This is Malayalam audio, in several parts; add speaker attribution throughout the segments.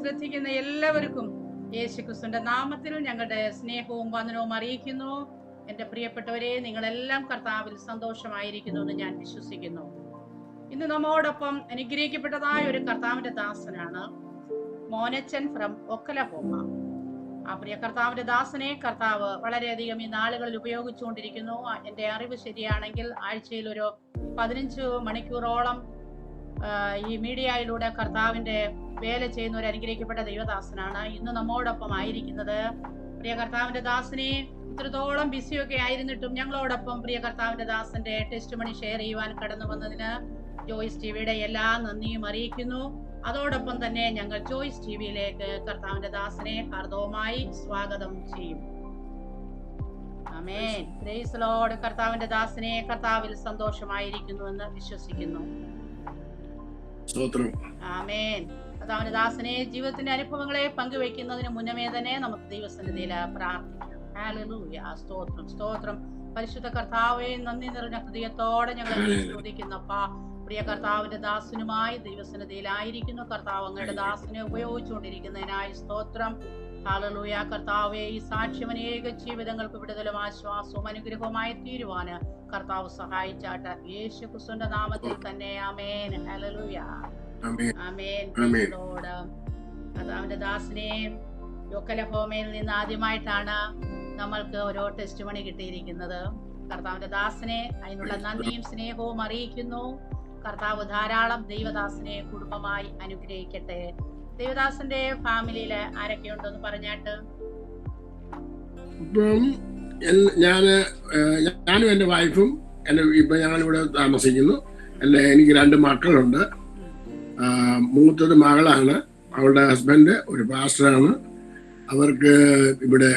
Speaker 1: ശ്രദ്ധിക്കുന്ന എല്ലാവർക്കും യേശുക്രിസ്തുവിന്റെ നാമത്തിൽ ഞങ്ങളുടെ സ്നേഹവും വന്ദനവും അറിയിക്കുന്നു. എൻ്റെ പ്രിയപ്പെട്ടവരെ, നിങ്ങളെല്ലാം കർത്താവിൽ സന്തോഷമായിരിക്കുന്നു എന്ന് ഞാൻ വിശ്വസിക്കുന്നു. ഇന്ന് നമ്മോടൊപ്പം അനുഗ്രഹിക്കപ്പെട്ടതായ ഒരു കർത്താവിന്റെ ദാസനാണ് മോനച്ചൻ ഫ്രം ഒക്കലഹോമ. ആ പ്രിയ കർത്താവിന്റെ ദാസനെ കർത്താവ് വളരെയധികം ഈ നാളുകളിൽ ഉപയോഗിച്ചുകൊണ്ടിരിക്കുന്നു. എൻ്റെ അറിവ് ശരിയാണെങ്കിൽ ആഴ്ചയിൽ ഒരു 15 മണിക്കൂറോളം ഈ മീഡിയയിലൂടെ കർത്താവിന്റെ വേല ചെയ്യുന്ന ഒരു അനുഗ്രഹിക്കപ്പെട്ട ദൈവദാസനാണ് ഇന്ന് നമ്മോടൊപ്പം ആയിരിക്കുന്നത്. പ്രിയ കർത്താവിന്റെ ദാസനെ ഇത്രത്തോളം ബിസിയൊക്കെ ആയിരുന്നിട്ടും ഞങ്ങളോടൊപ്പം പ്രിയ കർത്താവിന്റെ ദാസന്റെ ടെസ്റ്റ് മണി ഷെയർ ചെയ്യുവാൻ കടന്നു വന്നതിന് ജോയ്സ് ടിവിയുടെ എല്ലാ നന്ദിയും അറിയിക്കുന്നു. അതോടൊപ്പം തന്നെ ഞങ്ങൾ ജോയ്സ് ടിവിയിലേക്ക് കർത്താവിന്റെ ദാസനെ ഹാർദവമായി സ്വാഗതം ചെയ്യും. ആമേൻ. Praise the lord. കർത്താവിന്റെ ദാസനെ കർത്താവിൽ സന്തോഷമായിരിക്കുന്നു എന്ന് വിശ്വസിക്കുന്നു. ആമേൻ. കർത്താവിന്റെ ദാസനെ ജീവിതത്തിന്റെ അനുഭവങ്ങളെ പങ്കുവെക്കുന്നതിന് മുന്നമേ തന്നെ നമുക്ക് ദൈവസന്നിധിയിൽ പ്രാർത്ഥിക്കാം. ഹല്ലേലൂയ. സ്തോത്രം, സ്തോത്രം. പരിശുദ്ധ കർത്താവേ, നന്ദി നിറഞ്ഞ ഹൃദയത്തോടെ ഞങ്ങൾ സ്തുതിക്കുന്നപ്പാ. പ്രിയ കർത്താവിന്റെ ദാസനുമായി ദൈവസന്നിധിയിലായിരിക്കുന്നു. കർത്താവ് അങ്ങയുടെ ദാസനെ ഉപയോഗിച്ചുകൊണ്ടിരിക്കുന്നതിനായി സ്തോത്രം. ഹല്ലേലൂയ. കർത്താവേ, ഈ സാക്ഷ്യം അനേക ജീവിതങ്ങൾക്ക് വിടുതലും ആശ്വാസവും അനുഗ്രഹവുമായി തീരുവാന് കർത്താവ് സഹായിച്ചാട്ട് യേശുക്രിസ്തുവിന്റെ നാമത്തിൽ തന്നെ. ആമേൻ. ഹല്ലേലൂയ. ആമേൻ. കർത്താവിന്റെ ദാസനെ ഒക്കലഹോമയിൽ നിന്ന് ആദ്യമായിട്ടാണ് നമ്മൾക്ക് ഓരോ ടെസ്റ്റ് മണി കിട്ടിയിരിക്കുന്നത്. കർത്താവിന്റെ ദാസനെ അതിനുള്ള നന്ദിയും സ്നേഹവും അറിയിക്കുന്നു. കർത്താവ് ധാരാളം ദൈവദാസനെ കുടുംബമായി അനുഗ്രഹിക്കട്ടെ. ദേവദാസന്റെ ഫാമിലിയില് ആരൊക്കെയുണ്ടെന്ന് പറഞ്ഞാട്ട്.
Speaker 2: ഇപ്പം ഞാനും എൻ്റെ വൈഫും ഇപ്പൊ ഞങ്ങളിവിടെ താമസിക്കുന്നു. എനിക്ക് 2 മക്കളുണ്ട്. മൂത്തത് മകളാണ്. അവളുടെ ഹസ്ബൻഡ് ഒരു പാസ്റ്ററാണ്. അവർക്ക് ഇവിടെ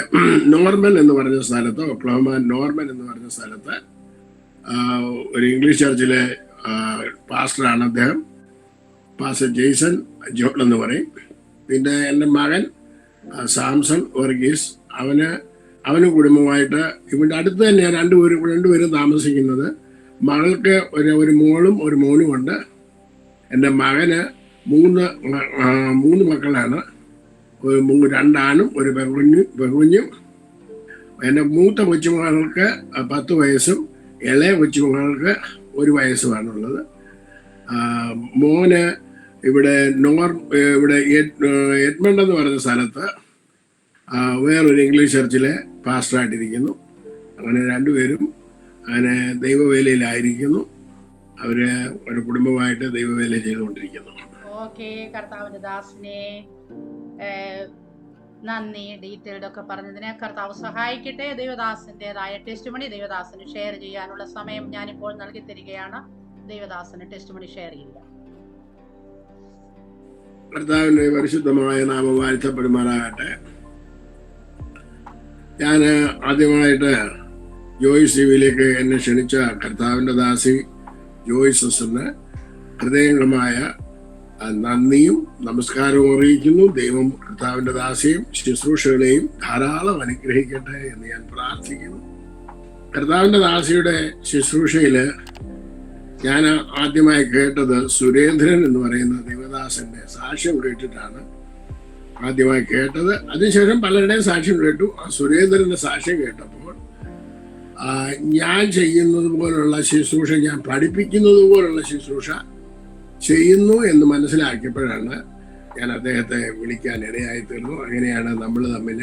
Speaker 2: നോർമൻ എന്ന് പറഞ്ഞ സ്ഥലത്ത്, ഒക്ലഹോമ നോർമൻ എന്ന് പറഞ്ഞ സ്ഥലത്ത് ഒരു ഇംഗ്ലീഷ് ചർച്ചിലെ പാസ്റ്ററാണ് അദ്ദേഹം. പാസ്റ്റർ ജെയ്സൺ ജോൺ എന്ന് പറയും. പിന്നെ എൻ്റെ മകൻ സാംസൺ വർഗീസ്, അവനും കുടുംബമായിട്ട് ഇവിടെ അടുത്ത് തന്നെയാണ് രണ്ടുപേരും താമസിക്കുന്നത്. മകൾക്ക് ഒരു മോളും ഒരു മോനും ഉണ്ട്. എൻ്റെ മകന് 3 മക്കളാണ്. 2 ആണും ഒരു പെൺകുഞ്ഞും. എൻ്റെ മൂത്ത കൊച്ചുമകൾക്ക് 10 വയസ്സും ഇളയ കൊച്ചുമകൾക്ക് 1 വയസ്സുമാണുള്ളത്. മോന് ഇവിടെ എഡ്മണ്ട് എന്ന് പറയുന്ന സ്ഥലത്ത് വേറൊരു ഇംഗ്ലീഷ് ചർച്ചിലെ പാസ്റ്ററായിട്ടിരിക്കുന്നു. അങ്ങനെ 2 പേരും അങ്ങനെ ദൈവവേലയിലായിരിക്കുന്നു. അവര് ഒരു കുടുംബമായിട്ട് ദൈവവേല ചെയ്തുകൊണ്ടിരിക്കുന്നു.
Speaker 1: ഓക്കെ. കർത്താവിന്റെ ദാസനെ നന്ദി ഡീറ്റെയിൽഡ് ഒക്കെ പറഞ്ഞതിന് കർത്താവ് സഹായിക്കട്ടെ. ദൈവദാസന്റേതായ ടെസ്റ്റ് മണി ദൈവദാസന് ഷെയർ ചെയ്യാനുള്ള സമയം ഞാനിപ്പോൾ നൽകി തരികയാണ്. ദൈവദാസന് ടെസ്റ്റ് മണി ഷെയർ ചെയ്യുക.
Speaker 2: കർത്താവിന്റെ പരിശുദ്ധമായ നാമം വാഴ്ത്തപ്പെടുമാറാകട്ടെ. ഞാൻ ആദ്യമായിട്ട് ജോയ്സ് ടിവിയിലേക്ക് എന്നെ ക്ഷണിച്ച കർത്താവിന്റെ ദാസി ജോയ്സ് സിസ്റ്ററിന് ഹൃദയംഗമായ നന്ദിയും നമസ്കാരവും അറിയിക്കുന്നു. ദൈവം കർത്താവിന്റെ ദാസിയും ശുശ്രൂഷകളെയും ധാരാളം അനുഗ്രഹിക്കട്ടെ എന്ന് ഞാൻ പ്രാർത്ഥിക്കുന്നു. കർത്താവിന്റെ ദാസിയുടെ ശുശ്രൂഷയില് ഞാൻ ആദ്യമായി കേട്ടത് സുരേന്ദ്രൻ എന്ന് പറയുന്ന ദൈവദാസന്റെ സാക്ഷ്യം കേട്ടിട്ടാണ് ആദ്യമായി കേട്ടത്. അതിനുശേഷം പലരുടെയും സാക്ഷ്യം കേട്ടു. ആ സുരേന്ദ്രന്റെ സാക്ഷ്യം കേട്ടപ്പോൾ ഞാൻ ചെയ്യുന്നത് പോലുള്ള ശുശ്രൂഷ, ഞാൻ പഠിപ്പിക്കുന്നത് പോലുള്ള ശുശ്രൂഷ ചെയ്യുന്നു എന്ന് മനസ്സിലാക്കിയപ്പോഴാണ് ഞാൻ അദ്ദേഹത്തെ വിളിക്കാൻ ഇടയായി തീർന്നു. അങ്ങനെയാണ് നമ്മൾ തമ്മിൽ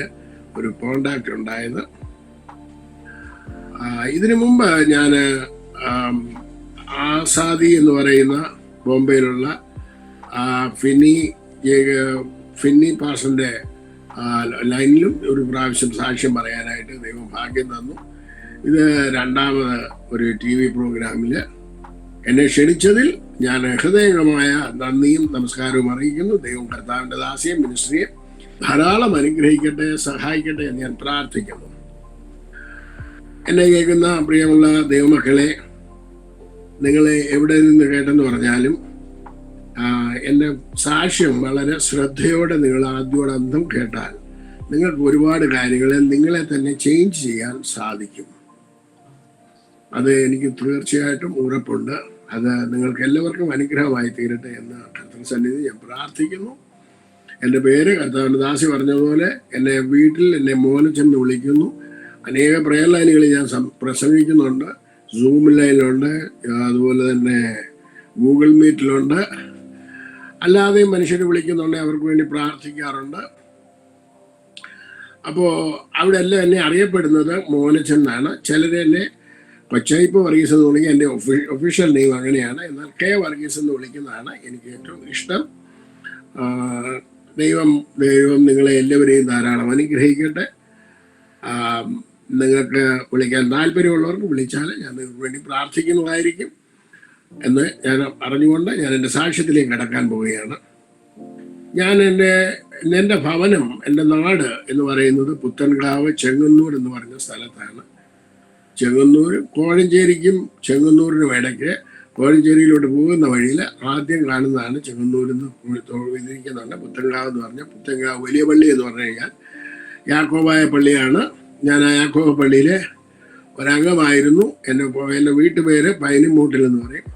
Speaker 2: ഒരു കോണ്ടാക്ട് ഉണ്ടായത്. ഇതിനു മുമ്പ് ഞാൻ ആസാദി എന്ന് പറയുന്ന ബോംബെയിലുള്ള ഫിന്നി പാസ്റ്ററിന്റെ ലൈനിലും ഒരു പ്രാവശ്യം സാക്ഷ്യം പറയാനായിട്ട് ദൈവം ഭാഗ്യം തന്നു. ഇത് 2ാമത് ഒരു TV പ്രോഗ്രാമിൽ എന്നെ ക്ഷണിച്ചതിൽ ഞാൻ ഹൃദയംഗമായ നന്ദിയും നമസ്കാരവും അറിയിക്കുന്നു. ദൈവം കർത്താവിന്റെ ദാസിയെ മിനിസ്ട്രിയെ ധാരാളം അനുഗ്രഹിക്കട്ടെ, സഹായിക്കട്ടെ എന്ന് ഞാൻ പ്രാർത്ഥിക്കുന്നു. എന്നെ കേൾക്കുന്ന പ്രിയമുള്ള ദൈവമക്കളെ, നിങ്ങളെ എവിടെ നിന്ന് കേട്ടെന്ന് പറഞ്ഞാലും എൻ്റെ സാക്ഷ്യം വളരെ ശ്രദ്ധയോടെ നിങ്ങൾ ആദ്യോടന്തം കേട്ടാൽ നിങ്ങൾക്ക് ഒരുപാട് കാര്യങ്ങളിൽ നിങ്ങളെ തന്നെ ചേഞ്ച് ചെയ്യാൻ സാധിക്കും. അത് എനിക്ക് തീർച്ചയായിട്ടും ഉറപ്പുണ്ട്. അത് നിങ്ങൾക്ക് എല്ലാവർക്കും അനുഗ്രഹമായി തീരട്ടെ എന്ന് കർത്തൃ സന്നിധി ഞാൻ പ്രാർത്ഥിക്കുന്നു. എൻ്റെ പേര് കർത്താവിൻ്റെ ദാസി പറഞ്ഞതുപോലെ എന്നെ വീട്ടിൽ എന്നെ മോനച്ചൻ എന്ന് വിളിക്കുന്നു. അനേക പ്രയർ ലൈനുകളിൽ ഞാൻ പ്രസംഗിക്കുന്നുണ്ട്. സൂം ലൈനിലുണ്ട്, അതുപോലെ തന്നെ ഗൂഗിൾ മീറ്റിലുണ്ട്. അല്ലാതെയും മനുഷ്യർ വിളിക്കുന്നുണ്ട്, അവർക്ക് വേണ്ടി പ്രാർത്ഥിക്കാറുണ്ട്. അപ്പോൾ അവിടെ എല്ലാം എന്നെ അറിയപ്പെടുന്നത് മോനച്ചൻ എന്നാണ്. ചിലർ എന്നെ കൊച്ചൈപ്പ് വർഗീസ് എന്ന് വിളിക്കുക, എൻ്റെ ഒഫീഷ്യൽ നെയിം അങ്ങനെയാണ്. എന്നാൽ കെ വർഗീസ് എന്ന് വിളിക്കുന്നതാണ് എനിക്ക് ഏറ്റവും ഇഷ്ടം. ദൈവം നിങ്ങളെ എല്ലാവരെയും ധാരാളം അനുഗ്രഹിക്കട്ടെ. നിങ്ങൾക്ക് വിളിക്കാൻ താല്പര്യമുള്ളവർക്ക് വിളിച്ചാൽ ഞാൻ നിങ്ങൾക്ക് വേണ്ടി പ്രാർത്ഥിക്കുന്നതായിരിക്കും എന്ന് ഞാൻ പറഞ്ഞുകൊണ്ട് ഞാൻ എൻ്റെ സാക്ഷ്യത്തിലേക്ക് കടക്കാൻ പോവുകയാണ്. ഞാൻ എൻ്റെ ഭവനം, എൻ്റെ നാട് എന്ന് പറയുന്നത് പുത്തൻകാവ് ചെങ്ങന്നൂർ എന്ന് പറഞ്ഞ സ്ഥലത്താണ്. ചെങ്ങന്നൂർ കോഴഞ്ചേരിക്കും ചെങ്ങന്നൂരിനും ഇടയ്ക്ക് കോഴഞ്ചേരിയിലോട്ട് പോകുന്ന വഴിയിൽ ആദ്യം കാണുന്നതാണ് ചെങ്ങന്നൂരിന്ന് ഇതിരിക്കുന്നുണ്ട് പുത്തൻകാവ് എന്ന് പറഞ്ഞാൽ. പുത്തൻകാവ് വലിയ പള്ളി എന്ന് പറഞ്ഞു കഴിഞ്ഞാൽ യാക്കോബായ പള്ളിയാണ്. ഞാൻ ആ യാക്കോബ പള്ളിയിലെ ഒരംഗമായിരുന്നു. എൻ്റെ വീട്ടുപേര് പൈനിമൂട്ടിൽ എന്ന് പറയും,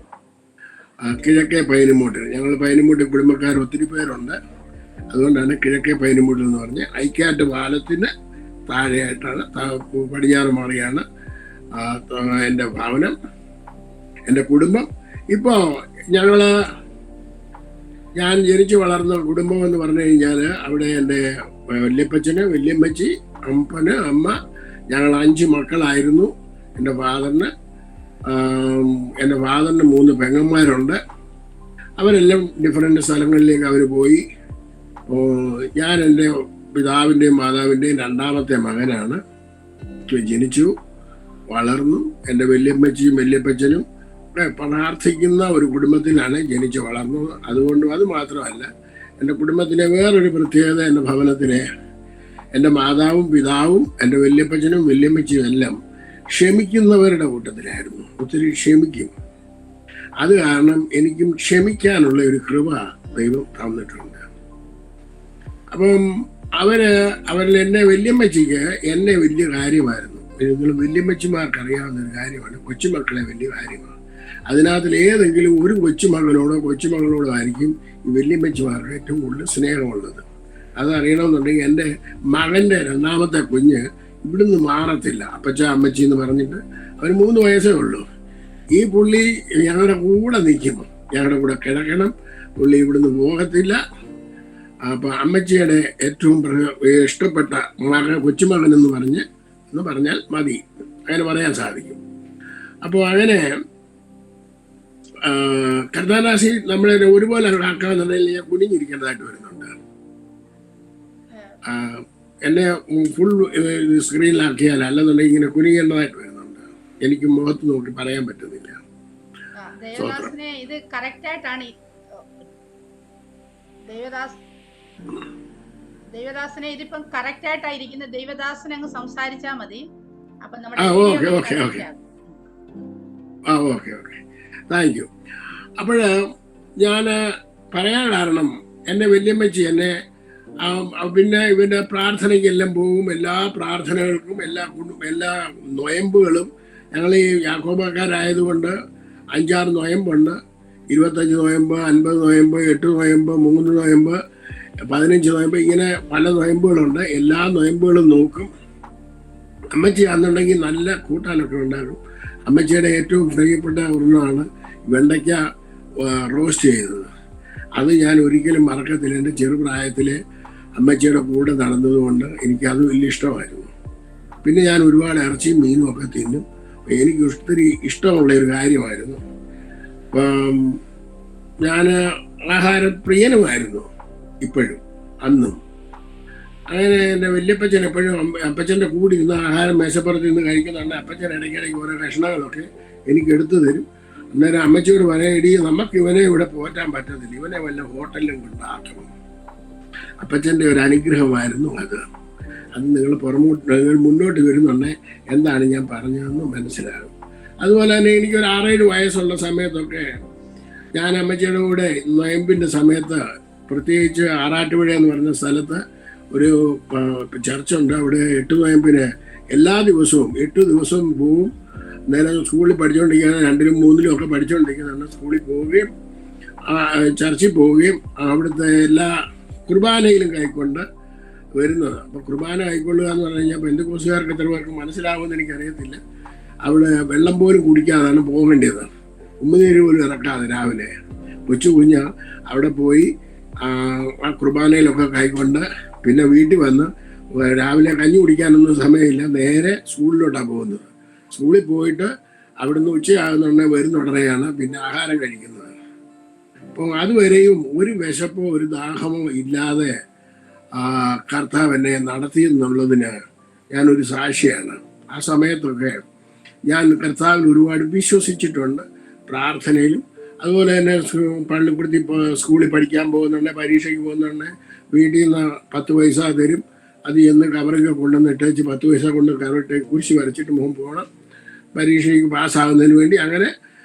Speaker 2: കിഴക്കേ പൈനിമൂട്ടിൽ. ഞങ്ങൾ പൈനിമൂട്ടിൽ കുടുംബക്കാർ ഒത്തിരി പേരുണ്ട്, അതുകൊണ്ടാണ് കിഴക്കേ പൈനിമൂട്ടിൽ എന്ന് പറഞ്ഞ്. ഐക്കാറ്റ് പാലത്തിന് താഴെയായിട്ടാണ്, പടിഞ്ഞാറ് മാറിയാണ് എൻ്റെ ഭവനം, എൻ്റെ കുടുംബം. ഇപ്പോൾ ഞാൻ ജനിച്ചു വളർന്ന കുടുംബം എന്ന് പറഞ്ഞു കഴിഞ്ഞാൽ അവിടെ എൻ്റെ വല്യപ്പച്ചന്, വല്യമ്മച്ചി, അപ്പന്, അമ്മ, ഞങ്ങൾ 5 മക്കളായിരുന്നു. എൻ്റെ ഫാദറിന് 3 പെങ്ങന്മാരുണ്ട്. അവരെല്ലാം ഡിഫറെൻ്റ് സ്ഥലങ്ങളിലേക്ക് അവർ പോയി. ഞാൻ എൻ്റെ പിതാവിൻ്റെയും മാതാവിൻ്റെയും 2ാമത്തെ മകനാണ്. ജനിച്ചു വളർന്നു. എൻ്റെ വല്യമ്മച്ചിയും വല്യപ്പച്ചനും പ്രാർത്ഥിക്കുന്ന ഒരു കുടുംബത്തിലാണ് ജനിച്ചു വളർന്നത്. അതുകൊണ്ട് അത് മാത്രമല്ല, എൻ്റെ കുടുംബത്തിലെ വേറൊരു പ്രത്യേകത, എൻ്റെ ഭവനത്തിലെ എൻ്റെ മാതാവും പിതാവും എൻ്റെ വല്യപ്പച്ചനും വല്യമ്മച്ചിയും എല്ലാം ക്ഷമിക്കുന്നവരുടെ കൂട്ടത്തിലായിരുന്നു. ഒത്തിരി ക്ഷമിക്കും. അത് കാരണം എനിക്കും ക്ഷമിക്കാനുള്ള ഒരു കൃപ ദൈവം തന്നിട്ടുണ്ട്. അപ്പം അവരിൽ എന്നെ വല്യമ്മച്ചിക്ക് എന്നെ വലിയ കാര്യമായിരുന്നു. നിങ്ങൾ വല്യമ്മച്ചിമാർക്ക് അറിയാവുന്ന ഒരു കാര്യമാണ് കൊച്ചുമക്കളെ വലിയ കാര്യമാണ്. അതിനകത്തിൽ ഏതെങ്കിലും ഒരു കൊച്ചുമകളോടോ ആയിരിക്കും ഈ വല്യമ്മച്ചിമാർക്ക് ഏറ്റവും കൂടുതൽ സ്നേഹമുള്ളത്. അതറിയണമെന്നുണ്ടെങ്കിൽ എൻ്റെ മകൻ്റെ 2ാമത്തെ കുഞ്ഞ് ഇവിടുന്ന് മാറത്തില്ല. അപ്പച്ച അമ്മച്ചി എന്ന് പറഞ്ഞിട്ട് അവന് 3 വയസ്സേ ഉള്ളൂ. ഈ പുള്ളി ഞങ്ങളുടെ കൂടെ നിൽക്കും, ഞങ്ങളുടെ കൂടെ കിടക്കണം. പുള്ളി ഇവിടുന്ന് പോകത്തില്ല. അപ്പം അമ്മച്ചിയുടെ ഏറ്റവും ഇഷ്ടപ്പെട്ട കൊച്ചുമകൻ എന്ന് പറഞ്ഞാൽ മതി, അങ്ങനെ പറയാൻ സാധിക്കും. അപ്പോൾ അങ്ങനെ കർത്താനാശി നമ്മളെ ഒരുപോലെ ആക്കാന്നുണ്ടെങ്കിൽ ഞാൻ കുനിഞ്ഞിരിക്കേണ്ടതായിട്ട് വരുന്നുണ്ട്. എന്നെ ഫുൾ സ്ക്രീനിലാക്കിയാൽ അല്ലെന്നുണ്ടെങ്കിൽ ഇങ്ങനെ കുനിയേണ്ടതായിട്ട് വരുന്നുണ്ട്. എനിക്ക് മുഖത്ത് നോക്കി പറയാൻ പറ്റുന്നില്ല.
Speaker 1: ഇത് കറക്റ്റ് ആയിട്ടാണ്. ദൈവദാസനെ ഇതിപ്പം കറക്റ്റ് ആയിട്ടായിരിക്കുന്നത്. ദൈവദാസനെ അങ്ങ് സംസാരിച്ചാൽ മതി. അപ്പൊ
Speaker 2: ഓക്കെ താങ്ക് യു. അപ്പോൾ ഞാൻ പറയാൻ കാരണം, എൻ്റെ വല്യമ്മച്ചി എന്നെ പിന്നെ ഇവൻ്റെ പ്രാർത്ഥനയ്ക്കെല്ലാം പോകും. എല്ലാ പ്രാർത്ഥനകൾക്കും എല്ലാ നൊയമ്പുകളും ഞങ്ങൾ ഈ യാക്കോബക്കാരായതുകൊണ്ട് 5-6 നൊയമ്പുണ്ട്. 25 നൊയമ്പ്, 50 നൊയമ്പ്, 8 നൊയമ്പ്, 3 നൊയമ്പ്, 15 നൊയമ്പ്, ഇങ്ങനെ പല നൊയമ്പുകളുണ്ട്. എല്ലാ നൊയമ്പുകളും നോക്കും. അമ്മച്ചി ആണെന്നുണ്ടെങ്കിൽ നല്ല കൂട്ടാനൊക്കെ ഉണ്ടാകും. അമ്മച്ചിയുടെ ഏറ്റവും പ്രിയപ്പെട്ട ഒന്നാണ് വെണ്ടയ്ക്ക റോസ്റ്റ് ചെയ്തത്. അത് ഞാൻ ഒരിക്കലും മറക്കത്തില്ല. എൻ്റെ ചെറുപ്രായത്തിൽ അമ്മച്ചിയുടെ കൂടെ നടന്നതുകൊണ്ട് എനിക്കത് വലിയ ഇഷ്ടമായിരുന്നു. പിന്നെ ഞാൻ ഒരുപാട് ഇറച്ചിയും മീനും ഒക്കെ തിന്നും. എനിക്ക് ഒത്തിരി ഇഷ്ടമുള്ള ഒരു കാര്യമായിരുന്നു. ഞാൻ ആഹാരപ്രിയനുമായിരുന്നു ഇപ്പോഴും അന്നും. അങ്ങനെ എൻ്റെ വല്യപ്പച്ചൻ എപ്പോഴും അപ്പച്ചൻ്റെ കൂടി ഇരുന്ന് ആഹാരം മേശപ്പുറത്ത് നിന്ന് കഴിക്കുന്നുണ്ട്. അപ്പച്ചൻ ഇടയ്ക്കിടയ്ക്ക് ഓരോ കഷ്ണങ്ങളൊക്കെ എനിക്ക് എടുത്തു തരും. അന്നേരം അമ്മച്ചിയോട് പറയടി, നമുക്ക് ഇവനെ ഇവിടെ പോറ്റാൻ പറ്റത്തില്ല, ഇവനെ വല്ല ഹോട്ടലിലും കൊണ്ടാക്കണം. അപ്പച്ചൻ്റെ ഒരു അനുഗ്രഹമായിരുന്നു അത്. നിങ്ങൾ മുന്നോട്ട് വരുന്നുണ്ടെ എന്താണ് ഞാൻ പറഞ്ഞതെന്ന് മനസ്സിലാകും. അതുപോലെ തന്നെ എനിക്കൊരു 6-7 വയസ്സുള്ള സമയത്തൊക്കെ ഞാൻ അമ്മച്ചിയുടെ കൂടെ നൊയമ്പിൻ്റെ സമയത്ത്, പ്രത്യേകിച്ച് ആറാട്ടുപുഴ എന്ന് പറഞ്ഞ സ്ഥലത്ത് ഒരു ചർച്ചുണ്ട്. അവിടെ 8 നൊയമ്പിന് എല്ലാ ദിവസവും 8 ദിവസവും പോവും. നേരം സ്കൂളിൽ പഠിച്ചുകൊണ്ടിരിക്കുകയാണ്, 2-ലും 3-ലും ഒക്കെ പഠിച്ചുകൊണ്ടിരിക്കുന്നതാണ്. സ്കൂളിൽ പോവുകയും ചർച്ചിൽ പോവുകയും അവിടുത്തെ എല്ലാ കുർബാനയിലും കൈക്കൊണ്ട് വരുന്നത്. അപ്പോൾ കുർബാന കൈക്കൊള്ളുക എന്ന് പറഞ്ഞു കഴിഞ്ഞാൽ പെന്തക്കോസ്തുകാർക്ക് എത്ര പേർക്ക് മനസ്സിലാവുമെന്ന് എനിക്കറിയത്തില്ല. അവിടെ വെള്ളം പോലും കുടിക്കാതാണ് പോകേണ്ടത്, ഉമ്മനീര് പോലും ഇറക്കാതെ രാവിലെ. കൊച്ചു കുഞ്ഞ് അവിടെ പോയി ആ കുർബാനയിലൊക്കെ കൈക്കൊണ്ട് പിന്നെ വീട്ടിൽ വന്ന് രാവിലെ കഞ്ഞി കുടിക്കാനൊന്നും സമയമില്ല, നേരെ സ്കൂളിലോട്ടാണ് പോകുന്നത്. സ്കൂളിൽ പോയിട്ട് അവിടുന്ന് ഉച്ചയാകുന്നുണ്ടെങ്കിൽ വരുന്നുടനെയാണ് പിന്നെ ആഹാരം കഴിക്കുന്നത്. അപ്പോൾ അതുവരെയും ഒരു വിശപ്പോ ഒരു ദാഹമോ ഇല്ലാതെ കർത്താവ് എന്നെ നടത്തിയെന്നുള്ളതിന് ഞാനൊരു സാക്ഷിയാണ്. ആ സമയത്തൊക്കെ ഞാൻ കർത്താവിൽ ഒരുപാട് വിശ്വസിച്ചിട്ടുണ്ട്, പ്രാർത്ഥനയിലും. അതുപോലെ തന്നെ പള്ളിക്കൂടത്തിൽ സ്കൂളിൽ പഠിക്കാൻ പോകുന്നുണ്ട്, പരീക്ഷയ്ക്ക് പോകുന്നുണ്ട്, വീട്ടിൽ നിന്ന് 10 പൈസ തരും, അത് ചെന്ന് കവറൊക്കെ കൊണ്ടുവന്ന് ഇട്ടേച്ച് 10 പൈസ കൊണ്ട് കവറിട്ട് കുരിശ് വരച്ചിട്ട് മുഖം പോകണം, പരീക്ഷയ്ക്ക് പാസ്സാകുന്നതിന് വേണ്ടി. അങ്ങനെ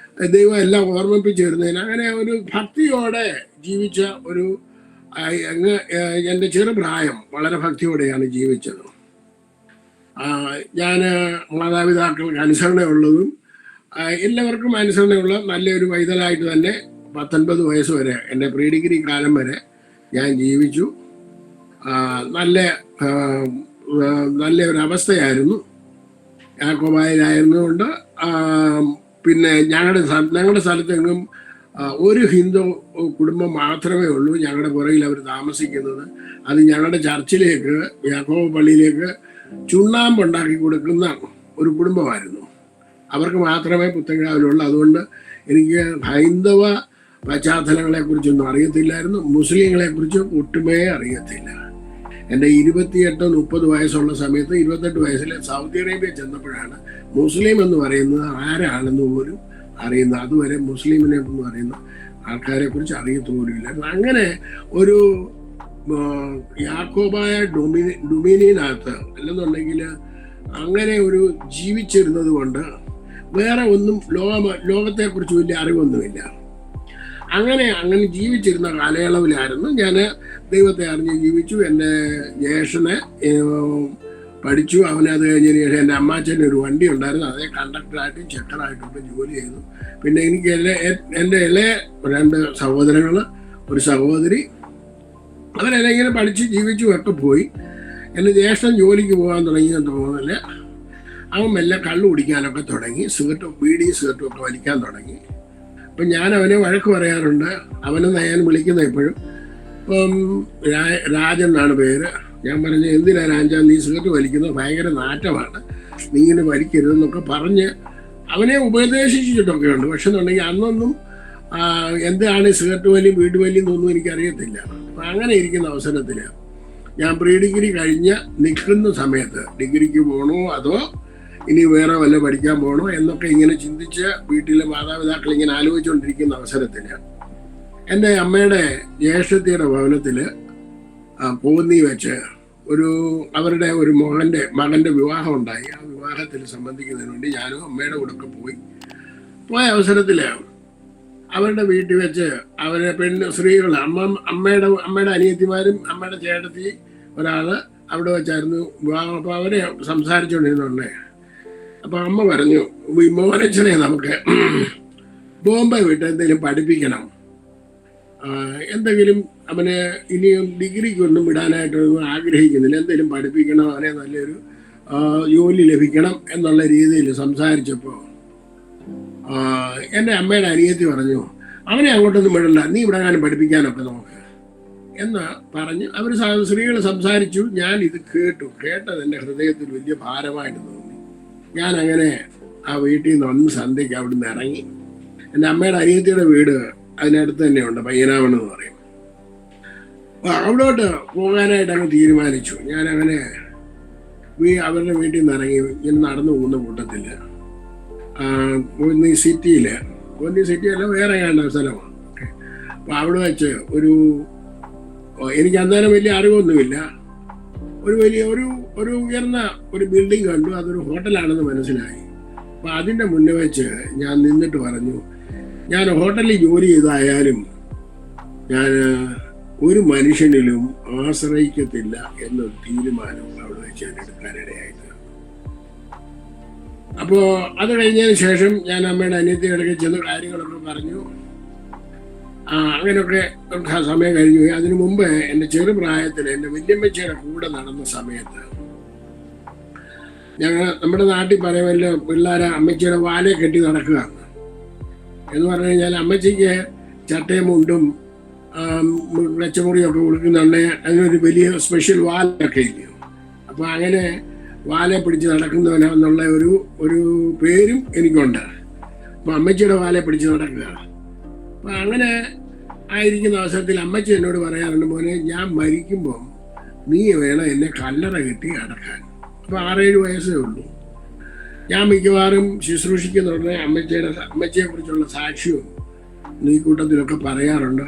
Speaker 2: ദൈവം എല്ലാം ഓർമ്മിപ്പിച്ച് തരുന്നതിന് അങ്ങനെ ഒരു ഭക്തിയോടെ ജീവിച്ച ഒരു എൻ്റെ ചെറുപ്രായം വളരെ ഭക്തിയോടെയാണ് ജീവിച്ചത്. ഞാൻ മാതാപിതാക്കൾക്ക് അനുസരണയുള്ളതും എല്ലാവർക്കും അനുസരണയുള്ള നല്ലൊരു പൈതലായിട്ട് തന്നെ 19 വയസ്സ് വരെ, എൻ്റെ പ്രീ ഡിഗ്രി കാലം വരെ ഞാൻ ജീവിച്ചു. നല്ല ഒരു അവസ്ഥയായിരുന്നു. യാക്കോബായിലായിരുന്നുകൊണ്ട് പിന്നെ ഞങ്ങളുടെ സ്ഥലത്തെങ്ങും ഒരു ഹിന്ദു കുടുംബം മാത്രമേ ഉള്ളൂ ഞങ്ങളുടെ പുറകിൽ അവർ താമസിക്കുന്നത്. അത് ഞങ്ങളുടെ ചർച്ചിലേക്ക്, യാക്കോബ പള്ളിയിലേക്ക് ചുണ്ണാമ്പുണ്ടാക്കി കൊടുക്കുന്ന ഒരു കുടുംബമായിരുന്നു. അവർക്ക് മാത്രമേ പുത്തൻകാവിലുള്ളൂ. അതുകൊണ്ട് എനിക്ക് ഹൈന്ദവ പശ്ചാത്തലങ്ങളെക്കുറിച്ചൊന്നും അറിയത്തില്ലായിരുന്നു, മുസ്ലിങ്ങളെക്കുറിച്ച് ഒട്ടുമേ അറിയത്തില്ല. എൻ്റെ 28-30 വയസ്സുള്ള സമയത്ത് 28 വയസ്സിൽ സൗദി അറേബ്യ ചെന്നപ്പോഴാണ് മുസ്ലിം എന്ന് പറയുന്നത് ആരാണെന്ന് പോലും അറിയുന്നത്. അതുവരെ മുസ്ലിമിനെ എന്ന് പറയുന്ന ആൾക്കാരെ കുറിച്ച് അറിയത്തോലുമില്ലായിരുന്നു. അങ്ങനെ ഒരു യാക്കോബായ ഡൊമിനിയനകത്ത് അല്ലെന്നുണ്ടെങ്കിൽ അങ്ങനെ ഒരു ജീവിച്ചിരുന്നത് കൊണ്ട് വേറെ ഒന്നും ലോകത്തെക്കുറിച്ച് വലിയ അറിവൊന്നുമില്ല. അങ്ങനെ ജീവിച്ചിരുന്ന കാലയളവിലായിരുന്നു ഞാൻ ദൈവത്തെ അറിഞ്ഞ് ജീവിച്ചു. എൻ്റെ ജ്യേഷ്ഠനെ പഠിച്ചു. അവനത് കഴിഞ്ഞതിന് ശേഷം എൻ്റെ അമ്മാച്ചൻ്റെ ഒരു വണ്ടി ഉണ്ടായിരുന്നു, അതേ കണ്ടക്ടറായിട്ടും ചെക്കറായിട്ടൊക്കെ ജോലി ചെയ്തു. പിന്നെ എനിക്ക് എൻ്റെ ഇളയ 2 സഹോദരങ്ങൾ, ഒരു സഹോദരി, അവരെല്ലാം ഇങ്ങനെ പഠിച്ച് ജീവിച്ചു ഒക്കെ പോയി. എൻ്റെ ജ്യേഷ്ഠൻ ജോലിക്ക് പോകാൻ തുടങ്ങിയെന്ന് തോന്നുന്നില്ല. അവൻ മെല്ലെ കള്ളു കുടിക്കാനൊക്കെ തുടങ്ങി, ബീഡി സിഗരറ്റും ഒക്കെ വലിക്കാൻ തുടങ്ങി. അപ്പം ഞാൻ അവനെ വഴക്ക് പറയാറുണ്ട്. അവനെന്ന് ഞാൻ വിളിക്കുന്നത് ഇപ്പോഴും. ഇപ്പം രാജൻ എന്നാണ് പേര്. ഞാൻ പറഞ്ഞു, എന്തിനാ രാജ നീ സിഗരറ്റ് വലിക്കുന്നത്, ഭയങ്കര നാറ്റമാണ്, നീ ഇങ്ങനെ വലിക്കരുതെന്നൊക്കെ പറഞ്ഞ് അവനെ ഉപദേശിച്ചിട്ടൊക്കെ ഉണ്ട്. പക്ഷെ എന്നുണ്ടെങ്കിൽ അന്നൊന്നും എന്താണ് സിഗരറ്റ് വലിയും വീട് വലിയും എന്നൊന്നും എനിക്കറിയത്തില്ല. അപ്പം അങ്ങനെ ഇരിക്കുന്ന അവസരത്തിൽ ഞാൻ പ്രീ ഡിഗ്രി കഴിഞ്ഞ് നിൽക്കുന്ന സമയത്ത് ഡിഗ്രിക്ക് പോകണോ അതോ ഇനി വേറെ വല്ല പഠിക്കാൻ പോകണോ എന്നൊക്കെ ഇങ്ങനെ ചിന്തിച്ച് വീട്ടിലെ മാതാപിതാക്കൾ ഇങ്ങനെ ആലോചിച്ചുകൊണ്ടിരിക്കുന്ന അവസരത്തിൽ എൻ്റെ അമ്മയുടെ ജ്യേഷ്ഠത്തിയുടെ ഭവനത്തിൽ കോന്നി വെച്ച് അവരുടെ ഒരു മകൻ്റെ വിവാഹം ഉണ്ടായി. ആ വിവാഹത്തിൽ സംബന്ധിക്കുന്നതിന് വേണ്ടി ഞാനും അമ്മയുടെ കൂടെ ഒക്കെ പോയ അവസരത്തിൽ അവരുടെ വീട്ടിൽ വെച്ച് അവരെ സ്ത്രീകൾ അമ്മയുടെ അനിയത്തിമാരും അമ്മയുടെ ചേട്ടത്തി ഒരാള് അവിടെ വെച്ചായിരുന്നു വിവാഹം. അപ്പോൾ അവരെ സംസാരിച്ചുകൊണ്ടിരുന്നുണ്ടേ. അപ്പോൾ അമ്മ പറഞ്ഞു, മോനച്ചനെ നമുക്ക് ബോംബെ വിട്ട് എന്തെങ്കിലും പഠിപ്പിക്കണം, എന്തെങ്കിലും അവന് ഇനിയും ഡിഗ്രിക്കൊന്നും വിടാനായിട്ടൊന്നും ആഗ്രഹിക്കുന്നില്ല, എന്തെങ്കിലും പഠിപ്പിക്കണം, അവനെ നല്ലൊരു ജോലി ലഭിക്കണം എന്നുള്ള രീതിയിൽ സംസാരിച്ചപ്പോൾ എൻ്റെ അമ്മയുടെ അനിയത്തി പറഞ്ഞു, അവനെ അങ്ങോട്ടൊന്നും വിടണ്ട, നീ ഇവിടെ കാലം പഠിപ്പിക്കാനൊക്കെ നോക്ക് എന്ന് പറഞ്ഞ് അവർ സ്ത്രീകൾ സംസാരിച്ചു. ഞാൻ ഇത് കേട്ടത് എൻ്റെ ഹൃദയത്തിൽ വലിയ ഭാരമായിട്ട് തോന്നി. ഞാൻ അങ്ങനെ ആ വീട്ടിൽ നിന്ന് ഒന്ന് സന്ധ്യയ്ക്ക് അവിടെ നിന്ന് ഇറങ്ങി. എൻ്റെ അമ്മയുടെ അനിയത്തിയുടെ വീട് അതിനടുത്ത് തന്നെയുണ്ട്, പയ്യനാവെന്ന് പറയും. അപ്പോൾ അവിടോട്ട് പോകാനായിട്ട് അങ്ങ് തീരുമാനിച്ചു. ഞാനങ്ങനെ അവരുടെ വീട്ടിൽ നിന്ന് ഇറങ്ങി ഇങ്ങനെ നടന്നു പോകുന്ന കൂട്ടത്തിൽ കോന്നി സിറ്റിയല്ല വേറെ കണ്ട സ്ഥലമാണ്. അപ്പോൾ അവിടെ വെച്ച് എനിക്ക് അന്നേരം വലിയ അറിവൊന്നുമില്ല, ഒരു ഉയർന്ന ഒരു ബിൽഡിംഗ് കണ്ടു. അതൊരു ഹോട്ടലാണെന്ന് മനസ്സിലായി. അപ്പോൾ അതിൻ്റെ മുന്നേ വെച്ച് ഞാൻ നിന്നിട്ട് പറഞ്ഞു, ഞാൻ ഹോട്ടലിൽ ജോലി ചെയ്തായാലും ഞാൻ ഒരു മനുഷ്യനിലും ആശ്രയിക്കത്തില്ല എന്നൊരു തീരുമാനം അവിടെ വെച്ച് ഞാൻ എടുക്കാനിടയായിട്ട്. അപ്പോൾ അത് കഴിഞ്ഞതിന് ശേഷം ഞാൻ അമ്മയുടെ അനിയത്തിയുടെ ചെന്ന് കാര്യങ്ങളൊക്കെ പറഞ്ഞു. അങ്ങനെയൊക്കെ സമയം കഴിഞ്ഞു പോയി. അതിനു മുമ്പ് എൻ്റെ ചെറുപ്രായത്തിൽ എൻ്റെ വല്യമ്മച്ചിയുടെ കൂടെ നടന്ന സമയത്ത് നമ്മുടെ നാട്ടിൽ പറയുമല്ലോ, പിള്ളേരെ അമ്മച്ചിയുടെ വാലെ കെട്ടി നടക്കുക എന്ന് പറഞ്ഞു കഴിഞ്ഞാൽ അമ്മച്ചിക്ക് ചട്ടയും മുണ്ടും വെച്ചമുറിയൊക്കെ കൊടുക്കുന്നുണ്ടെങ്കിൽ അതിനൊരു വലിയ സ്പെഷ്യൽ വാലൊക്കെ ഇല്ല. അപ്പം അങ്ങനെ വാലെ പിടിച്ച് നടക്കുന്നവനെന്നുള്ള ഒരു പേരും എനിക്കുണ്ട്. അപ്പം അമ്മച്ചിയുടെ വാലെ പിടിച്ച് നടക്കുക. അപ്പം അങ്ങനെ ആയിരിക്കുന്ന അവസരത്തിൽ അമ്മച്ചി എന്നോട് പറയാറുണ്ട്, മോനെ ഞാൻ മരിക്കുമ്പം നീ വേണം എന്നെ കല്ലറ കെട്ടി അടക്കാൻ. അപ്പോൾ 6-7 വയസ്സേ ഉള്ളൂ. ഞാൻ മിക്കവാറും ശുശ്രൂഷിക്കുന്നുണ്ട്. അമ്മച്ചിയെ കുറിച്ചുള്ള സാക്ഷ്യവും ഈ കൂട്ടത്തിലൊക്കെ പറയാറുണ്ട്.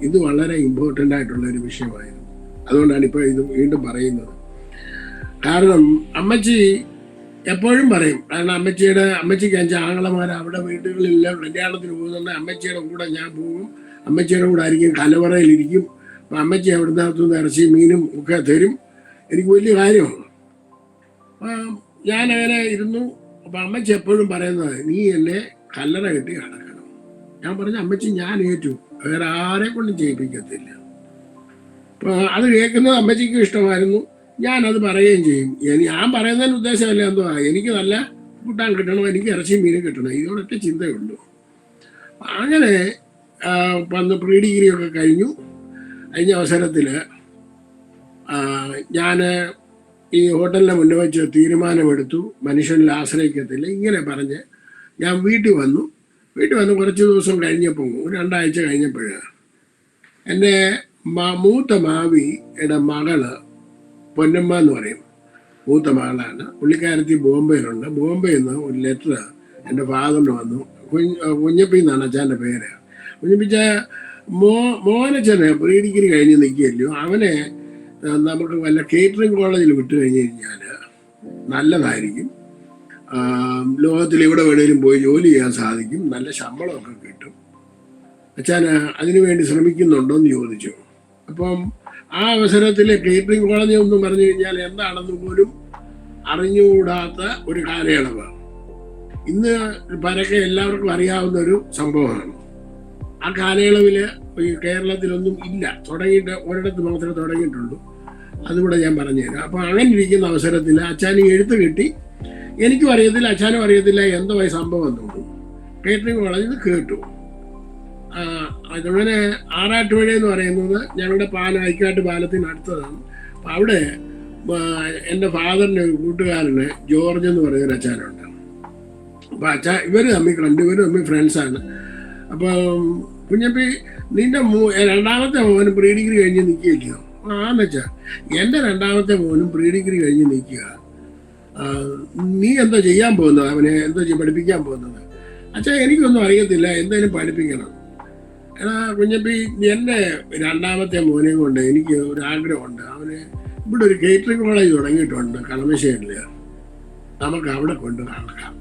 Speaker 2: ഇത് വളരെ ഇമ്പോർട്ടൻ്റ് ആയിട്ടുള്ള ഒരു വിഷയമായിരുന്നു. അതുകൊണ്ടാണ് ഇപ്പോൾ ഇത് വീണ്ടും പറയുന്നത്. കാരണം അമ്മച്ചി എപ്പോഴും പറയും, കാരണം അമ്മച്ചിക്ക് 5 ആങ്ങളമാർ അവിടെ വീടുകളിലെല്ലാം കല്യാണത്തിന് പോകുന്നുണ്ട്. അമ്മച്ചിയുടെ കൂടെ ഞാൻ പോകും, അമ്മച്ചിയുടെ കൂടെ ആയിരിക്കും കലവറയിലിരിക്കും. അപ്പം അമ്മച്ചി അവിടുന്ന് ഇറച്ചി മീനും ഒക്കെ തരും. എനിക്ക് വലിയ കാര്യമാണ്. ഞാനങ്ങനെ ഇരുന്നു. അപ്പം അമ്മച്ചി എപ്പോഴും പറയുന്നത്, നീ എന്നെ കല്ലറ കെട്ടി അടക്കണം. ഞാൻ പറഞ്ഞു, അമ്മച്ചി ഞാൻ ഏറ്റു, വേറെ ആരെ കൊണ്ടും ചെയ്യിപ്പിക്കത്തില്ല. അപ്പം അത് കേൾക്കുന്നത് അമ്മച്ചിക്കും ഇഷ്ടമായിരുന്നു. ഞാനത് പറയുകയും ചെയ്യും. ഞാൻ പറയുന്നതിന് ഉദ്ദേശമല്ല എന്തുവാ, എനിക്ക് നല്ല കൂട്ടാൻ കിട്ടണം, എനിക്ക് ഇറച്ചിയും മീനും കിട്ടണം, ഇതോടൊക്കെ ചിന്തയുള്ളൂ. അങ്ങനെ വന്ന് പ്രീ ഡിഗ്രി ഒക്കെ കഴിഞ്ഞു. കഴിഞ്ഞ അവസരത്തിൽ ഞാൻ ഈ ഹോട്ടലിനെ മുന്നേ വെച്ച് തീരുമാനമെടുത്തു, മനുഷ്യനിൽ ആശ്രയിക്കത്തില്ല ഇങ്ങനെ പറഞ്ഞ് ഞാൻ വീട്ടിൽ വന്നു കുറച്ച് ദിവസം കഴിഞ്ഞപ്പോൾ, 2 ആഴ്ച കഴിഞ്ഞപ്പോൾ എൻ്റെ മൂത്ത മാവിയുടെ മകള് പൊന്നമ്മ എന്ന് പറയും, മൂത്ത മകളാണ്. പുള്ളിക്കാരത്തി ബോംബെയിലുണ്ട്. ബോംബെയിൽ നിന്ന് ഒരു ലെറ്റർ എൻ്റെ ഫാദറിന് വന്നു. കുഞ്ഞപ്പി എന്നാണ് അച്ഛൻ്റെ പേര്. കുഞ്ഞപ്പിച്ച മോനച്ഛന് പ്രീ ഡിഗ്രി കഴിഞ്ഞ് നിൽക്കുകയല്ലോ, അവനെ നമുക്ക് വല്ല കേറ്ററിംഗ് കോളേജിൽ വിട്ട് കഴിഞ്ഞ് കഴിഞ്ഞാൽ നല്ലതായിരിക്കും. ലോകത്തിൽ എവിടെ വേണേലും പോയി ജോലി ചെയ്യാൻ സാധിക്കും, നല്ല ശമ്പളമൊക്കെ കിട്ടും. അച്ഛൻ അതിനു വേണ്ടി ശ്രമിക്കുന്നുണ്ടോ എന്ന് ചോദിച്ചു. അപ്പം ആ അവസരത്തിൽ കേറ്ററിംഗ് കോളേജ് എന്ന് പറഞ്ഞു കഴിഞ്ഞാൽ എന്താണെന്ന് പോലും അറിഞ്ഞുകൂടാത്ത ഒരു കാലയളവ്. ഇന്ന് പരക്കെ എല്ലാവർക്കും അറിയാവുന്ന ഒരു സംഭവമാണ്. ആ കാലയളവിൽ ഈ കേരളത്തിലൊന്നും ഇല്ല, തുടങ്ങിയിട്ട് ഒരിടത്ത് മാത്രമേ തുടങ്ങിയിട്ടുള്ളൂ. അതുകൂടെ ഞാൻ പറഞ്ഞുതരാം. അപ്പോൾ അങ്ങനെ ഇരിക്കുന്ന അവസരത്തിൽ അച്ഛന് എഴുത്ത് കിട്ടി. എനിക്കും അറിയത്തില്ല, അച്ഛനും അറിയത്തില്ല എന്തോ സംഭവം തോന്നും. കേറ്ററിംഗ് കോളേജിൽ കേട്ടു. അങ്ങനെ ആറാട്ടുപുഴ എന്ന് പറയുന്നത് ഞങ്ങളുടെ ഐക്കാട്ട് പാലത്തിന് അടുത്തതാണ്. അപ്പം അവിടെ എൻ്റെ ഫാദറിൻ്റെ ഒരു കൂട്ടുകാരന് ജോർജ് എന്ന് പറയുന്നൊരു അച്ഛനുണ്ട്. അപ്പം ഇവർ തമ്മിൽ ഫ്രണ്ട്സാണ്. അപ്പം കുഞ്ഞപ്പി, നിന്റെ രണ്ടാമത്തെ മോനും പ്രീ ഡിഗ്രി കഴിഞ്ഞ് നിൽക്കുകയില്ലയോ? ആന്ന് വെച്ചാൽ എൻ്റെ രണ്ടാമത്തെ മോനും പ്രീ ഡിഗ്രി കഴിഞ്ഞ് നിൽക്കുക. നീ എന്തോ ചെയ്യാൻ പോകുന്നത്, അവനെ എന്തോ പഠിപ്പിക്കാൻ പോകുന്നത്? അച്ഛാ എനിക്കൊന്നും അറിയത്തില്ല, എന്തായാലും പഠിപ്പിക്കണം. എടാ കുഞ്ഞപ്പി, എൻ്റെ രണ്ടാമത്തെ മോനെയും കൊണ്ട് എനിക്ക് ഒരു ആഗ്രഹമുണ്ട്. അവന് ഇവിടെ ഒരു കേറ്ററിംഗ് കോളേജ് തുടങ്ങിയിട്ടുണ്ട് കളമശ്ശേരിയിൽ, നമുക്ക് അവിടെ കൊണ്ട് നടക്കാം.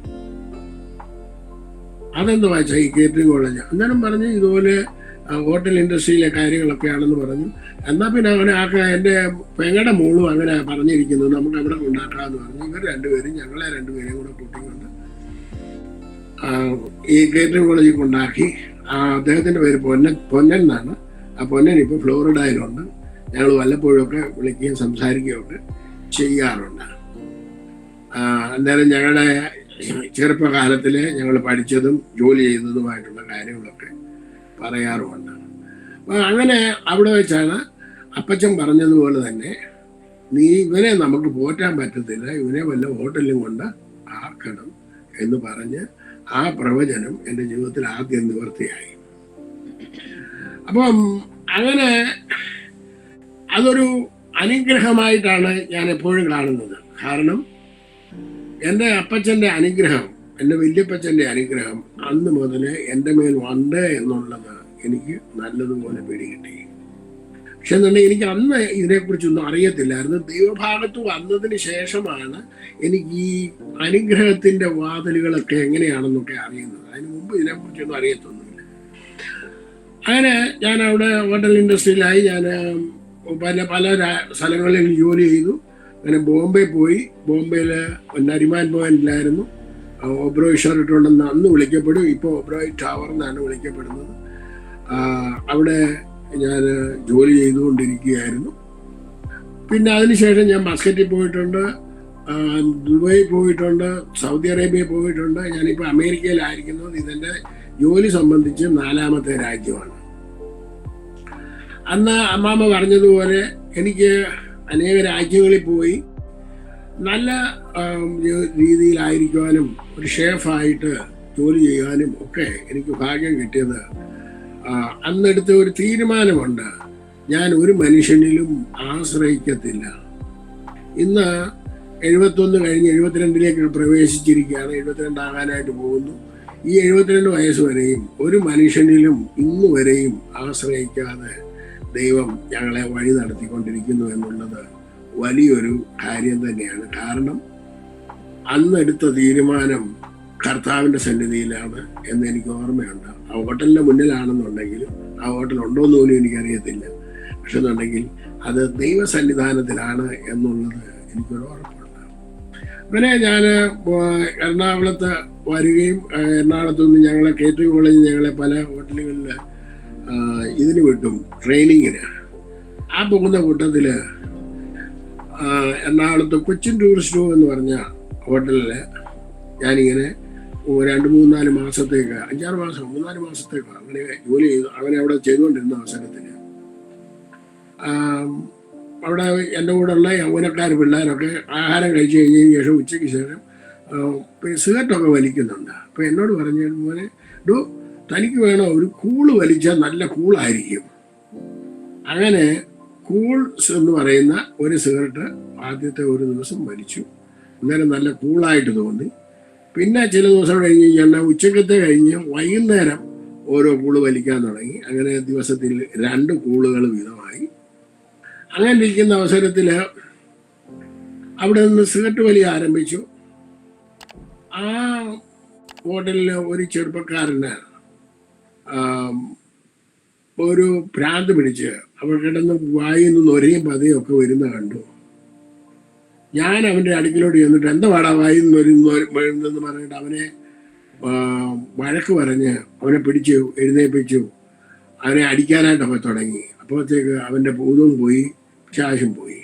Speaker 2: അതെന്താ വായിച്ചാൽ ഈ കേറ്ററിംഗ് കോളേജ് അന്നേരം പറഞ്ഞ് ഇതുപോലെ ഹോട്ടൽ ഇൻഡസ്ട്രിയിലെ കാര്യങ്ങളൊക്കെയാണെന്ന് പറഞ്ഞു. എന്നാൽ പിന്നെ അങ്ങനെ എൻ്റെ പെങ്ങളുടെ മോളും അങ്ങനെ പറഞ്ഞിരിക്കുന്നു, നമുക്ക് അവിടെ കൊണ്ടാക്കാമെന്ന് പറഞ്ഞു. ഇവർ രണ്ടുപേരും ഞങ്ങളെ രണ്ടുപേരെയും കൂടെ കൂട്ടിക്കൊണ്ട് ഈ കേറ്ററിംഗ് കോളേജിൽ കൊണ്ടാക്കി. അദ്ദേഹത്തിൻ്റെ പേര് പൊന്നൻ എന്നാണ്. ആ പൊന്നൻ ഇപ്പോൾ ഫ്ലോറിഡയിലുണ്ട്. ഞങ്ങൾ വല്ലപ്പോഴുമൊക്കെ വിളിക്കുകയും സംസാരിക്കുകയൊക്കെ ചെയ്യാറുണ്ട്. അന്നേരം ഞങ്ങളുടെ ചെറുപ്പകാലത്തിൽ ഞങ്ങൾ പഠിച്ചതും ജോലി ചെയ്യുന്നതുമായിട്ടുള്ള കാര്യങ്ങളൊക്കെ പറയാറുമുണ്ട്. അങ്ങനെ അവിടെ വെച്ചാണ് അപ്പച്ചൻ പറഞ്ഞതുപോലെ തന്നെ, നീ ഇവനെ നമുക്ക് പോറ്റാൻ പറ്റത്തില്ല, ഇവനെ വല്ല ഹോട്ടലിലും കൊണ്ട് ആക്കണം എന്ന് പറഞ്ഞ് ആ പ്രവചനം എൻ്റെ ജീവിതത്തിൽ ആദ്യം നിവൃത്തിയായി. അപ്പം അങ്ങനെ അതൊരു അനുഗ്രഹമായിട്ടാണ് ഞാൻ എപ്പോഴും കാണുന്നത്. കാരണം എൻ്റെ അപ്പച്ചൻ്റെ അനുഗ്രഹം, എൻ്റെ വല്യപ്പച്ചൻ്റെ അനുഗ്രഹം അന്ന് മുതൽ എൻ്റെ മേൽ ഉണ്ട് എന്നുള്ളത് എനിക്ക് നല്ലതുപോലെ പിടികിട്ടി. പക്ഷെ എന്നുണ്ടെങ്കിൽ എനിക്ക് അന്ന് ഇതിനെക്കുറിച്ചൊന്നും അറിയത്തില്ലായിരുന്നു. ദൈവഭാഗത്ത് വന്നതിന് ശേഷമാണ് എനിക്ക് ഈ അനുഗ്രഹത്തിൻ്റെ വാതിലുകളൊക്കെ എങ്ങനെയാണെന്നൊക്കെ അറിയുന്നത്. അതിന് മുമ്പ് ഇതിനെക്കുറിച്ചൊന്നും അറിയത്തൊന്നുമില്ല. അങ്ങനെ ഞാൻ അവിടെ ഹോട്ടൽ ഇൻഡസ്ട്രിയിലായി. ഞാൻ പല സ്ഥലങ്ങളിൽ ജോലി ചെയ്തു. അങ്ങനെ ബോംബെ പോയി. ബോംബെയിൽ നരിമാൻ പോയിന്റിലായിരുന്നു ഒബ്രോയ് ഷെറട്ടൺ എന്ന് അന്ന് വിളിക്കപ്പെടും, ഇപ്പോൾ ഒബ്രോയ് ടവർ എന്നാണ് വിളിക്കപ്പെടുന്നത്. അവിടെ ഞാൻ ജോലി ചെയ്തുകൊണ്ടിരിക്കുകയായിരുന്നു. പിന്നെ അതിനുശേഷം ഞാൻ മസ്കറ്റിൽ പോയിട്ടുണ്ട്, ദുബായി പോയിട്ടുണ്ട്, സൗദി അറേബ്യ പോയിട്ടുണ്ട്. ഞാനിപ്പോൾ അമേരിക്കയിലായിരിക്കുന്നത്. ഇതെൻ്റെ ജോലി സംബന്ധിച്ച് 4ാമത്തെ രാജ്യമാണ്. അന്ന് അമ്മാമ്മ പറഞ്ഞതുപോലെ എനിക്ക് അനേക രാജ്യങ്ങളിൽ പോയി നല്ല രീതിയിലായിരിക്കുവാനും ഒരു ഷെഫായിട്ട് ജോലി ചെയ്യാനും ഒക്കെ എനിക്ക് ഭാഗ്യം കിട്ടിയത് അന്നെടുത്ത ഒരു തീരുമാനമുണ്ട്. ഞാൻ ഒരു മനുഷ്യനിലും ആശ്രയിക്കത്തില്ല. ഇന്ന് 71 കഴിഞ്ഞ് 72ലേക്ക് പ്രവേശിച്ചിരിക്കുകയാണ്. 72 ആകാനായിട്ട് പോകുന്നു. ഈ 72 വയസ്സ് വരെയും ഒരു മനുഷ്യനിലും ഇന്നു വരെയും ആശ്രയിക്കാതെ ദൈവം ഞങ്ങളെ വഴി നടത്തിക്കൊണ്ടിരിക്കുന്നു എന്നുള്ളത് വലിയൊരു കാര്യം തന്നെയാണ്. കാരണം അന്നെടുത്ത തീരുമാനം കർത്താവിൻ്റെ സന്നിധിയിലാണ് എന്ന് എനിക്ക് ഓർമ്മയുണ്ട്. ആ ഹോട്ടലിൻ്റെ മുന്നിലാണെന്നുണ്ടെങ്കിലും, ആ ഹോട്ടൽ ഉണ്ടോയെന്ന് പോലും എനിക്കറിയത്തില്ല, പക്ഷെ എന്നുണ്ടെങ്കിൽ അത് ദൈവസന്നിധാനത്തിലാണ് എന്നുള്ളത് എനിക്കൊരു ഓർമ്മയുണ്ട്. അങ്ങനെ ഞാൻ എറണാകുളത്ത് വരികയും എറണാകുളത്ത് നിന്ന് ഞങ്ങളെ കേറ്ററിംഗ് കോളേജിൽ ഞങ്ങളെ പല ഹോട്ടലുകളിൽ ഇതിന് വിട്ടും ട്രെയിനിങ്ങിന്. ആ പോകുന്ന കൂട്ടത്തിൽ എറണാകുളത്ത് കൊച്ചിൻ ടൂറിസ്റ്റ് ഹോം എന്ന് പറഞ്ഞ ഹോട്ടലിൽ ഞാനിങ്ങനെ 2-3-4 മാസത്തേക്ക്, 5-6 മാസം 3-4 മാസത്തേക്ക് അങ്ങനെ ജോലി ചെയ്തു. അങ്ങനെ അവിടെ ചെയ്തുകൊണ്ടിരുന്ന അവസരത്തിൽ അവിടെ എൻ്റെ കൂടെയുള്ള യൗവനക്കാർ പിള്ളേരൊക്കെ ആഹാരം കഴിച്ചു കഴിഞ്ഞതിന് ശേഷം ഉച്ചയ്ക്ക് ശേഷം സിഗരറ്റൊക്കെ വലിക്കുന്നുണ്ട്. അപ്പോൾ എന്നോട് പറഞ്ഞു, മോനെ തനിക്ക് വേണോ ഒരു കൂള് വലിച്ചാൽ നല്ല കൂളായിരിക്കും. അങ്ങനെ കൂൾസ് എന്ന് പറയുന്ന ഒരു സിഗരറ്റ് ആദ്യത്തെ ഒരു ദിവസം വലിച്ചു. അന്നേരം നല്ല കൂളായിട്ട് തോന്നി. പിന്നെ ചില ദിവസം കഴിഞ്ഞ് കഴിഞ്ഞാൽ ഉച്ചക്കത്തെ കഴിഞ്ഞ് വൈകുന്നേരം ഓരോ കൂള് വലിക്കാൻ തുടങ്ങി. അങ്ങനെ ദിവസത്തിൽ 2 കൂളുകൾ വീതമായി. അങ്ങനെ ഇരിക്കുന്ന അവസരത്തിൽ അവിടെ നിന്ന് സിഗരറ്റ് വലി ആരംഭിച്ചു. ആ ഹോട്ടലിൽ ഒരു ചെറുപ്പക്കാരന് ഒരു ഭ്രാന്ത് പിടിച്ച് അവർ കിടന്ന് വായിൽ നിന്ന് നൊരയും പതയും ഒക്കെ വരുന്ന കണ്ടു. ഞാൻ അവൻ്റെ അടുക്കിലോട്ട് ചെന്നിട്ട് എന്താ പാടാ വായിൽ നിന്ന് പറഞ്ഞിട്ട് അവനെ വഴക്ക് പറഞ്ഞ് അവനെ പിടിച്ചു എഴുന്നേൽപ്പിച്ചു. അവനെ അടിക്കാനായിട്ടൊക്കെ തുടങ്ങി. അപ്പോഴത്തേക്ക് അവൻ്റെ ഭൂതവും പോയി, പിശാചും പോയി.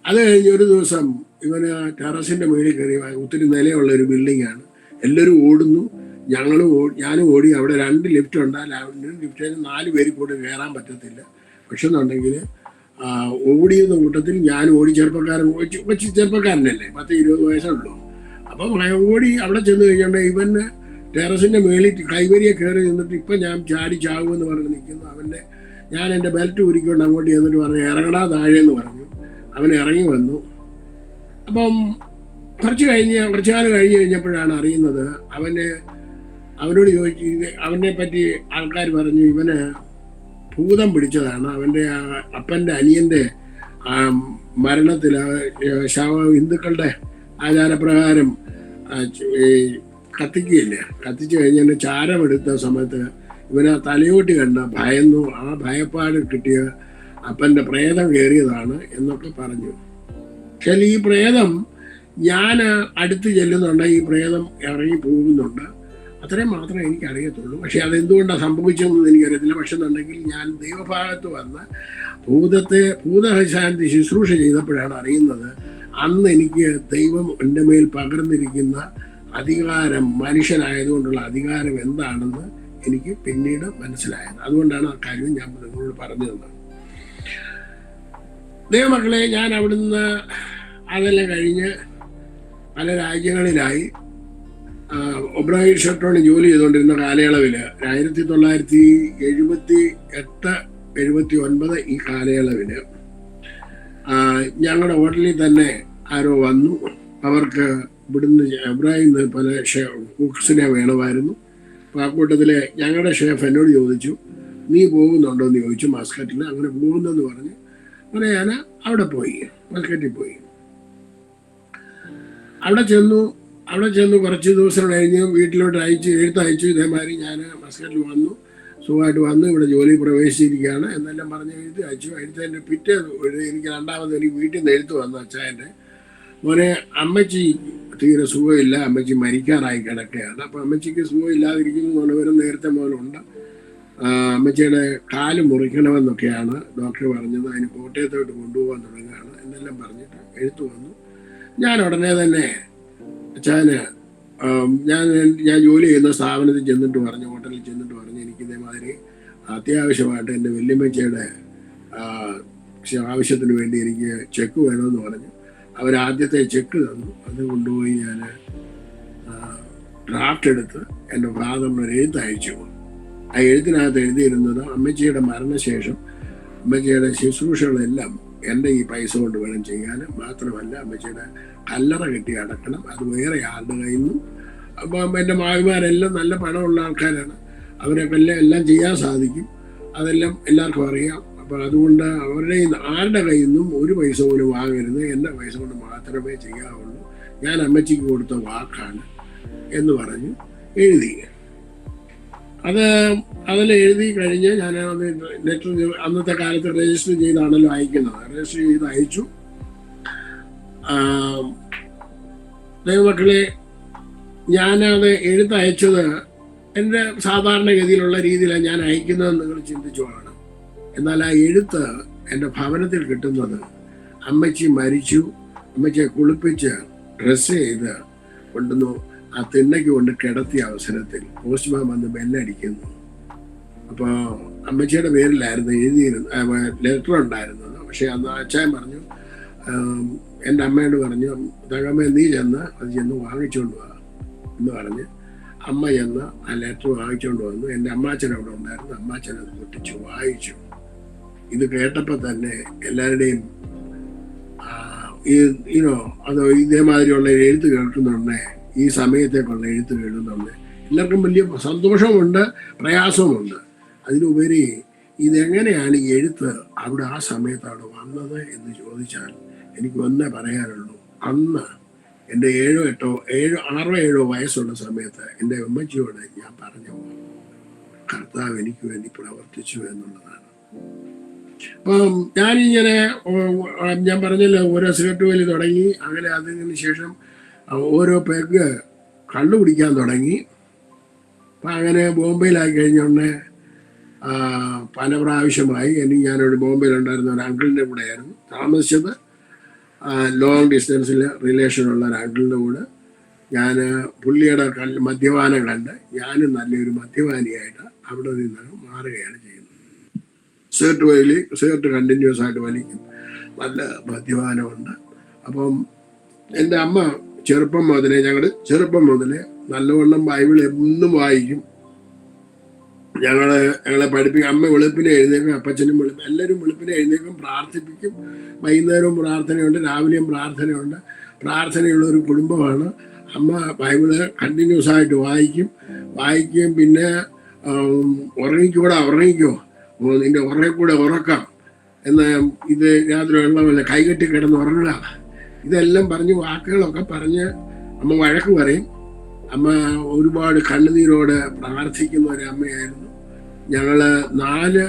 Speaker 2: അത് കഴിഞ്ഞ് ഒരു ദിവസം ഇവന് ടെറസിൻ്റെ മുകളിൽ കയറി, ഒത്തിരി നിലയുള്ള ഒരു ബിൽഡിങ്ങാണ്. എല്ലാവരും ഓടുന്നു, ഞാനും ഓടി. അവിടെ 2 ലിഫ്റ്റ് ഉണ്ട്. 2 ലിഫ്റ്റിൽ 4 പേര് കൂടെ കയറാൻ പറ്റത്തില്ല. പക്ഷെ എന്നുണ്ടെങ്കിൽ ഓടിയുന്ന കൂട്ടത്തിൽ ഞാൻ ഓടി. കൊച്ചു ചെറുപ്പക്കാരനല്ലേ, 10-20 വയസ്സുള്ളൂ. അപ്പം ഓടി അവിടെ ചെന്ന് കഴിഞ്ഞാൽ ഇവന് ടെറസിൻ്റെ മേളിൽ കൈവരിയെ കയറി നിന്നിട്ട് ഇപ്പം ഞാൻ ചാടി ചാവുമെന്ന് പറഞ്ഞ് നിൽക്കുന്നു. ഞാൻ എൻ്റെ ബെൽറ്റ് ഊരിക്കൊണ്ട് അങ്ങോട്ട് ചെന്നിട്ട് പറഞ്ഞു, ഇറങ്ങടാ താഴെ എന്ന് പറഞ്ഞു. അവൻ ഇറങ്ങി വന്നു. അപ്പം കുറച്ച് കാലം കഴിഞ്ഞ് കഴിഞ്ഞപ്പോഴാണ് അറിയുന്നത്, അവനോട് ചോദിച്ചു, അവനെ പറ്റി ആൾക്കാർ പറഞ്ഞു ഇവന് ഭൂതം പിടിച്ചതാണ്. അവൻ്റെ അപ്പൻ്റെ അനിയൻ്റെ മരണത്തിൽ ഹിന്ദുക്കളുടെ ആചാരപ്രകാരം കത്തിക്കുകയില്ലേ, കത്തിച്ചു കഴിഞ്ഞാൽ ചാരമെടുത്ത സമയത്ത് ഇവന് തലയോട്ടി കണ്ട ഭയന്നു. ആ ഭയപ്പാട് കിട്ടിയ അപ്പൻ്റെ പ്രേതം കയറിയതാണ് എന്നൊക്കെ പറഞ്ഞു. പക്ഷേ ഈ പ്രേതം ഞാൻ അടുത്ത് ചെല്ലുന്നുണ്ട്, ഈ പ്രേതം ഇറങ്ങി പോകുന്നുണ്ട്. അത്രയും മാത്രമേ എനിക്കറിയത്തുള്ളൂ. പക്ഷെ അതെന്തുകൊണ്ടാണ് സംഭവിച്ചതെന്ന് എനിക്കറിയത്തില്ല. പക്ഷെ എന്നുണ്ടെങ്കിൽ ഞാൻ ദൈവഭാഗത്ത് വന്ന് ഭൂതശാന്തി ശുശ്രൂഷ ചെയ്തപ്പോഴാണ് അറിയുന്നത്, അന്ന് എനിക്ക് ദൈവം എൻ്റെ മേൽ പകർന്നിരിക്കുന്ന അധികാരം, മനുഷ്യനായതുകൊണ്ടുള്ള അധികാരം എന്താണെന്ന് എനിക്ക് പിന്നീട് മനസ്സിലായത്. അതുകൊണ്ടാണ് ആ കാര്യം ഞാൻ നിങ്ങളോട് പറഞ്ഞു തന്നത്. ദൈവമക്കളെ, ഞാൻ അവിടുന്ന് അതെല്ലാം കഴിഞ്ഞ് പല രാജ്യങ്ങളിലായി. ഒബ്രായൻ ഷെർട്ടോണിൽ ജോലി ചെയ്തുകൊണ്ടിരുന്ന കാലയളവിൽ 1978-79 ഈ കാലയളവിൽ ഞങ്ങളുടെ ഹോട്ടലിൽ തന്നെ ആരോ വന്നു. അവർക്ക് ഇവിടുന്ന് ഒബ്രായിന്ന് പല കുക്സിനെ വേണമായിരുന്നു. അപ്പോൾ ആ കൂട്ടത്തിൽ ഞങ്ങളുടെ ഷെഫ് എന്നോട് ചോദിച്ചു, നീ പോകുന്നുണ്ടോ എന്ന് ചോദിച്ചു മസ്കറ്റിൽ. അങ്ങനെ പോകുന്നെന്ന് പറഞ്ഞ് അങ്ങനെ ഞാൻ അവിടെ പോയി, മസ്കറ്റിൽ പോയി. അവിടെ ചെന്നു കുറച്ച് ദിവസം കഴിഞ്ഞ് വീട്ടിലോട്ട് എഴുത്തയച്ചു. ഇതേമാതിരി ഞാൻ മസ്കറ്റിൽ വന്നു, സുഖമായിട്ട് വന്നു, ഇവിടെ ജോലി പ്രവേശിച്ചിരിക്കുകയാണ് എന്നെല്ലാം പറഞ്ഞ് എഴുത്തയച്ചു. എഴുത്തതിൻ്റെ പിറ്റേ എനിക്ക് രണ്ടാമത് എനിക്ക് വീട്ടിൽ നിന്ന് എഴുത്ത് വന്നു, അച്ചായൻ്റെ മോനെ അമ്മച്ചി തീരെ സുഖമില്ല, അമ്മച്ചി മരിക്കാറായി കിടക്കുകയാണ്. അപ്പം അമ്മച്ചിക്ക് സുഖമില്ലാതിരിക്കുന്നു വിവരം നേരത്തെ മുതലുണ്ട്. അമ്മച്ചിയുടെ കാല് മുറിക്കണമെന്നൊക്കെയാണ് ഡോക്ടർ പറഞ്ഞത്. അതിന് കോട്ടയത്തോട്ട് കൊണ്ടുപോകാൻ തുടങ്ങുകയാണ് എന്നെല്ലാം പറഞ്ഞിട്ട് എഴുത്ത് വന്നു. ഞാൻ ഉടനെ തന്നെ അച്ഛന് ഞാൻ ജോലി ചെയ്യുന്ന സ്ഥാപനത്തിൽ ചെന്നിട്ട് പറഞ്ഞു, ഹോട്ടലിൽ ചെന്നിട്ട് പറഞ്ഞു, എനിക്ക് ഇതേമാതിരി അത്യാവശ്യമായിട്ട് എൻ്റെ വല്യമ്മച്ചിയുടെ ആവശ്യത്തിന് വേണ്ടി എനിക്ക് ചെക്ക് വേണമെന്ന് പറഞ്ഞു. അവരാദ്യത്തെ ചെക്ക് തന്നു. അത് കൊണ്ടുപോയി ഞാൻ ഡ്രാഫ്റ്റ് എടുത്ത് എൻ്റെ ഫാദറിന് ഒരു എഴുത്ത് അയച്ചു. ആ എഴുത്തിനകത്ത് എഴുതിയിരുന്നത് അമ്മച്ചിയുടെ മരണശേഷം അമ്മച്ചിയുടെ ശുശ്രൂഷകളെല്ലാം എൻ്റെ ഈ പൈസ കൊണ്ട് വേണം ചെയ്യാൻ. മാത്രമല്ല അമ്മച്ചിയുടെ കല്ലറ കെട്ടി അടക്കണം, അത് വേറെ ആളുടെ കയ്യിൽ നിന്നും. അപ്പം എൻ്റെ മാവിമാരെല്ലാം നല്ല പണമുള്ള ആൾക്കാരാണ്, അവരൊക്കെ എല്ലാം ചെയ്യാൻ സാധിക്കും, അതെല്ലാം എല്ലാവർക്കും അറിയാം. അപ്പം അതുകൊണ്ട് അവരുടെ ആരുടെ കയ്യിൽ നിന്നും ഒരു പൈസ പോലും വാങ്ങരുത്, എൻ്റെ പൈസ കൊണ്ട് മാത്രമേ ചെയ്യാവുള്ളൂ, ഞാൻ അമ്മച്ചിക്ക് കൊടുത്ത വാക്കാണ് എന്ന് പറഞ്ഞ് എഴുതി. അതിൽ എഴുതി കഴിഞ്ഞ് ഞാൻ അത് ലെറ്റർ അന്നത്തെ കാലത്ത് രജിസ്റ്റർ ചെയ്താണല്ലോ അയക്കുന്നത്. രജിസ്റ്റർ ചെയ്ത് അയച്ചു. ദൈവമക്കളെ, ഞാനത് എഴുത്തയച്ചത് എൻ്റെ സാധാരണഗതിയിലുള്ള രീതിയിലാണ് ഞാൻ അയക്കുന്നതെന്ന് നിങ്ങൾ ചിന്തിച്ചു കാണണം. എന്നാൽ ആ എഴുത്ത് എൻ്റെ ഭവനത്തിൽ കിട്ടുന്നത് അമ്മച്ചി മരിച്ചു, അമ്മച്ചിയെ കുളിപ്പിച്ച് ഡ്രസ്സ് ചെയ്ത് കൊണ്ടുവന്നു ആ തിണ്ണയ്ക്ക് കൊണ്ട് കിടത്തിയ അവസരത്തിൽ പോസ്റ്റ്മാൻ വന്ന് ബെല്ലടിക്കുന്നു. അപ്പോൾ അമ്മച്ചിയുടെ പേരിലായിരുന്നു ലെറ്റർ ഉണ്ടായിരുന്നത്. പക്ഷെ അന്ന് അച്ഛൻ പറഞ്ഞു, എൻ്റെ അമ്മയോട് പറഞ്ഞു, തകമ്മ നീ ചെന്ന് അത് ചെന്ന് വാങ്ങിച്ചുകൊണ്ട് വാ എന്ന് പറഞ്ഞ് അമ്മ ചെന്ന് ആ ലെറ്റർ വാങ്ങിച്ചുകൊണ്ട് വന്നു. എൻ്റെ അമ്മാച്ചൻ അവിടെ ഉണ്ടായിരുന്നു. അമ്മാച്ചൻ അത് പൊട്ടിച്ചു വായിച്ചു. ഇത് കേട്ടപ്പോൾ തന്നെ എല്ലാവരുടെയും അത് ഇതേമാതിരിയുള്ള എഴുത്ത് കേൾക്കുന്നുണ്ട്, ഈ സമയത്തേക്കുള്ള എഴുത്ത് കേൾക്കുന്നുണ്ട്, എല്ലാവർക്കും വലിയ സന്തോഷമുണ്ട്, പ്രയാസമുണ്ട്. അതിനുപരി ഇതെങ്ങനെയാണ് ഈ എഴുത്ത് അവിടെ ആ സമയത്ത് അവിടെ വന്നത് എന്ന് ചോദിച്ചാൽ എനിക്ക് ഒന്നേ പറയാനുള്ളൂ. അന്ന് എൻ്റെ 6-7 വയസ്സുള്ള സമയത്ത് എൻ്റെ അമ്മച്ചിയോട് ഞാൻ പറഞ്ഞു, കർത്താവ് എനിക്ക് വേണ്ടി പ്രവർത്തിച്ചു എന്നുള്ളതാണ്. അപ്പം ഞാനിങ്ങനെ ഞാൻ പറഞ്ഞല്ലോ, ഓരോ സിഗരറ്റ് വലി തുടങ്ങി. അങ്ങനെ അതിന് ശേഷം ഓരോ പെഗ് കണ്ടുപിടിക്കാൻ തുടങ്ങി. അപ്പം അങ്ങനെ ബോംബെയിലായി കഴിഞ്ഞോണ്ടേ പല പ്രാവശ്യമായി. ഞാനൊരു ബോംബെയിലുണ്ടായിരുന്ന ഒരു അങ്കിളിൻ്റെ കൂടെയായിരുന്നു താമസിച്ചത്. ലോങ് ഡിസ്റ്റൻസിൽ റിലേഷനുള്ള ഒരു അങ്കിളിൻ്റെ കൂടെ ഞാൻ പുള്ളിയുടെ മദ്യപാനം കണ്ട് ഞാനും നല്ലൊരു മദ്യപാനിയായിട്ട് അവിടെ നിന്ന് മാറുകയാണ് ചെയ്യുന്നത്. സിഗരറ്റ് കണ്ടിന്യൂസ് ആയിട്ട് വലിക്കും, നല്ല മദ്യപാനമുണ്ട്. അപ്പം എൻ്റെ അമ്മ ഞങ്ങൾ ചെറുപ്പം മുതലേ നല്ലവണ്ണം ബൈബിൾ എന്നും വായിക്കും. ഞങ്ങളെ പഠിപ്പിക്കും. അമ്മ വെളുപ്പിനെ എഴുന്നേക്കും, അപ്പച്ചനും എല്ലാവരും വെളുപ്പിനെ എഴുന്നേക്കും, പ്രാർത്ഥിപ്പിക്കും. വൈകുന്നേരവും പ്രാർത്ഥനയുണ്ട്, രാവിലെയും പ്രാർത്ഥനയുണ്ട്. പ്രാർത്ഥനയുള്ള ഒരു കുടുംബമാണ്. അമ്മ ബൈബിള് കണ്ടിന്യൂസ് ആയിട്ട് വായിക്കും. പിന്നെ ഉറങ്ങിക്കോ, നിന്റെ ഉറക്കൂടെ ഉറക്കാം എന്ന്, ഇത് രാത്രി വെള്ളമല്ല, കൈകെട്ടി കിടന്ന് ഉറങ്ങുക, ഇതെല്ലാം പറഞ്ഞ് വാക്കുകളൊക്കെ പറഞ്ഞ് അമ്മ വഴക്ക് പറയും. അമ്മ ഒരുപാട് കണ്ണുനീരോടെ പ്രാർത്ഥിക്കുന്ന ഒരു അമ്മയായിരുന്നു. ഞങ്ങള് 4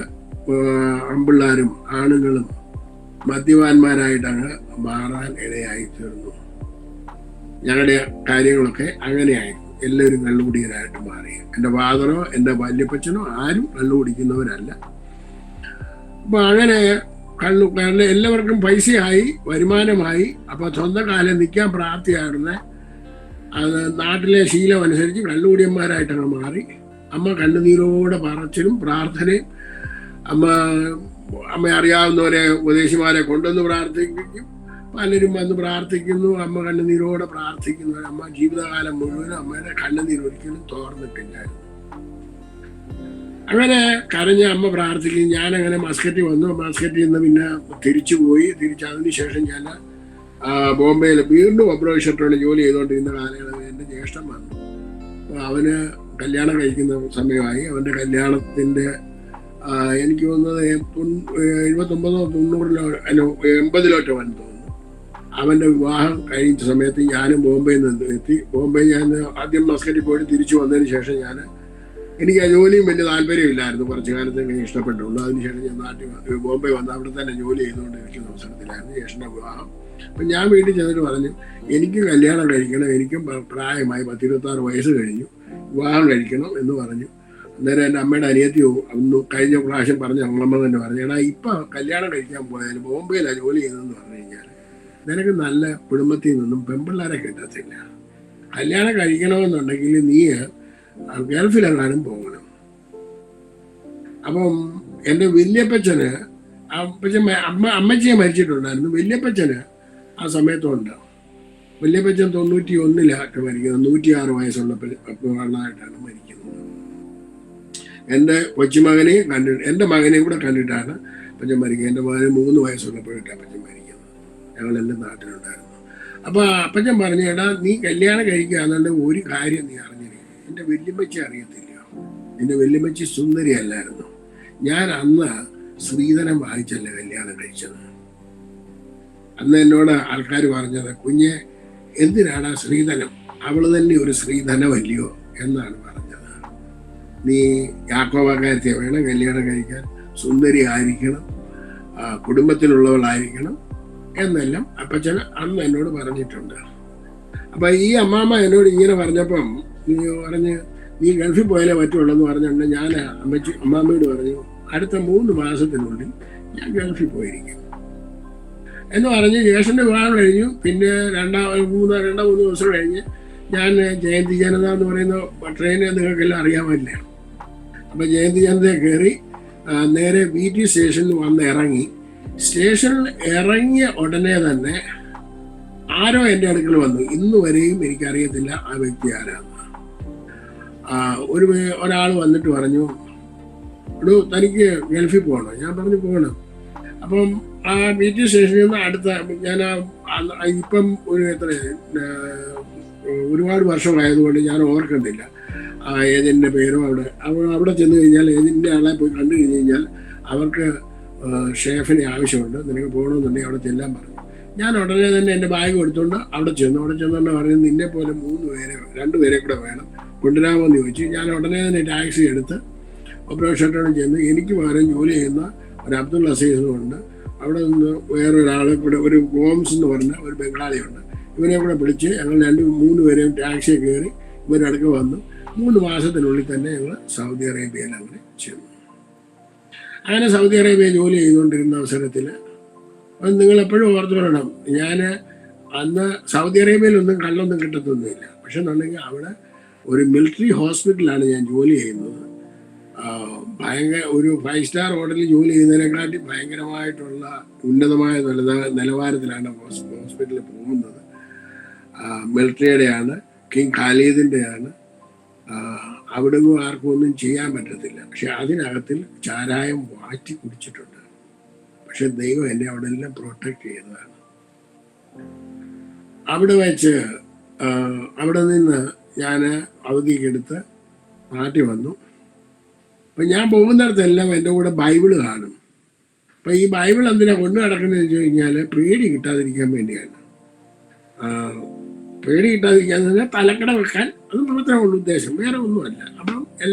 Speaker 2: ആൺപിള്ളാരും ആണുങ്ങളും മദ്യപാന്മാരായിട്ടങ്ങ് മാറാൻ ഇടയായി തീർന്നു. ഞങ്ങളുടെ കാര്യങ്ങളൊക്കെ അങ്ങനെയായിരുന്നു. എല്ലാവരും കള്ളുകുടിയരായിട്ട് മാറി. എൻ്റെ ഫാദറോ എൻ്റെ വല്യപ്പച്ചനോ ആരും കള്ളുകുടിക്കുന്നവരല്ല. അപ്പൊ അങ്ങനെ കാരണം എല്ലാവർക്കും പൈസയായി, വരുമാനമായി. അപ്പൊ സ്വന്തം കാലം നിൽക്കാൻ പ്രാപ്തിയായിരുന്ന അത് നാട്ടിലെ ശീലം അനുസരിച്ച് കള്ളുകുടിയന്മാരായിട്ടങ്ങ് മാറി. അമ്മ കണ്ണുനീരോടെ പറച്ചിലും പ്രാർത്ഥനയും. അമ്മ അറിയാവുന്നവരെ ഉപദേശിമാരെ കൊണ്ടുവന്ന് പ്രാർത്ഥിപ്പിക്കും. പലരും വന്ന് പ്രാർത്ഥിക്കുന്നു. അമ്മ കണ്ണുനീരോടെ പ്രാർത്ഥിക്കുന്നു. അമ്മ ജീവിതകാലം മുഴുവനും അമ്മയുടെ കണ്ണുനീർ ഒരിക്കലും തോർന്നിട്ടില്ലായിരുന്നു. അങ്ങനെ കരഞ്ഞ് അമ്മ പ്രാർത്ഥിക്കും. ഞാനങ്ങനെ മസ്കറ്റിൽ വന്നു. മസ്കറ്റിൽ നിന്ന് പിന്നെ തിരിച്ചുപോയി. അതിന് ശേഷം ഞാൻ ബോംബെയിൽ വീണ്ടും ഒബ്രോഷത്തോടെ ജോലി ചെയ്തുകൊണ്ടിരുന്ന കാലയളവിൽ എൻ്റെ ജ്യേഷ്ഠൻ വന്നു. അവന് കല്യാണം കഴിക്കുന്ന സമയമായി. അവൻ്റെ കല്യാണത്തിൻ്റെ എനിക്ക് തോന്നുന്നത് 79-90 80 അവൻ തോന്നുന്നു. അവൻ്റെ വിവാഹം കഴിഞ്ഞ സമയത്ത് ഞാനും ബോംബെയിൽ നിന്ന് എത്തി. ഞാൻ ആദ്യം മസ്കറ്റിൽ പോയിട്ട് തിരിച്ചു വന്നതിന് ശേഷം എനിക്ക് ആ ജോലിയും വലിയ താല്പര്യമില്ലായിരുന്നു. കുറച്ച് കാലത്തേക്ക് ഇഷ്ടപ്പെട്ടുള്ളൂ. അതിനുശേഷം ഞാൻ ബോംബെ വന്ന് അവിടെ തന്നെ ജോലി ചെയ്തുകൊണ്ടിരിക്കുന്ന അവസരത്തിലായിരുന്നു ജ്യേഷ്ഠൻ്റെ വിവാഹം. അപ്പം ഞാൻ വീട്ടിൽ ചെന്നിട്ട് പറഞ്ഞു, എനിക്ക് കല്യാണം കഴിക്കണം, എനിക്കും പ്രായമായി 10-26 വയസ്സ് കഴിഞ്ഞു, വിവാഹം കഴിക്കണം എന്ന് പറഞ്ഞു. അന്നേരം എൻ്റെ അമ്മയുടെ അനിയത്തി അന്ന് കഴിഞ്ഞ പ്രാവശ്യം പറഞ്ഞ അമ്മമ്മ തന്നെ പറഞ്ഞു, എടാ ഇപ്പം കല്യാണം കഴിക്കാൻ പോയാൽ ബോംബെയിലാണ് ജോലി ചെയ്തതെന്ന് പറഞ്ഞു കഴിഞ്ഞാൽ നിനക്ക് നല്ല കുടുംബത്തിൽ നിന്നും പെൺപിള്ളേരെ കിട്ടത്തില്ല. കല്യാണം കഴിക്കണമെന്നുണ്ടെങ്കിൽ നീ ഗൾഫിലെങ്ങാനും പോകണം. അപ്പം എൻ്റെ വല്യപ്പച്ചന് അമ്മച്ചിയെ മരിച്ചിട്ടുണ്ടായിരുന്നു. വല്യപ്പച്ചന് ആ സമയത്തുണ്ട്. വല്യപ്പച്ചൻ 91 മരിക്കുന്നത്. 106 വയസ്സുള്ളപ്പോഴായിട്ടാണ് മരിക്കുന്നത്. എൻ്റെ കൊച്ചുമകനെയും കണ്ടിട്ട്, എൻ്റെ മകനെയും കൂടെ കണ്ടിട്ടാണ് അപ്പച്ചൻ മരിക്കുന്നത്. എൻ്റെ മകന് 3 വയസ്സുള്ളപ്പോഴാണ് അപ്പച്ചൻ മരിക്കുന്നത്. ഞങ്ങളെല്ലാം നാട്ടിലുണ്ടായിരുന്നു. അപ്പോൾ അപ്പച്ചൻ പറഞ്ഞു, എടാ നീ കല്യാണം കഴിക്കുക എന്നുണ്ടെങ്കിൽ ഒരു കാര്യം നീ അറിഞ്ഞിരിക്കും, എൻ്റെ വല്യമ്മച്ചി അറിയത്തില്ല. എൻ്റെ വല്യമ്മച്ചി സുന്ദരിയല്ലായിരുന്നു. ഞാൻ അന്ന് സ്ത്രീധനം വാങ്ങിച്ചല്ലേ കല്യാണം കഴിച്ചത്. അന്ന് എന്നോട് ആൾക്കാർ പറഞ്ഞത്, കുഞ്ഞെ എന്തിനാണ് സ്ത്രീധനം, അവള് തന്നെ ഒരു സ്ത്രീധനമല്ലയോ എന്നാണ് പറഞ്ഞത്. നീ യാക്കോബക്കാരത്തെ വേണം കല്യാണം കഴിക്കാൻ, സുന്ദരി ആയിരിക്കണം, കുടുംബത്തിലുള്ളവളായിരിക്കണം എന്നെല്ലാം അപ്പച്ചൻ അന്ന് എന്നോട് പറഞ്ഞിട്ടുണ്ട്. അപ്പം ഈ അമ്മാമ്മ എന്നോട് ഇങ്ങനെ പറഞ്ഞപ്പം നീ ഗൾഫിൽ പോയാലേ പറ്റുള്ളൂ എന്ന് പറഞ്ഞുകൊണ്ട് ഞാൻ അമ്മാമ്മയോട് പറഞ്ഞു, അടുത്ത 3 മാസത്തിനുള്ളിൽ ഞാൻ ഗൾഫിൽ പോയിരിക്കും എന്ന് പറഞ്ഞ് ജ്യേഷ്ഠൻ്റെ വിവാഹം കഴിഞ്ഞു. പിന്നെ 2-3 ദിവസം കഴിഞ്ഞ് ഞാൻ ജയന്തി ജനത എന്ന് പറയുന്ന ട്രെയിന് നിങ്ങൾക്കെല്ലാം അറിയാമല്ലേ. അപ്പം ജയന്തി ജനതയെ കയറി നേരെ BT സ്റ്റേഷനിൽ വന്ന് ഇറങ്ങി. സ്റ്റേഷനിൽ ഇറങ്ങിയ ഉടനെ തന്നെ ആരോ എൻ്റെ അടുക്കൽ വന്നു. ഇന്ന് വരെയും എനിക്കറിയത്തില്ല ആ വ്യക്തി ആരാന്ന്. ഒരാൾ വന്നിട്ട് പറഞ്ഞു, തനിക്ക് ഗൾഫിൽ പോകണം. ഞാൻ പറഞ്ഞു പോകണം. അപ്പം ആ BT സ്റ്റേഷനിൽ നിന്ന് അടുത്ത ഞാൻ ഇപ്പം ഒരുപാട് വർഷമായതുകൊണ്ട് ഞാൻ ഓർക്കുന്നില്ല ഏജന്റിന്റെ പേരോ. അവിടെ ചെന്ന് കഴിഞ്ഞാൽ ഏജന്റിന്റെ ആളെ പോയി കണ്ടു കഴിഞ്ഞ് കഴിഞ്ഞാൽ അവർക്ക് ഷേഫിനെ ആവശ്യമുണ്ട്, നിനക്ക് പോകണമെന്നുണ്ടെങ്കിൽ അവിടെ ചെല്ലാൻ പറഞ്ഞു. ഞാൻ ഉടനെ തന്നെ എൻ്റെ ബാഗ് എടുത്തുകൊണ്ട് അവിടെ ചെന്നുകൊണ്ട് പറഞ്ഞു, നിന്നെ പോലെ 2 പേരെ കൂടെ വേണം, കൊണ്ടുവരാമെന്ന് ചോദിച്ചു. ഞാൻ ഉടനെ തന്നെ ടാക്സി എടുത്ത് ഓപ്പറേഷനോട് ചെന്ന് എനിക്ക് പകരം ജോലി ചെയ്യുന്ന ഒരു അബ്ദുൾ അസീസും ഉണ്ട്. അവിടെ നിന്ന് വേറൊരാളെ കൂടെ, ഒരു ഗോംസ് എന്ന് പറഞ്ഞ ഒരു ബംഗാളിയുണ്ട്. ഇവരെ കൂടെ പിടിച്ച് ഞങ്ങൾ 2-3 പേരെയും ടാക്സിയെ കയറി ഇവരടുക്ക് വന്നു. 3 മാസത്തിനുള്ളിൽ തന്നെ ഞങ്ങൾ സൗദി അറേബ്യയിൽ അങ്ങനെ ചെന്നു. അങ്ങനെ സൗദി അറേബ്യ ജോലി ചെയ്തുകൊണ്ടിരുന്ന അവസരത്തിൽ അത് നിങ്ങൾ എപ്പോഴും ഓർത്ത് പറയണം, ഞാൻ അന്ന് സൗദി അറേബ്യയിലൊന്നും കള്ളൊന്നും കിട്ടത്തൊന്നുമില്ല. പക്ഷെ എന്നുണ്ടെങ്കിൽ അവിടെ ഒരു മിലിറ്ററി ഹോസ്പിറ്റലാണ് ഞാൻ ജോലി ചെയ്യുന്നത്. ഒരു 5 സ്റ്റാർ ഹോട്ടലിൽ ജോലി ചെയ്യുന്നതിനെക്കാട്ടി ഭയങ്കരമായിട്ടുള്ള ഉന്നതമായ നിലവാരത്തിലാണ് ഹോസ്പിറ്റലിൽ പോകുന്നത്. മിലിറ്ററിയുടെയാണ്, കിങ് ഖാലിദിൻ്റെയാണ്. അവിടെ നിന്നും ആർക്കും ഒന്നും ചെയ്യാൻ പറ്റത്തില്ല. പക്ഷെ അതിനകത്തിൽ ചാരായം വാറ്റി കുടിച്ചിട്ടുണ്ട്. പക്ഷെ ദൈവം എന്നെ അവിടെ എല്ലാം പ്രൊട്ടക്ട് ചെയ്തതാണ്. അവിടെ വെച്ച് അവിടെ നിന്ന് ഞാൻ അവധിക്കെടുത്ത് നാട്ടിൽ വന്നു. അപ്പം ഞാൻ പോകുന്നിടത്തെല്ലാം എൻ്റെ കൂടെ ബൈബിള് കാണും. അപ്പം ഈ ബൈബിൾ എന്തിനാണ് കൊണ്ടു നടക്കുന്നത് വെച്ച് കഴിഞ്ഞാൽ പേടി കിട്ടാതിരിക്കാൻ വേണ്ടിയാണ്. പേടി കിട്ടാതിരിക്കാന്ന് പറഞ്ഞാൽ തലക്കട വെക്കാൻ, അത് മാത്രമേ ഉള്ളൂ ഉദ്ദേശം, വേറെ ഒന്നുമല്ല. അപ്പം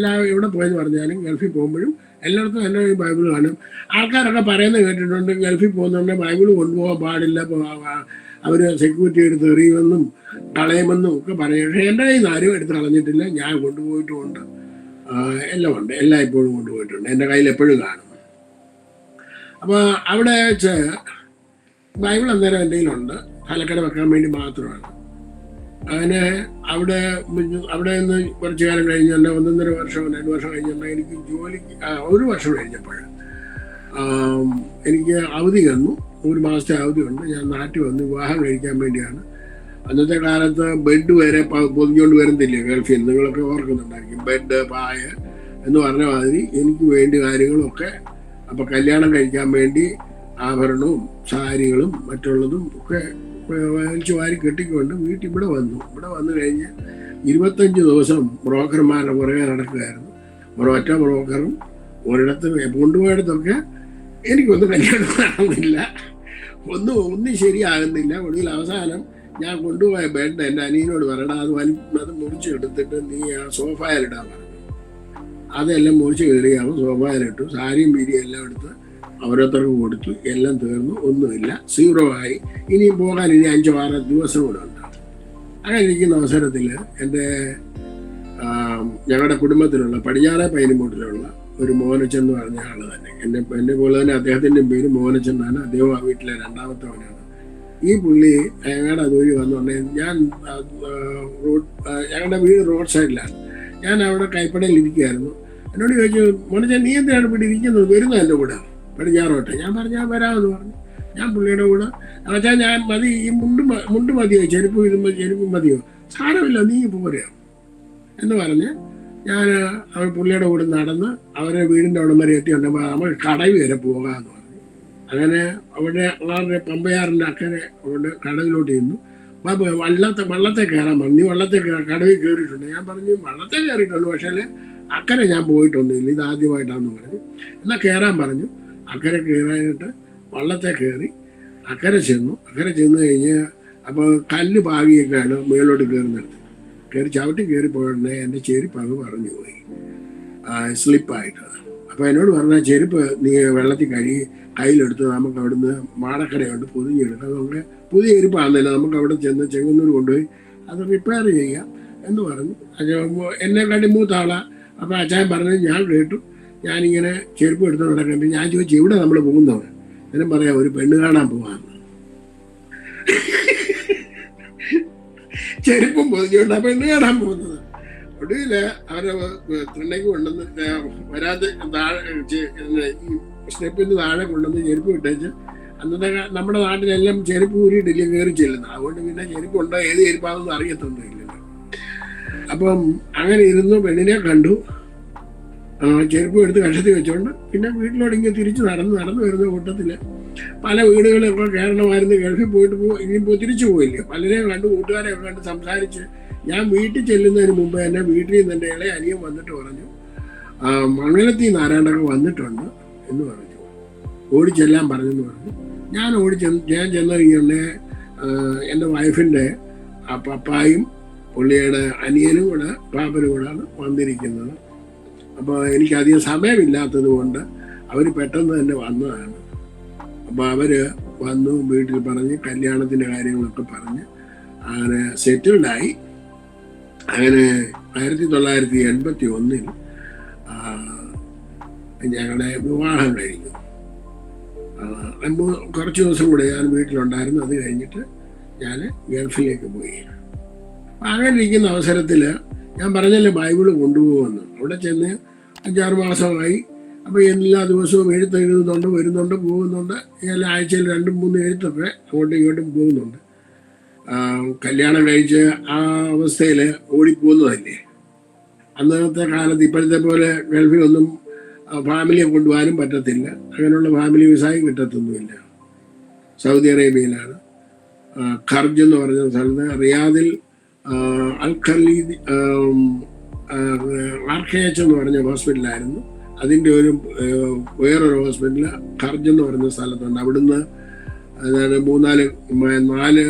Speaker 2: എവിടെ പോയെന്ന് പറഞ്ഞാലും ഗൾഫിൽ പോകുമ്പോഴും എല്ലായിടത്തും എൻ്റെ ബൈബിൾ കാണും. ആൾക്കാരൊക്കെ പറയുന്നത് കേട്ടിട്ടുണ്ട്, ഗൾഫിൽ പോകുന്നുണ്ടെങ്കിൽ ബൈബിൾ കൊണ്ടുപോകാൻ പാടില്ല, അവർ സെക്യൂരിറ്റി എടുത്ത് എറിയുമെന്നും കളയുമെന്നും ഒക്കെ പറയും. പക്ഷേ എൻ്റെ കയ്യിൽ നിന്ന് ആരും എടുത്ത് കളഞ്ഞിട്ടില്ല. ഞാൻ കൊണ്ടുപോയിട്ടുമുണ്ട്, എല്ലാം ഉണ്ട്, എല്ലാം ഇപ്പോഴും കൊണ്ടുപോയിട്ടുണ്ട്, എൻ്റെ കയ്യിൽ എപ്പോഴും കാണും. അപ്പോൾ അവിടെ വെച്ച് ബൈബിൾ അന്നേരം എൻ്റെ കയ്യിലുണ്ട്, തലക്കട വെക്കാൻ വേണ്ടി മാത്രമാണ്. അങ്ങനെ അവിടെ നിന്ന് കുറച്ച് കാലം കഴിഞ്ഞുകൊണ്ട് 1.5 വർഷം 2 വർഷം കഴിഞ്ഞുകൊണ്ട് എനിക്ക് ജോലിക്ക് 1 വർഷം കഴിഞ്ഞപ്പോൾ എനിക്ക് അവധി തന്നു. 1 മാസത്തെ അവധി ഉണ്ട്. ഞാൻ നാട്ടിൽ വന്ന് വിവാഹം കഴിക്കാൻ വേണ്ടിയാണ്. അന്നത്തെ കാലത്ത് ബെഡ് വരെ പൊതിഞ്ഞുകൊണ്ട് വരുന്നില്ലേ ഗൾഫിൽ, നിങ്ങളൊക്കെ ഓർക്കുന്നുണ്ടായിരിക്കും. ബെഡ്, പായ എന്ന് പറഞ്ഞ മാതിരി എനിക്ക് വേണ്ടി കാര്യങ്ങളൊക്കെ. അപ്പം കല്യാണം കഴിക്കാൻ വേണ്ടി ആഭരണവും സാരികളും മറ്റുള്ളതും ഒക്കെ വലിച്ചു വാരി കെട്ടിക്കൊണ്ട് ഇവിടെ വന്നു. ഇവിടെ വന്നു കഴിഞ്ഞ് 25 ദിവസം ബ്രോക്കർമാരുടെ പുറകെ നടക്കുകയായിരുന്നു. ഒരൊറ്റ ബ്രോക്കറും ഒരിടത്ത് കൊണ്ടുപോയിടത്തൊക്കെ എനിക്കൊന്നും കല്യാണം നടന്നില്ല, ഒന്നും ശരിയാകുന്നില്ല. ഒടുവിൽ അവസാനം ഞാൻ കൊണ്ടുപോയ ബെഡ് എൻ്റെ അനിയനോട് പറയണം, അത് മുറിച്ചെടുത്തിട്ട് നീ ആ സോഫായിലിടാൻ പറഞ്ഞു. അതെല്ലാം മുറിച്ച് കയറിയാവും സോഫായിലിട്ടു. സാരിയും ബീരിയും എല്ലാം എടുത്ത് ഓരോരുത്തർക്കും കൊടുത്തു. എല്ലാം തീർന്നു, ഒന്നുമില്ല, 0 ആയി. ഇനിയും പോകാൻ ഇനി 5-6 ദിവസം കൂടെ ഉണ്ട്. അങ്ങനെ ഇരിക്കുന്ന അവസരത്തിൽ എൻ്റെ ഞങ്ങളുടെ കുടുംബത്തിലുള്ള പടിഞ്ഞാറേ പൈനിമൂട്ടിലുള്ള ഒരു മോനച്ചൻ എന്ന് പറഞ്ഞ ആള് തന്നെ. എന്നെ പോലെ തന്നെ അദ്ദേഹത്തിൻ്റെ പേര് മോനച്ചൻ എന്നാണ്. അദ്ദേഹം ആ വീട്ടിലെ രണ്ടാമത്തവനാണ്. ഈ പുള്ളി ഞങ്ങളുടെ അതുവഴി വന്നുകൊണ്ടെങ്കിൽ ഞങ്ങളുടെ വീട് റോഡ് സൈഡിലാണ്. ഞാൻ അവിടെ കൈപ്പടയിൽ ഇരിക്കുകയായിരുന്നു. എന്നോട് ചോദിച്ചു, മോനച്ചൻ നീ എന്തിനാണ് ഇവിടെ ഇരിക്കുന്നത്, വരുന്നു എൻ്റെ കൂടെ പടിഞ്ഞാറോട്ടെ? ഞാൻ പറഞ്ഞു ഞാൻ വരാമെന്ന് പറഞ്ഞു. ഞാൻ പുള്ളിയുടെ കൂടെ വെച്ചാൽ ഞാൻ മതി, ഈ മുണ്ട് മതിയോ, ചെരുപ്പ് ഇടുമ്പോൾ ചെരുപ്പ് മതിയോ, സാരമില്ല നീ പോരുക എന്ന് പറഞ്ഞ് ഞാൻ അവർ പുള്ളിയുടെ കൂടെ നടന്ന് അവരെ വീടിൻ്റെ അവിടെ വരെ എത്തിയുണ്ടെങ്കിൽ നമ്മൾ കടവിൽ വരെ പോകാമെന്ന് പറഞ്ഞു. അങ്ങനെ അവിടെ വളരെ പമ്പയാറിൻ്റെ അക്കരെ അവിടെ കടവിലോട്ട് ചെന്നു. വള്ളത്തെ കയറാൻ പറഞ്ഞു. നീ വള്ളത്തെ കടവിൽ കയറിയിട്ടുണ്ട്? ഞാൻ പറഞ്ഞു വള്ളത്തെ കയറിയിട്ടുണ്ട്, പക്ഷേ അക്കരെ ഞാൻ പോയിട്ടൊന്നുമില്ല, ഇത് ആദ്യമായിട്ടാണെന്ന് പറഞ്ഞു. എന്നാൽ കയറാൻ പറഞ്ഞു. അക്കരെ കയറാനായിട്ട് വള്ളത്തെ കയറി അക്കരെ ചെന്ന് കഴിഞ്ഞ് അപ്പോൾ കല്ല് പാകിയൊക്കെയാണ് മേലോട്ട് കയറുന്നിടത്ത്. ചവിട്ടി കയറി പോയേ എൻ്റെ ചെരുപ്പ് അങ്ങ് പറഞ്ഞു പോയി, സ്ലിപ്പായിട്ട്. അപ്പോൾ എന്നോട് പറഞ്ഞാൽ ചെരുപ്പ് നീ വെള്ളത്തിൽ കയ്യിലെടുത്ത് നമുക്ക് അവിടുന്ന് മാടക്കടയുണ്ട് പൊതിഞ്ഞെടുക്കാം, നമുക്ക് പുതിയ ചെരുപ്പാണെന്നില്ല, നമുക്ക് അവിടെ ചെന്ന് ചെങ്ങന്നൂർ കൊണ്ടുപോയി അത് റിപ്പയർ ചെയ്യാം എന്ന് പറഞ്ഞു. എന്നെക്കാട്ടി മൂത്ത ആളാണ്. അപ്പോൾ അച്ചായൻ പറഞ്ഞത് ഞാൻ കേട്ടു. ഞാനിങ്ങനെ ചെരുപ്പ് എടുത്ത് നടക്കണ്ട്. ഞാൻ ചോദിച്ചു ഇവിടെ നമ്മൾ പോകുന്നവർ എന്നെ പറയാം ഒരു പെണ്ണ് കാണാൻ പോവാന്ന്. ചെരുപ്പും പൊതിഞ്ഞുകൊണ്ട് ആ പെണ്ണ് കാണാൻ പോകുന്നത്. ഒടുവിൽ അവരെ തിണ്ണയ്ക്ക് കൊണ്ടുവന്ന് വരാതെ താഴെ സ്റ്റെപ്പിന് താഴെ കൊണ്ടുവന്ന് ചെരുപ്പ് ഇട്ടേച്ച്. അന്നത്തെ നമ്മുടെ നാട്ടിലെല്ലാം ചെരുപ്പ് ഊരിയിട്ടില്ല കയറി ചെല്ലുന്നത്. അതുകൊണ്ട് പിന്നെ ചെരുപ്പുണ്ടോ ഏത് ചെരുപ്പാണെന്ന് അറിയത്തൊന്നുമില്ലല്ലോ. അപ്പം അങ്ങനെ ഇരുന്നു. പെണ്ണിനെ കണ്ടു, ചെരുപ്പ് എടുത്ത് കഷത്തി വെച്ചോണ്ട് പിന്നെ വീട്ടിലോട്ട് ഇങ്ങനെ തിരിച്ച് നടന്നു വരുന്ന കൂട്ടത്തിൽ പല വീടുകളൊക്കെ കയറണമായിരുന്നു. ഗൾഫിൽ പോയിട്ട് ഇനിയിപ്പോൾ തിരിച്ചു പോയില്ലേ. പലരെയും കണ്ട് കൂട്ടുകാരെയൊക്കെ കണ്ട് സംസാരിച്ച് ഞാൻ വീട്ടിൽ ചെല്ലുന്നതിന് മുമ്പ് തന്നെ വീട്ടിൽ നിന്ന് എൻ്റെ ഇളയ അനിയൻ വന്നിട്ട് പറഞ്ഞു, മംഗലത്തിൽ നിന്ന് ആരാണ്ടൊക്കെ വന്നിട്ടുണ്ട് എന്ന് പറഞ്ഞു. ഓടിച്ചെല്ലാൻ പറഞ്ഞെന്ന് പറഞ്ഞു. ഞാൻ ചെന്ന് കഴിഞ്ഞുകൊണ്ട് എൻ്റെ വൈഫിൻ്റെ പപ്പായും പുള്ളിയുടെ അനിയനും കൂടെ പാപ്പനും കൂടെയാണ് വന്നിരിക്കുന്നത്. അപ്പോൾ എനിക്കധികം സമയമില്ലാത്തത് കൊണ്ട് അവർ പെട്ടെന്ന് തന്നെ വന്നതാണ്. അപ്പോൾ അവർ വന്നു, വീട്ടിൽ പറഞ്ഞ് കല്യാണത്തിൻ്റെ കാര്യങ്ങളൊക്കെ പറഞ്ഞ് അങ്ങനെ സെറ്റിൽഡായി. അങ്ങനെ 1981 ഞങ്ങളുടെ വിവാഹം കഴിഞ്ഞു. കുറച്ച് ദിവസം കൂടെ ഞാൻ വീട്ടിലുണ്ടായിരുന്നു. അത് കഴിഞ്ഞിട്ട് ഞാൻ ഗൾഫിലേക്ക് പോയി. അങ്ങനെ ഇരിക്കുന്ന അവസരത്തിൽ ഞാൻ പറഞ്ഞല്ലേ ബൈബിള് കൊണ്ടുപോകുമെന്ന്. അവിടെ ചെന്ന് 5-6 മാസമായി. അപ്പോൾ എല്ലാ ദിവസവും എഴുതുന്നുണ്ട്, വരുന്നുണ്ട്, പോകുന്നുണ്ട്. എല്ലാ ആഴ്ചയിൽ 2-3 എഴുത്തൊക്കെ അങ്ങോട്ടും ഇങ്ങോട്ടും പോകുന്നുണ്ട്. കല്യാണം കഴിച്ച് ആ അവസ്ഥയിൽ ഓടിപ്പോകുന്നതല്ലേ. അന്നത്തെ കാലത്ത് ഇപ്പോഴത്തെ പോലെ ഗൾഫിലൊന്നും ഫാമിലിയെ കൊണ്ടുപോകാനും പറ്റത്തില്ല. അങ്ങനെയുള്ള ഫാമിലി വിസയും കിട്ടത്തൊന്നുമില്ല. സൗദി അറേബ്യയിലാണ് ഖർജ് എന്ന് പറഞ്ഞ സ്ഥലത്ത് റിയാദിൽ അൽഖലി RKH എന്ന് പറഞ്ഞ ഹോസ്പിറ്റലായിരുന്നു. അതിൻ്റെ വേറൊരു ഹോസ്പിറ്റൽ ഖർജ് എന്ന് പറഞ്ഞ സ്ഥലത്തുണ്ട്. അവിടുന്ന് 3-4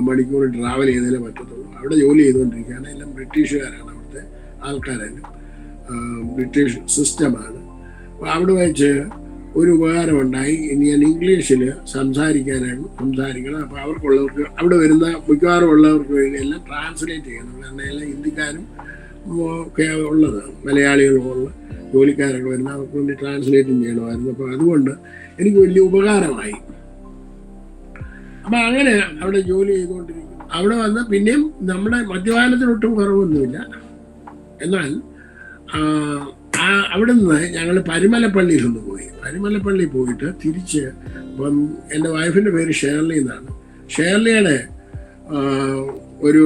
Speaker 2: മണിക്കൂർ ട്രാവൽ ചെയ്തതിലേ പറ്റത്തുള്ളൂ. അവിടെ ജോലി ചെയ്തുകൊണ്ടിരിക്കുകയാണ്. എല്ലാം ബ്രിട്ടീഷുകാരാണ്, അവിടുത്തെ ആൾക്കാരെല്ലാം ബ്രിട്ടീഷ് സിസ്റ്റമാണ്. അപ്പോൾ അവിടെ വെച്ച് ഒരു ഉപകാരമുണ്ടായി. ഇനി ഞാൻ ഇംഗ്ലീഷിൽ സംസാരിക്കണം. അപ്പോൾ അവർക്കുള്ളവർക്ക് അവിടെ വരുന്ന മിക്കവാറും ഉള്ളവർക്ക് വേണ്ടി എല്ലാം ട്രാൻസ്ലേറ്റ് ചെയ്യണം. കാരണം എല്ലാം ഹിന്ദിക്കാരും ഒക്കെ ഉള്ളത്, മലയാളികളുള്ള ജോലിക്കാരൊക്കെ വരുന്ന അവർക്ക് വേണ്ടി ട്രാൻസ്ലേറ്റും ചെയ്യണമായിരുന്നു. അപ്പോൾ അതുകൊണ്ട് എനിക്ക് വലിയ ഉപകാരമായി. അപ്പം അങ്ങനെ അവിടെ ജോലി ചെയ്തുകൊണ്ടിരിക്കും. അവിടെ വന്ന് പിന്നെയും നമ്മുടെ മദ്യപാനത്തിനൊട്ടും കുറവൊന്നുമില്ല. എന്നാൽ അവിടെ നിന്ന് ഞങ്ങൾ പരിമലപ്പള്ളിയിൽ ഒന്ന് പോയി. പരിമലപ്പള്ളി പോയിട്ട് തിരിച്ച് ഇപ്പം എൻ്റെ വൈഫിൻ്റെ പേര് ഷേർലി എന്നാണ്. ഷേർലിയുടെ ഒരു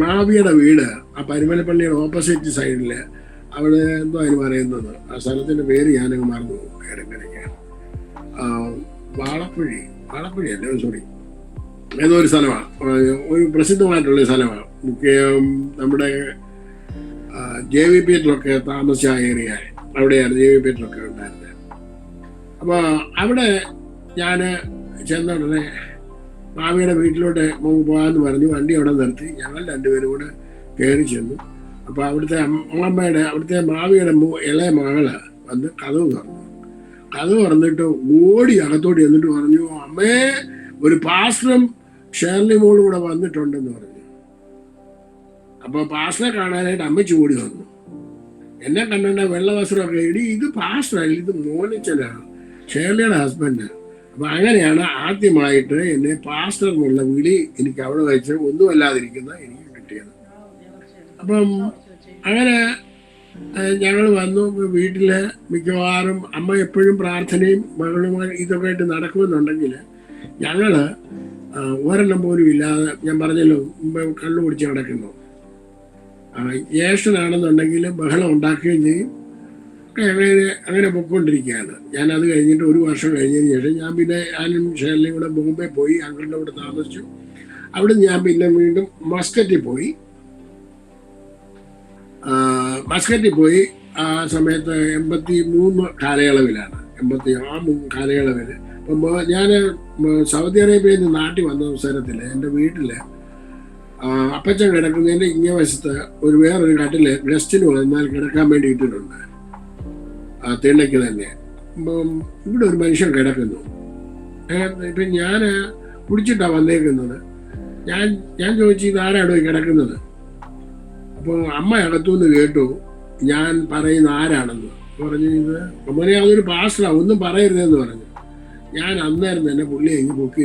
Speaker 2: മാവിയുടെ വീട് ആ പരിമലപ്പള്ളിയുടെ ഓപ്പോസിറ്റ് സൈഡിൽ അവിടെ എന്തോ അതിന് പറയുന്നത്, ആ സ്ഥലത്തിൻ്റെ പേര് ഞാനങ്ങ് മറന്നു പോകും ഇടയ്ക്കിടയ്ക്ക്. വാളപ്പുഴയല്ലേ, സോറി, ഏതോ ഒരു സ്ഥലമാണ്, ഒരു പ്രസിദ്ധമായിട്ടുള്ള സ്ഥലമാണ്. നമ്മുടെ JV പീറ്ററൊക്കെ താമസിച്ച ഏരിയ അവിടെയാണ് JV പീറ്ററൊക്കെ ഉണ്ടായിരുന്നത്. അപ്പോൾ അവിടെ ഞാൻ ചെന്ന ഉടനെ മാമിയുടെ വീട്ടിലോട്ട് പോകാമെന്ന് പറഞ്ഞു. വണ്ടി അവിടെ നിർത്തി. ഞങ്ങൾ 2 പേരും കൂടെ കയറി ചെന്നു. അപ്പോൾ അവിടുത്തെ അവിടുത്തെ മാവിയുടെ ഇളയ മകള് വന്ന് കതവ് തുറന്നിട്ട് ഓടി അകത്തോട്ട് എന്നിട്ട് പറഞ്ഞു, അമ്മേ ഒരു പാസ്റ്ററും ഷേർലി മോളും കൂടെ വന്നിട്ടുണ്ടെന്ന് പറഞ്ഞു. അപ്പോൾ പാസ്റ്ററെ കാണാനായിട്ട് അമ്മച്ചി ഓടി വന്നു. എന്നെ കണ്ട വെള്ള വസ്ത്രമൊക്കെ ഇടി, ഇത് പാസ്റ്ററല്ല, ഇത് മോനിച്ചനാണ്, ഷേർലിയുടെ ഹസ്ബൻഡ്. അപ്പം അങ്ങനെയാണ് ആദ്യമായിട്ട് എന്നെ പാസ്റ്റർ എന്നുള്ള വിളി എനിക്ക് അവിടെ വെച്ച് ഒന്നുമല്ലാതിരിക്കുന്ന എനിക്ക് കിട്ടിയത്. അപ്പം അങ്ങനെ ഞങ്ങൾ വന്നു. വീട്ടിൽ മിക്കവാറും അമ്മ എപ്പോഴും പ്രാർത്ഥനയും മകളുമായി ഇതൊക്കെ ആയിട്ട് നടക്കുമെന്നുണ്ടെങ്കിൽ ഞങ്ങൾ ഒരെണ്ണം പോലും ഇല്ലാതെ, ഞാൻ പറഞ്ഞല്ലോ കള്ളു പിടിച്ച് നടക്കുന്നു. ജ്യേഷ്ഠനാണെന്നുണ്ടെങ്കിൽ ബഹളം ഉണ്ടാക്കുകയും ചെയ്യും. അങ്ങനെ പൊയ്ക്കൊണ്ടിരിക്കുകയാണ്. ഞാനത് കഴിഞ്ഞിട്ട് 1 വർഷം കഴിഞ്ഞതിന് ശേഷം ഞാനും ഷേർലിയും കൂടെ ബോംബെ പോയി, അങ്കിളിൻ്റെ കൂടെ താമസിച്ചു. അവിടെ ഞാൻ പിന്നെ വീണ്ടും മസ്കറ്റിൽ പോയി. ആ സമയത്ത് 83 കാലയളവിലാണ്, 86 കാലയളവിൽ. അപ്പം ഞാൻ സൗദി അറേബ്യയിൽ നിന്ന് നാട്ടിൽ വന്ന അവസരത്തിൽ എൻ്റെ വീട്ടിൽ അപ്പച്ചൻ കിടക്കുന്നതിൻ്റെ ഇങ്ങേ വശത്ത് വേറൊരു കട്ടില് ഗസ്റ്റിന് വന്നാൽ കിടക്കാൻ വേണ്ടി ഇട്ടിട്ടുണ്ട്, തിണ്ണയ്ക്ക് തന്നെ. ഇവിടെ ഒരു മനുഷ്യൻ കിടക്കുന്നു. ഇപ്പം ഞാൻ കുടിച്ചിട്ടാണ് വന്നേക്കുന്നത്. ഞാൻ ചോദിച്ചു, ഇതാരാടോ കിടക്കുന്നത്? അപ്പോൾ അമ്മ അകത്തുനിന്ന് കേട്ടു ഞാൻ പറയുന്ന ആരാണെന്ന്. പറഞ്ഞു, ഇത് അമ്മനെ അതൊരു പാസ്റ്ററാണ്, ഒന്നും പറയരുതെന്ന് പറഞ്ഞു. ഞാൻ അന്നേരം തന്നെ പുള്ളിയെ ഇങ്ങ് പൊക്കി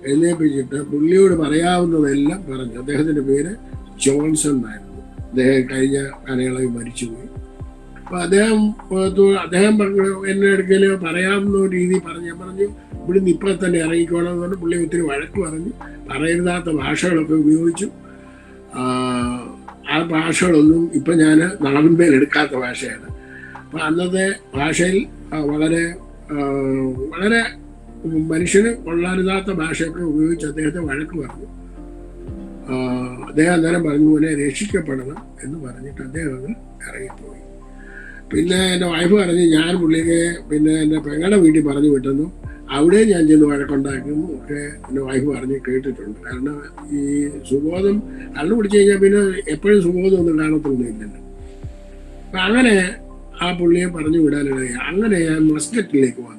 Speaker 2: എഴുന്നേൽപ്പിച്ചിട്ട് പുള്ളിയോട് പറയാവുന്നതെല്ലാം പറഞ്ഞു. അദ്ദേഹത്തിൻ്റെ പേര് ജോൺസൺ എന്നായിരുന്നു. അദ്ദേഹം കഴിഞ്ഞ കാലയളവിൽ മരിച്ചുപോയി. അപ്പോൾ അദ്ദേഹം പറഞ്ഞു, എന്നെ എടുക്കൽ പറയാവുന്ന രീതി പറഞ്ഞു. ഞാൻ പറഞ്ഞു, ഇവിടുന്ന് ഇപ്പോൾ തന്നെ ഇറങ്ങിക്കോണം എന്ന് പറഞ്ഞു. പുള്ളി ഒത്തിരി വഴക്ക് പറഞ്ഞു, പറയരുതാത്ത ഭാഷകളൊക്കെ ഉപയോഗിച്ചു. ആ ഭാഷകളൊന്നും ഇപ്പം ഞാൻ നാവിന്മേൽ എടുക്കാത്ത ഭാഷയാണ്. അപ്പം അന്നത്തെ ഭാഷയിൽ വളരെ വളരെ മനുഷ്യന് കൊള്ളരുതാത്ത ഭാഷയൊക്കെ ഉപയോഗിച്ച് അദ്ദേഹത്തെ വഴക്ക് പറഞ്ഞു. അദ്ദേഹം അന്നേരം പറഞ്ഞു, പോലെ രക്ഷിക്കപ്പെടണം എന്ന് പറഞ്ഞിട്ട് അദ്ദേഹം അങ്ങ് ഇറങ്ങിപ്പോയി. പിന്നെ എൻ്റെ വൈഫ് പറഞ്ഞ് ഞാൻ പുള്ളിക്ക് പിന്നെ എൻ്റെ പെങ്ങളുടെ വീട്ടിൽ പറഞ്ഞു വിട്ടെന്നു, അവിടെ ഞാൻ ചെന്ന് വഴക്കുണ്ടാക്കുന്നു ഒക്കെ എൻ്റെ വൈഫ് പറഞ്ഞ് കേട്ടിട്ടുണ്ട്. കാരണം ഈ സുബോധം കള്ളു പിടിച്ചു കഴിഞ്ഞാൽ പിന്നെ എപ്പോഴും സുബോധമൊന്നും കാണത്തൊന്നുമില്ലല്ലോ. അപ്പം അങ്ങനെ ആ പുള്ളിയെ പറഞ്ഞു വിടാനിടയായി. അങ്ങനെ ഞാൻ മസ്കറ്റിലേക്ക് വന്നു.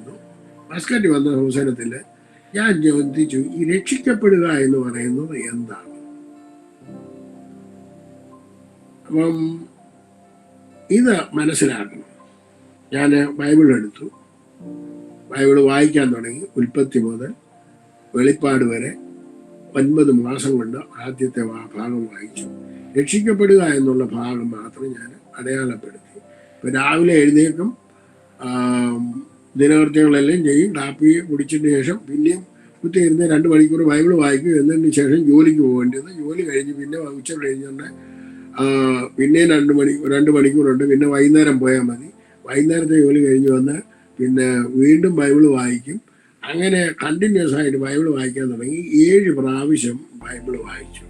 Speaker 2: മസ്കറ്റ് വന്ന അവസരത്തിൽ ഞാൻ ചോദിച്ചു, ഈ രക്ഷിക്കപ്പെടുക എന്ന് പറയുന്നത് എന്താണ്? അപ്പം ഇത് മനസ്സിലാക്കണം. ഞാൻ ബൈബിൾ എടുത്തു, ബൈബിൾ വായിക്കാൻ തുടങ്ങി. ഉൽപ്പത്തി മുതൽ വെളിപ്പാട് വരെ 9 മാസം കൊണ്ട് ആദ്യത്തെ ഭാഗം വായിച്ചു. രക്ഷിക്കപ്പെടുക എന്നുള്ള ഭാഗം മാത്രം ഞാൻ അടയാളപ്പെടുത്തി. ഇപ്പം രാവിലെ എഴുന്നേക്കും, ദിനകൃത്യങ്ങളെല്ലാം ചെയ്യും, കാപ്പി കുടിച്ചതിന് ശേഷം പിന്നെയും കുത്തിയിരുന്ന് 2 മണിക്കൂർ ബൈബിൾ വായിക്കും. എന്നതിന് ശേഷം ജോലിക്ക് പോകേണ്ടത്. ജോലി കഴിഞ്ഞ് പിന്നെ ഉച്ച കഴിഞ്ഞുകൊണ്ട് പിന്നെ 2 മണിക്കൂറുണ്ട്. പിന്നെ വൈകുന്നേരം പോയാൽ മതി. വൈകുന്നേരത്തെ ജോലി കഴിഞ്ഞ് വന്ന് പിന്നെ വീണ്ടും ബൈബിൾ വായിക്കും. അങ്ങനെ കണ്ടിന്യൂസ് ആയിട്ട് ബൈബിൾ വായിക്കാൻ തുടങ്ങി. 7 പ്രാവശ്യം ബൈബിൾ വായിച്ചു.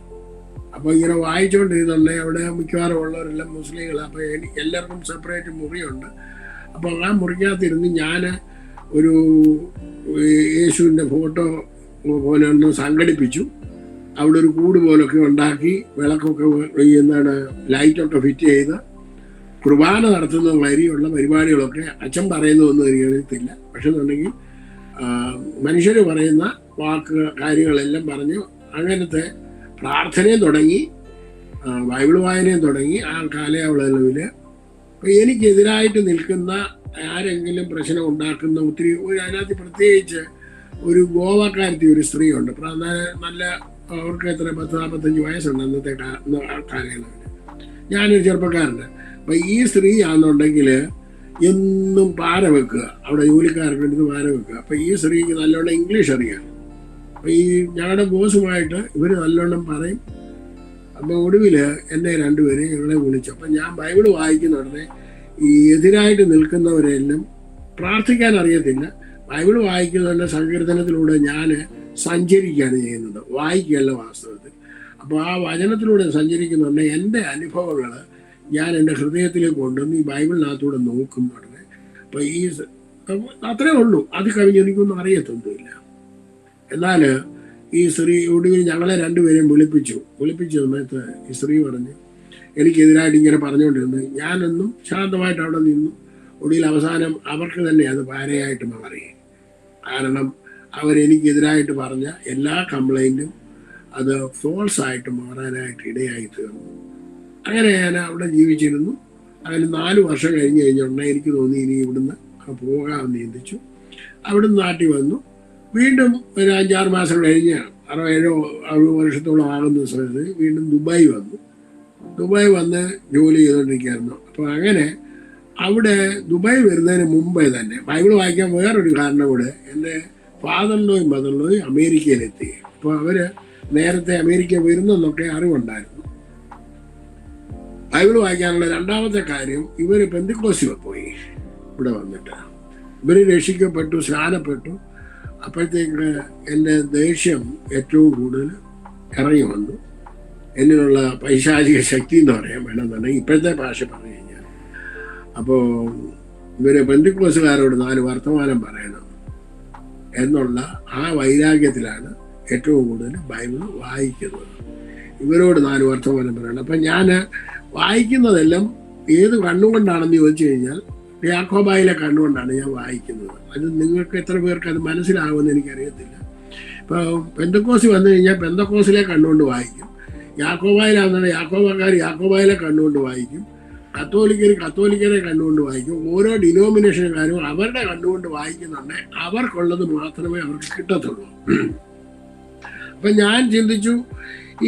Speaker 2: അപ്പോൾ ഇങ്ങനെ വായിച്ചുകൊണ്ടിരുന്നുണ്ടെങ്കിൽ അവിടെ മിക്കവാറും ഉള്ളവരെല്ലാം മുസ്ലിങ്ങളാണ്. അപ്പോൾ എല്ലാവർക്കും സെപ്പറേറ്റ് മുറിയുണ്ട്. അപ്പോൾ ആ മുറിക്കകത്തിരുന്ന് ഞാൻ ഒരു യേശുവിൻ്റെ ഫോട്ടോ പോലെ ഒന്ന് സംഘടിപ്പിച്ചു. അവിടെ ഒരു കൂട് പോലൊക്കെ ഉണ്ടാക്കി, വിളക്കൊക്കെ ലൈറ്റൊക്കെ ഫിറ്റ് ചെയ്ത് കുർബാന നടത്തുന്ന വരിയുള്ള പരിപാടികളൊക്കെ അച്ഛൻ പറയുന്നതൊന്നും അറിയത്തില്ല. പക്ഷെ എന്നുണ്ടെങ്കിൽ മനുഷ്യർ പറയുന്ന കാര്യങ്ങളെല്ലാം പറഞ്ഞു. അങ്ങനത്തെ പ്രാർത്ഥനയും തുടങ്ങി, ബൈബിൾ വായനയും തുടങ്ങി. ആ കാലയളവിൽ അപ്പോൾ എനിക്കെതിരായിട്ട് നിൽക്കുന്ന ആരെങ്കിലും പ്രശ്നം ഉണ്ടാക്കുന്ന ഒത്തിരി അതിനകത്ത് പ്രത്യേകിച്ച് ഒരു ഗോവക്കാരത്തി ഒരു സ്ത്രീയുണ്ട്. നല്ല അവർക്ക് എത്ര 40-45 വയസ്സുണ്ട് അന്നത്തെ കാലയളവിൽ. ഞാനൊരു ചെറുപ്പക്കാരൻ്റെ. അപ്പം ഈ സ്ത്രീ ആണെന്നുണ്ടെങ്കിൽ എന്നും പാര വെക്കുക, അവിടെ ജോലിക്കാർക്ക് എടുത്ത് പാര വെക്കുക. അപ്പം ഈ സ്ത്രീക്ക് നല്ലോണം ഇംഗ്ലീഷ് അറിയാം. അപ്പം ഈ ഞങ്ങളുടെ ബോസുമായിട്ട് ഇവർ നല്ലോണം പറയും. അപ്പം ഒടുവിൽ എന്നെ 2 പേരെ ഞങ്ങളെ വിളിച്ചു. അപ്പം ഞാൻ ബൈബിൾ വായിക്കുന്ന ഉടനെ ഈ എതിരായിട്ട് നിൽക്കുന്നവരെല്ലാം പ്രാർത്ഥിക്കാൻ അറിയത്തില്ല. ബൈബിൾ വായിക്കുന്നതിൻ്റെ സങ്കീർത്തനത്തിലൂടെ ഞാൻ സഞ്ചരിക്കുകയാണ് ചെയ്യുന്നത്, വായിക്കുകയല്ല വാസ്തവത്തിൽ. അപ്പോൾ ആ വചനത്തിലൂടെ സഞ്ചരിക്കുന്നുണ്ട്. എൻ്റെ അനുഭവങ്ങൾ ഞാൻ എൻ്റെ ഹൃദയത്തിലേക്ക് കൊണ്ടുവന്ന് ഈ ബൈബിളിനകത്തൂടെ നോക്കും ഉടനെ. അപ്പോൾ അത്രേ ഉള്ളൂ. അത് കഴിഞ്ഞ് എനിക്കൊന്നും അറിയത്തൊന്നുമില്ല. എന്നാൽ ഈ സ്ത്രീ ഒടുവിൽ ഞങ്ങളെ 2 പേരെയും വിളിപ്പിച്ച സമയത്ത് ഈ സ്ത്രീ പറഞ്ഞ് എനിക്കെതിരായിട്ട് ഇങ്ങനെ പറഞ്ഞുകൊണ്ടിരുന്നു. ഞാനൊന്നും ശാന്തമായിട്ട് അവിടെ നിന്നു. ഒടുവിൽ അവസാനം അവർക്ക് തന്നെ അത് പാരയായിട്ട് മാറി. കാരണം അവരെനിക്കെതിരായിട്ട് പറഞ്ഞ എല്ലാ കംപ്ലൈൻറ്റും അത് ഫോൾസ് ആയിട്ട് മാറാനായിട്ട് ഇടയായി തീർന്നു. അങ്ങനെ ഞാൻ അവിടെ ജീവിച്ചിരുന്നു. അങ്ങനെ 4 വർഷം കഴിഞ്ഞ് കഴിഞ്ഞുണ്ടെങ്കിൽ എനിക്ക് തോന്നി ഇനി ഇവിടുന്ന് പോകാമെന്ന് ചിന്തിച്ചു. അവിടുന്ന് നാട്ടിൽ വന്നു. വീണ്ടും ഒരു 5-6 മാസം കഴിഞ്ഞ് 6-7 വർഷത്തോളം ആകുന്ന സമയത്ത് വീണ്ടും ദുബായ് വന്നു. ദുബായ് വന്ന് ജോലി ചെയ്തുകൊണ്ടിരിക്കുകയായിരുന്നു. അപ്പോൾ അങ്ങനെ അവിടെ ദുബായ് വരുന്നതിന് മുമ്പേ തന്നെ ബൈബിൾ വായിക്കാൻ വേറൊരു കാരണം കൂടെ, എൻ്റെ ഫാദറിലോയും മദറിലോയും അമേരിക്കയിലെത്തി. അപ്പോൾ അവർ നേരത്തെ അമേരിക്ക വരുന്നെന്നൊക്കെ അറിവുണ്ടായിരുന്നു. ബൈബിൾ വായിക്കാനുള്ള രണ്ടാമത്തെ കാര്യം, ഇവർ പെന്തക്കോസ്തിൽ പോയി. ഇവിടെ വന്നിട്ട് ഇവർ രക്ഷിക്കപ്പെട്ടു, സ്നാനപ്പെട്ടു. അപ്പോഴത്തേക്ക് എൻ്റെ ദേഷ്യം ഏറ്റവും കൂടുതൽ ഇറങ്ങി വന്നു. എന്നിലുള്ള പൈശാചിക ശക്തി എന്ന് പറയാൻ വേണമെന്നുണ്ടെങ്കിൽ ഇപ്പോഴത്തെ ഭാഷ പറഞ്ഞു കഴിഞ്ഞാൽ. അപ്പോൾ ഇവർ പെന്തക്കോസ്തുകാരോട് 4 വർത്തമാനം പറയണം എന്നുള്ള ആ വൈരാഗ്യത്തിലാണ് ഏറ്റവും കൂടുതൽ ബൈബിൾ വായിക്കുന്നത്. ഇവരോട് 4 വർത്തമാനം പറയണം. അപ്പം ഞാൻ വായിക്കുന്നതെല്ലാം ഏത് കണ്ണുകൊണ്ടാണെന്ന് ചോദിച്ചു കഴിഞ്ഞാൽ യാക്കോബായിലെ കണ്ണുകൊണ്ടാണ് ഞാൻ വായിക്കുന്നത്. അത് നിങ്ങൾക്ക് എത്ര പേർക്ക് അത് മനസ്സിലാവുമെന്ന് എനിക്കറിയത്തില്ല. ഇപ്പോൾ പെന്തക്കോസ്തിൽ വന്നു കഴിഞ്ഞാൽ പെന്തക്കോസിലെ കണ്ണുകൊണ്ട് വായിക്കും. യാക്കോബായിലാണെന്നുണ്ടെങ്കിൽ യാക്കോബായിലെ കണ്ണുകൊണ്ട് വായിക്കും. കത്തോലിക്കരെ കണ്ണുകൊണ്ട് വായിക്കും. ഓരോ ഡിനോമിനേഷനുകാരും അവരുടെ കണ്ണുകൊണ്ട് വായിക്കുന്നുണ്ടെങ്കിൽ അവർക്കുള്ളത് മാത്രമേ അവർക്ക് കിട്ടത്തുള്ളൂ. അപ്പം ഞാൻ ചിന്തിച്ചു,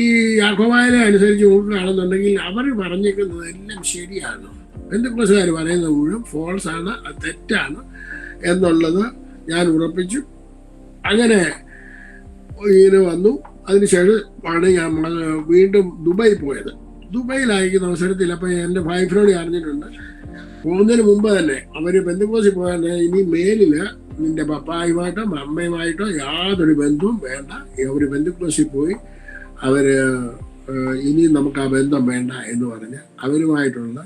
Speaker 2: ഈ യാക്കോബായിലെ അനുസരിച്ച് നോക്കുകയാണെന്നുണ്ടെങ്കിൽ അവർ പറഞ്ഞേക്കുന്നത് എല്ലാം ശരിയാണ്, പെന്തക്കോസ്തുകാർ പറയുന്നത് മുഴുവൻ ഫോൾസ് ആണ്, അത് തെറ്റാണ് എന്നുള്ളത് ഞാൻ ഉറപ്പിച്ചു. അങ്ങനെ ഇങ്ങനെ വന്നു. അതിനുശേഷമാണ് ഞാൻ വീണ്ടും ദുബായി പോയത്. ദുബായിലായിരിക്കുന്ന അവസരത്തിൽ അപ്പം എൻ്റെ വൈഫിനോട് അറിഞ്ഞിട്ടുണ്ട്, പോകുന്നതിന് മുമ്പ് തന്നെ അവർ പെന്തക്കോസ്തിൽ പോയാൽ ഇനി മേലിൽ നിന്റെ പപ്പായുമായിട്ടോ അമ്മയുമായിട്ടോ യാതൊരു ബന്ധവും വേണ്ട. അവർ പെന്തക്കോസ്തിൽ പോയി അവർ ഇനി നമുക്ക് ആ ബന്ധം വേണ്ട എന്ന് പറഞ്ഞ് അവരുമായിട്ടുള്ള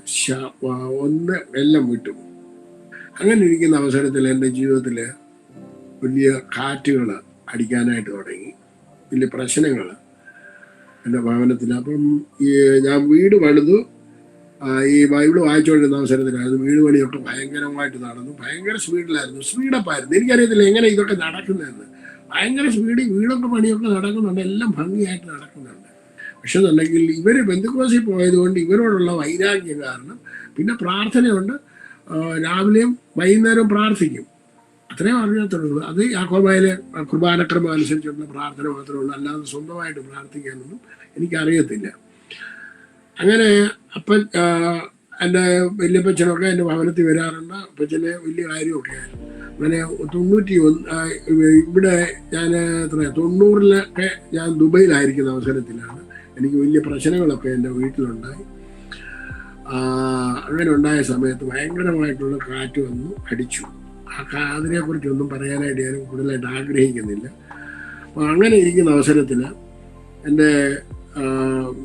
Speaker 2: എല്ലാം വിട്ടു. അങ്ങനെ ഇരിക്കുന്ന അവസരത്തിൽ എൻ്റെ ജീവിതത്തിൽ വലിയ കാറ്റുകൾ അടിക്കാനായിട്ട് തുടങ്ങി, വലിയ പ്രശ്നങ്ങൾ എൻ്റെ ഭവനത്തിൽ. അപ്പം ഞാൻ വീട് പണിതു. ഈ ബൈബിൾ വായിച്ചുകൊണ്ടിരുന്ന അവസരത്തിലായിരുന്നു വീട് പണിയൊക്കെ ഭയങ്കരമായിട്ട് നടന്നു. ഭയങ്കര സ്പീഡപ്പായിരുന്നു. എനിക്കറിയത്തില്ല എങ്ങനെ ഇതൊക്കെ നടക്കുന്നതെന്ന്. ഭയങ്കര സ്പീഡിൽ വീടൊക്കെ പണിയൊക്കെ നടക്കുന്നുണ്ട്, എല്ലാം ഭംഗിയായിട്ട് നടക്കുന്നുണ്ട്. പക്ഷെ എന്നുണ്ടെങ്കിൽ ഇവർ പെന്തക്കോസ്തിൽ പോയതുകൊണ്ട് ഇവരോടുള്ള വൈരാഗ്യം കാരണം പിന്നെ പ്രാർത്ഥനയുണ്ട്. രാവിലെയും വൈകുന്നേരവും പ്രാർത്ഥിക്കും, അത്രയും അറിയത്തുള്ളൂ. അത് യാക്കോബായിലെ കുർബാനക്രമം അനുസരിച്ചുള്ള പ്രാർത്ഥന മാത്രമേ ഉള്ളൂ, അല്ലാതെ സ്വന്തമായിട്ട് പ്രാർത്ഥിക്കാനൊന്നും എനിക്കറിയത്തില്ല. അങ്ങനെ അപ്പൻ എൻ്റെ വല്യപ്പച്ചനൊക്കെ എൻ്റെ ഭവനത്തിൽ വരാറുണ്ട്. അപ്പച്ചനെ വലിയ കാര്യമൊക്കെയായിരുന്നു. അങ്ങനെ 91 ഇവിടെ ഞാൻ 90-ലൊക്കെ ഞാൻ ദുബൈയിലായിരിക്കുന്ന അവസരത്തിലാണ് എനിക്ക് വലിയ പ്രശ്നങ്ങളൊക്കെ എൻ്റെ വീട്ടിലുണ്ടായി. അങ്ങനെ ഉണ്ടായ സമയത്ത് ഭയങ്കരമായിട്ടുള്ള കാറ്റ് വന്നു അടിച്ചു. അതിനെക്കുറിച്ചൊന്നും പറയാനായിട്ട് ഞാൻ കൂടുതലായിട്ട് ആഗ്രഹിക്കുന്നില്ല. അപ്പോൾ അങ്ങനെ ഇരിക്കുന്ന അവസരത്തിൽ എൻ്റെ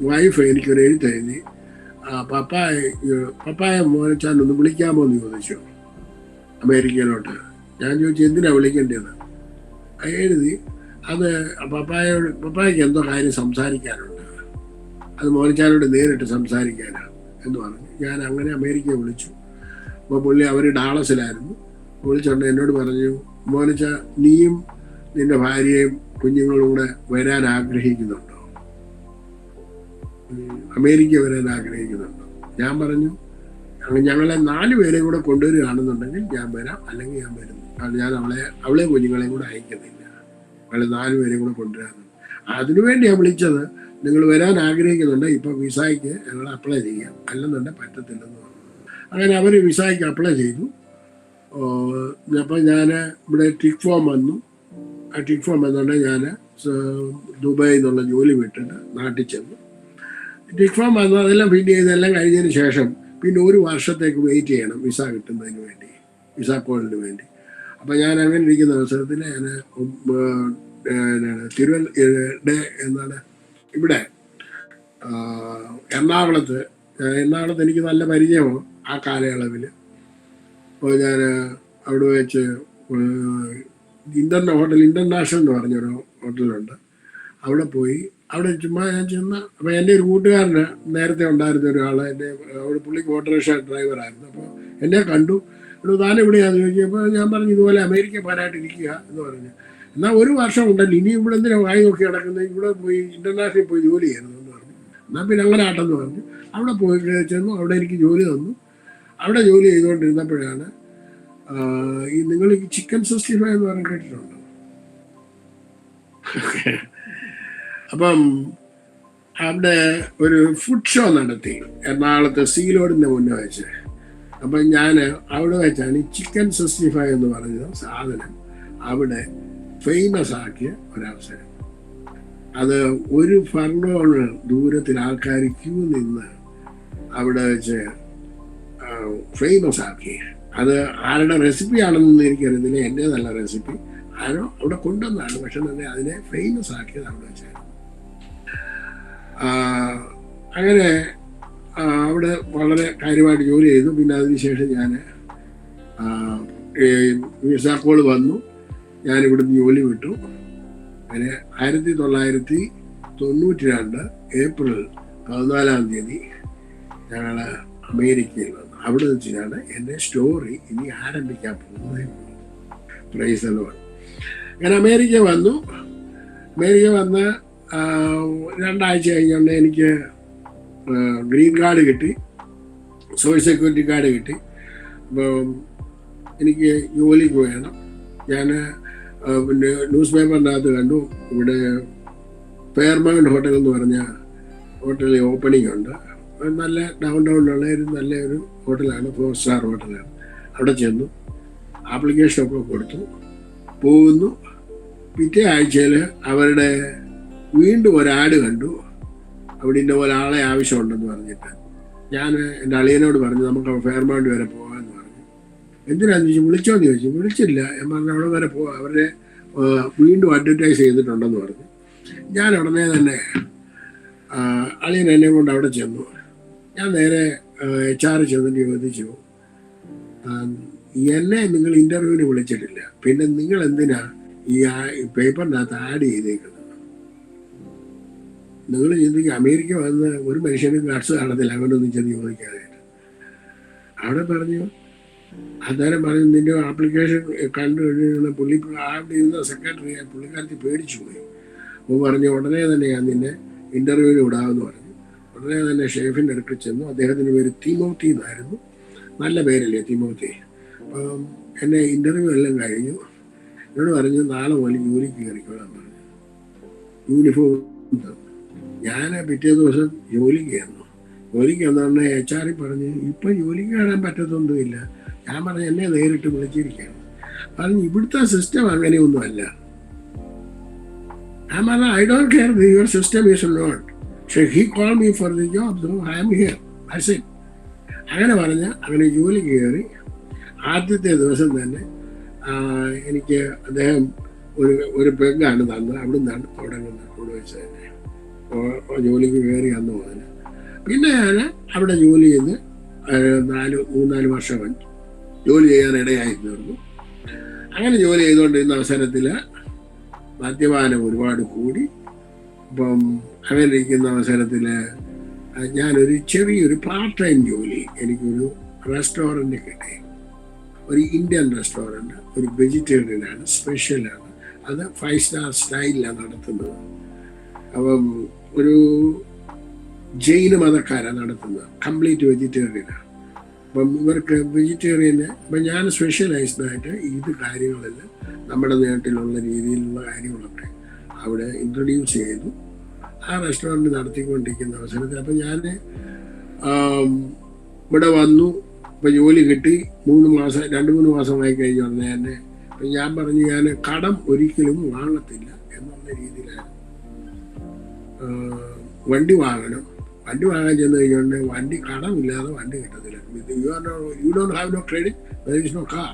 Speaker 2: വൈഫ് എനിക്കൊരു എഴുത്തെഴുതി, പപ്പായ മോനച്ചാനൊന്ന് വിളിക്കാമോ എന്ന് ചോദിച്ചു അമേരിക്കയിലോട്ട്. ഞാൻ ചോദിച്ചു എന്തിനാണ് വിളിക്കേണ്ടത്. എഴുതി അത് പപ്പായ്ക്ക് എന്തോ കാര്യം സംസാരിക്കാനുണ്ട്, അത് മോനച്ചാനോട് നേരിട്ട് സംസാരിക്കാനാണ് എന്ന് പറഞ്ഞു. ഞാൻ അങ്ങനെ അമേരിക്കയെ വിളിച്ചു. അപ്പോൾ പുള്ളി അവർ ഡാളസിലായിരുന്നു. വിളിച്ചുകൊണ്ട് എന്നോട് പറഞ്ഞു, മോനച്ച നീയും നിന്റെ ഭാര്യയും കുഞ്ഞുങ്ങളും കൂടെ വരാൻ ആഗ്രഹിക്കുന്നുണ്ടോ, അമേരിക്ക വരാൻ ആഗ്രഹിക്കുന്നുണ്ടോ? ഞാൻ പറഞ്ഞു ഞങ്ങളെ 4 പേരെയും കൂടെ കൊണ്ടുവരികയാണെന്നുണ്ടെങ്കിൽ ഞാൻ വരാം, അല്ലെങ്കിൽ ഞാൻ വരുന്നു. കാരണം ഞാൻ അവളെ കുഞ്ഞുങ്ങളെയും കൂടെ അയക്കുന്നില്ല, ഞങ്ങളെ 4 പേരെയും കൂടെ കൊണ്ടുവരാമെന്ന്. അതിനുവേണ്ടിയാണ് വിളിച്ചത്. നിങ്ങൾ വരാൻ ആഗ്രഹിക്കുന്നുണ്ട്, ഇപ്പോൾ വിസയ്ക്ക് ഞങ്ങൾ അപ്ലൈ ചെയ്യാം, അല്ലെന്നുണ്ടെങ്കിൽ പറ്റത്തില്ലെന്ന് പറഞ്ഞു. അങ്ങനെ അവർ വിസയ്ക്ക് അപ്ലൈ ചെയ്തു. അപ്പോൾ ഞാൻ ഇവിടെ ടിക് ഫോം വന്നു. ആ ടിക് ഫോം വന്നുകൊണ്ട് ഞാൻ ദുബായിൽ നിന്നുള്ള ജോലി വിട്ടിട്ട് നാട്ടിൽ ചെന്നു. ടിക് ഫോം വന്നു, അതെല്ലാം ഫില്ല് ചെയ്തെല്ലാം കഴിഞ്ഞതിന് ശേഷം പിന്നെ 1 വർഷത്തേക്ക് വെയിറ്റ് ചെയ്യണം വിസ കിട്ടുന്നതിന് വേണ്ടി, വിസ കോളിന് വേണ്ടി. അപ്പം ഞാൻ അങ്ങനെ ഇരിക്കുന്ന അവസരത്തിൽ ഞാൻ ഇവിടെ എറണാകുളത്ത് എനിക്ക് നല്ല പരിചയമാണ് ആ കാലയളവിൽ. അപ്പോൾ ഞാൻ അവിടെ വെച്ച് ഇന്റർനാഷണൽ എന്ന് പറഞ്ഞൊരു ഹോട്ടലുണ്ട്, അവിടെ പോയി. അവിടെ ചുമ്മാ ഞാൻ ചെന്ന. അപ്പോൾ എൻ്റെ ഒരു കൂട്ടുകാരന് നേരത്തെ ഉണ്ടായിരുന്ന ഒരാൾ, എൻ്റെ അവിടെ പുള്ളിക്ക് ഓട്ടോറിക്ഷ ഡ്രൈവറായിരുന്നു. അപ്പോൾ എന്നെ കണ്ടു. താൻ എവിടെയാണെന്ന് ചോദിച്ചപ്പോൾ ഞാൻ പറഞ്ഞു ഇതുപോലെ അമേരിക്ക പോരായിട്ടിരിക്കുക എന്ന് പറഞ്ഞു. എന്നാൽ ഒരു വർഷം ഉണ്ടല്ലോ, ഇനി ഇവിടെ എന്തിനാ വായി നോക്കി കിടക്കുന്നത്, ഇവിടെ പോയി ഇന്റർനാഷണൽ പോയി ജോലി ചെയ്യണം എന്ന് പറഞ്ഞു. എന്നാൽ പിന്നെ അങ്ങനെ ആട്ടെന്ന് പറഞ്ഞു. അവിടെ പോയി ചെന്നു, അവിടെ എനിക്ക് ജോലി തന്നു. അവിടെ ജോലി ചെയ്തുകൊണ്ടിരുന്നപ്പോഴാണ് ഈ നിങ്ങൾ ഈ ചിക്കൻ 65 എന്ന് പറഞ്ഞ് കേട്ടിട്ടുണ്ടോ? അപ്പം അവിടെ ഒരു ഫുഡ് ഷോ നടത്തി എറണാകുളത്ത് സീലോഡിൻ്റെ മുന്നേ വെച്ച്. അപ്പം ഞാൻ അവിടെ വെച്ചാണ് ഈ ചിക്കൻ 65 എന്ന് പറഞ്ഞ സാധനം അവിടെ ഫേമസ് ആക്കിയ ഒരവസരം. അത് ഒരു ഫർലോണ് ദൂരത്തിൽ ആൾക്കാർ ക്യൂ നിന്ന് അവിടെ വെച്ച് ഫേമസ് ആക്കി. അത് ആരുടെ റെസിപ്പി ആണെന്നൊന്നും എനിക്കറിയത്തില്ല, എൻ്റെ നല്ല റെസിപ്പി ആരോ അവിടെ കൊണ്ടുവന്നാണ്. പക്ഷെ തന്നെ അതിനെ ഫേമസ് ആക്കിയത് അവിടെ വെച്ചായിരുന്നു. അങ്ങനെ അവിടെ വളരെ കാര്യമായിട്ട് ജോലി ചെയ്തു. പിന്നെ അതിനുശേഷം ഞാൻ വിസ കോൾ വന്നു, ഞാനിവിടുന്ന് ജോലി വിട്ടു. അങ്ങനെ 1992 ഏപ്രിൽ 14 ഞങ്ങൾ അമേരിക്കയിൽ വന്നു. അവിടെ വെച്ചാണ് എൻ്റെ സ്റ്റോറി ഇനി ആരംഭിക്കാൻ പോകുന്നത്. Price the Lord. ഞാൻ അമേരിക്ക വന്നു. അമേരിക്ക വന്ന് 2 ആഴ്ച കഴിഞ്ഞുകൊണ്ട് എനിക്ക് ഗ്രീൻ കാർഡ് കിട്ടി, സോഷ്യൽ സെക്യൂരിറ്റി കാർഡ് കിട്ടി. അപ്പം എനിക്ക് ജോലിക്ക് വേണം. ഞാൻ പിന്നെ ന്യൂസ് പേപ്പറിനകത്ത് കണ്ടു, ഇവിടെ ഫെയർമൗണ്ട് ഹോട്ടൽ എന്ന് പറഞ്ഞ ഹോട്ടലിൽ ഓപ്പണിംഗ് ഉണ്ട്. നല്ല ഡൗൺ ടൗണിലുള്ള ഒരു നല്ലൊരു ഹോട്ടലാണ്, 4 സ്റ്റാർ ഹോട്ടലാണ്. അവിടെ ചെന്നു, ആപ്ലിക്കേഷനൊക്കെ കൊടുത്തു, പോകുന്നു. പിറ്റേ ആഴ്ചയിൽ അവരുടെ വീണ്ടും ഒരാട് കണ്ടു, അവിടെ ഇന്ന പോലെ ആളെ ആവശ്യമുണ്ടെന്ന് പറഞ്ഞിട്ട്. ഞാൻ എൻ്റെ അളിയനോട് പറഞ്ഞു നമുക്ക് ഫെയർമൗണ്ട് വരെ പോകാമെന്ന് പറഞ്ഞു. എന്തിനാന്ന് ചോദിച്ചു, വിളിച്ചോന്ന് ചോദിച്ചു. വിളിച്ചില്ല. ഞാൻ പറഞ്ഞു അവിടെ വരെ പോകാം, അവരുടെ വീണ്ടും അഡ്വർടൈസ് ചെയ്തിട്ടുണ്ടെന്ന് പറഞ്ഞു. ഞാൻ ഉടനെ തന്നെ അളിയൻ എന്നെ കൊണ്ട് അവിടെ ചെന്നു. ഞാൻ നേരെ HR ചെന്നിട്ട് ചോദിച്ചു, എന്നെ നിങ്ങൾ ഇൻ്റർവ്യൂവിന് വിളിച്ചിട്ടില്ല, പിന്നെ നിങ്ങൾ എന്തിനാ ഈ പേപ്പറിനകത്ത് ആഡ് ചെയ്തേക്കുന്നത്? നിങ്ങൾ ചിന്തിക്കുക, അമേരിക്ക വന്ന് ഒരു മനുഷ്യനും ഗട്സ് കാണത്തില്ല അങ്ങനൊന്നും ചെന്ന് ചോദിക്കാനായിട്ട്. അവിടെ പറഞ്ഞു, അന്നേരം പറഞ്ഞു നിന്റെ ആപ്ലിക്കേഷൻ കണ്ടു കഴിഞ്ഞ പുള്ളി അവിടെ ഇരുന്ന സെക്രട്ടറി പുള്ളിക്കാരത്തി പേടിച്ചു പോയി. അപ്പോൾ പറഞ്ഞു ഉടനെ തന്നെ ഞാൻ നിന്നെ ഇൻ്റർവ്യൂവിന് വിടാമെന്ന് പറഞ്ഞു. ഉടനെ തന്നെ ഷെഫിൻ്റെ അടുത്ത് ചെന്നു. അദ്ദേഹത്തിൻ്റെ പേര് തിമോത്തി എന്നായിരുന്നു. നല്ല പേരല്ലേ തിമോത്തി. അപ്പം എന്നെ ഇൻ്റർവ്യൂ എല്ലാം കഴിഞ്ഞു. എന്നോട് പറഞ്ഞു നാളെ മുതൽ ജോലിക്ക് കയറിക്കോളാൻ പറഞ്ഞു. യൂണിഫോം തന്നു. ഞാൻ പിറ്റേ ദിവസം ജോലിക്ക് കയറുന്നു. ജോലിക്ക് വന്നോണ്ട് HR പറഞ്ഞ് ഇപ്പം ജോലിക്ക് കയറാൻ പറ്റത്തൊന്നുമില്ല. ഞാൻ പറഞ്ഞു എന്നെ നേരിട്ട് വിളിച്ചിരിക്കുകയാണ്. പറഞ്ഞു ഇവിടുത്തെ സിസ്റ്റം അങ്ങനെയൊന്നുമല്ല. ഞാൻ പറഞ്ഞു I don't care, your system is not. പക്ഷേ he call me for the job, so I am here, that's it. അങ്ങനെ പറഞ്ഞ് അങ്ങനെ ജോലിക്ക് കയറി. ആദ്യത്തെ ദിവസം തന്നെ എനിക്ക് അദ്ദേഹം ഒരു പെഗ്ഗാണ് തന്നത്. അവിടെ നിന്നാണ് തുടങ്ങുന്നത്. അവിടെ വെച്ച് തന്നെ ജോലിക്ക് കയറി അന്ന് മുതൽ. പിന്നെ ഞാൻ അവിടെ ജോലി ചെയ്ത് 3-4 വർഷം ജോലി ചെയ്യാനിടയായി തീർന്നു. അങ്ങനെ ജോലി ചെയ്തുകൊണ്ടിരുന്ന അവസരത്തിൽ മദ്യപാനം ഒരുപാട് കൂടി. അപ്പം അങ്ങനെ ഇരിക്കുന്ന അവസരത്തിൽ ഞാനൊരു ചെറിയൊരു പാർട്ട് ടൈം ജോലി എനിക്കൊരു റെസ്റ്റോറൻറ്റ് കിട്ടി. ഒരു ഇന്ത്യൻ റെസ്റ്റോറൻറ്റ്, ഒരു വെജിറ്റേറിയനാണ്, സ്പെഷ്യലാണ്. അത് 5 സ്റ്റാർ സ്റ്റൈലിലാണ് നടത്തുന്നത്. അപ്പം ഒരു ജൈന മതക്കാരാണ് നടത്തുന്നത്, കംപ്ലീറ്റ് വെജിറ്റേറിയനാണ്. അപ്പം ഇവർക്ക് വെജിറ്റേറിയന് അപ്പം ഞാൻ സ്പെഷ്യലൈസ്ഡായിട്ട് ഇത് കാര്യങ്ങളെല്ലാം നമ്മുടെ നാട്ടിലുള്ള രീതിയിലുള്ള കാര്യങ്ങളൊക്കെ അവിടെ ഇൻട്രൊഡ്യൂസ് ചെയ്തു. ആ റെസ്റ്റോറൻറ്റ് നടത്തിക്കൊണ്ടിരിക്കുന്ന അവസരത്തിൽ അപ്പം ഞാൻ ഇവിടെ വന്നു. ഇപ്പം ജോലി കിട്ടി 2-3 മാസമായി കഴിഞ്ഞ ഉടനെ തന്നെ അപ്പം ഞാൻ പറഞ്ഞു ഞാൻ കടം ഒരിക്കലും വാങ്ങത്തില്ല എന്നുള്ള രീതിയിലാണ്. വണ്ടി വാങ്ങണം. വണ്ടി വാങ്ങാൻ ചെന്ന് കഴിഞ്ഞുകൊണ്ട് വണ്ടി കടമില്ലാതെ വണ്ടി കിട്ടത്തില്ല. You don't have no credit, there is no car.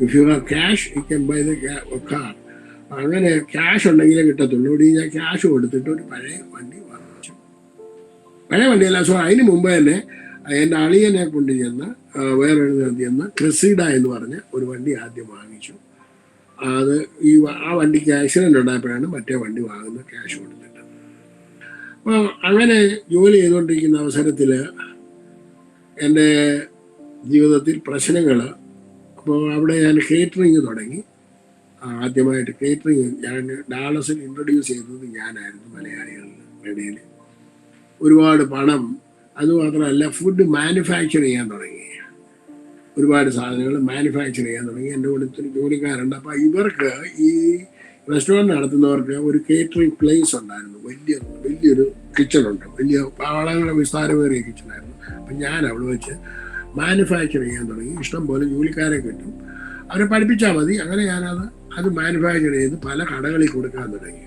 Speaker 2: If you have cash you can buy the car. അങ്ങനെ ക്യാഷ് ഉണ്ടെങ്കിലേ കിട്ടത്തുള്ളൂ. ഇവിടെ ഞാൻ ക്യാഷ് കൊടുത്തിട്ട് ഒരു പഴയ വണ്ടി വാങ്ങിച്ചു. പഴയ വണ്ടിയല്ല, സോ അതിന് മുമ്പ് തന്നെ എൻ്റെ അളിയനെ കൊണ്ട് ചെന്ന് വേറൊരു ചെന്ന് ക്രിസീഡ എന്ന് പറഞ്ഞ ഒരു വണ്ടി ആദ്യം വാങ്ങിച്ചു. അത് ആ വണ്ടിക്ക് ആക്സിഡൻ്റ് ഉണ്ടായപ്പോഴാണ് മറ്റേ വണ്ടി വാങ്ങുന്നത് ക്യാഷ് കൊടുത്തിട്ട്. അപ്പോൾ അങ്ങനെ ജോലി ചെയ്തുകൊണ്ടിരിക്കുന്ന അവസരത്തിൽ എൻ്റെ ജീവിതത്തിൽ പ്രശ്നങ്ങൾ. അപ്പോൾ അവിടെ ഞാൻ കേറ്ററിങ് തുടങ്ങി. ആദ്യമായിട്ട് കേറ്ററിംഗ് ഞാൻ ഡാളസിൽ ഇൻട്രൊഡ്യൂസ് ചെയ്തത് ഞാനായിരുന്നു മലയാളികളുടെ ഇടയിൽ. ഒരുപാട് പണം, അതുമാത്രമല്ല ഫുഡ് മാനുഫാക്ചർ ചെയ്യാൻ തുടങ്ങി. ഒരുപാട് സാധനങ്ങൾ മാനുഫാക്ചർ ചെയ്യാൻ തുടങ്ങി. എൻ്റെ കൂടെ ഇത്തിരി ജോലിക്കാരുണ്ട്. അപ്പോൾ ഇവർക്ക് ഈ റെസ്റ്റോറൻറ്റ് നടത്തുന്നവർക്ക് ഒരു കേറ്ററിംഗ് പ്ലേസ് ഉണ്ടായിരുന്നു. വലിയൊരു കിച്ചണുണ്ട്, വളരെ വിസ്താരമേറിയ കിച്ചണായിരുന്നു. അപ്പം ഞാൻ അവിടെ വെച്ച് മാനുഫാക്ചർ ചെയ്യാൻ തുടങ്ങി. ഇഷ്ടം പോലെ ജോലിക്കാരെ കിട്ടും, അവരെ പഠിപ്പിച്ചാൽ മതി. അങ്ങനെ അത് മാനുഫാക്ചർ ചെയ്ത് പല കടകളിൽ കൊടുക്കാൻ തുടങ്ങി.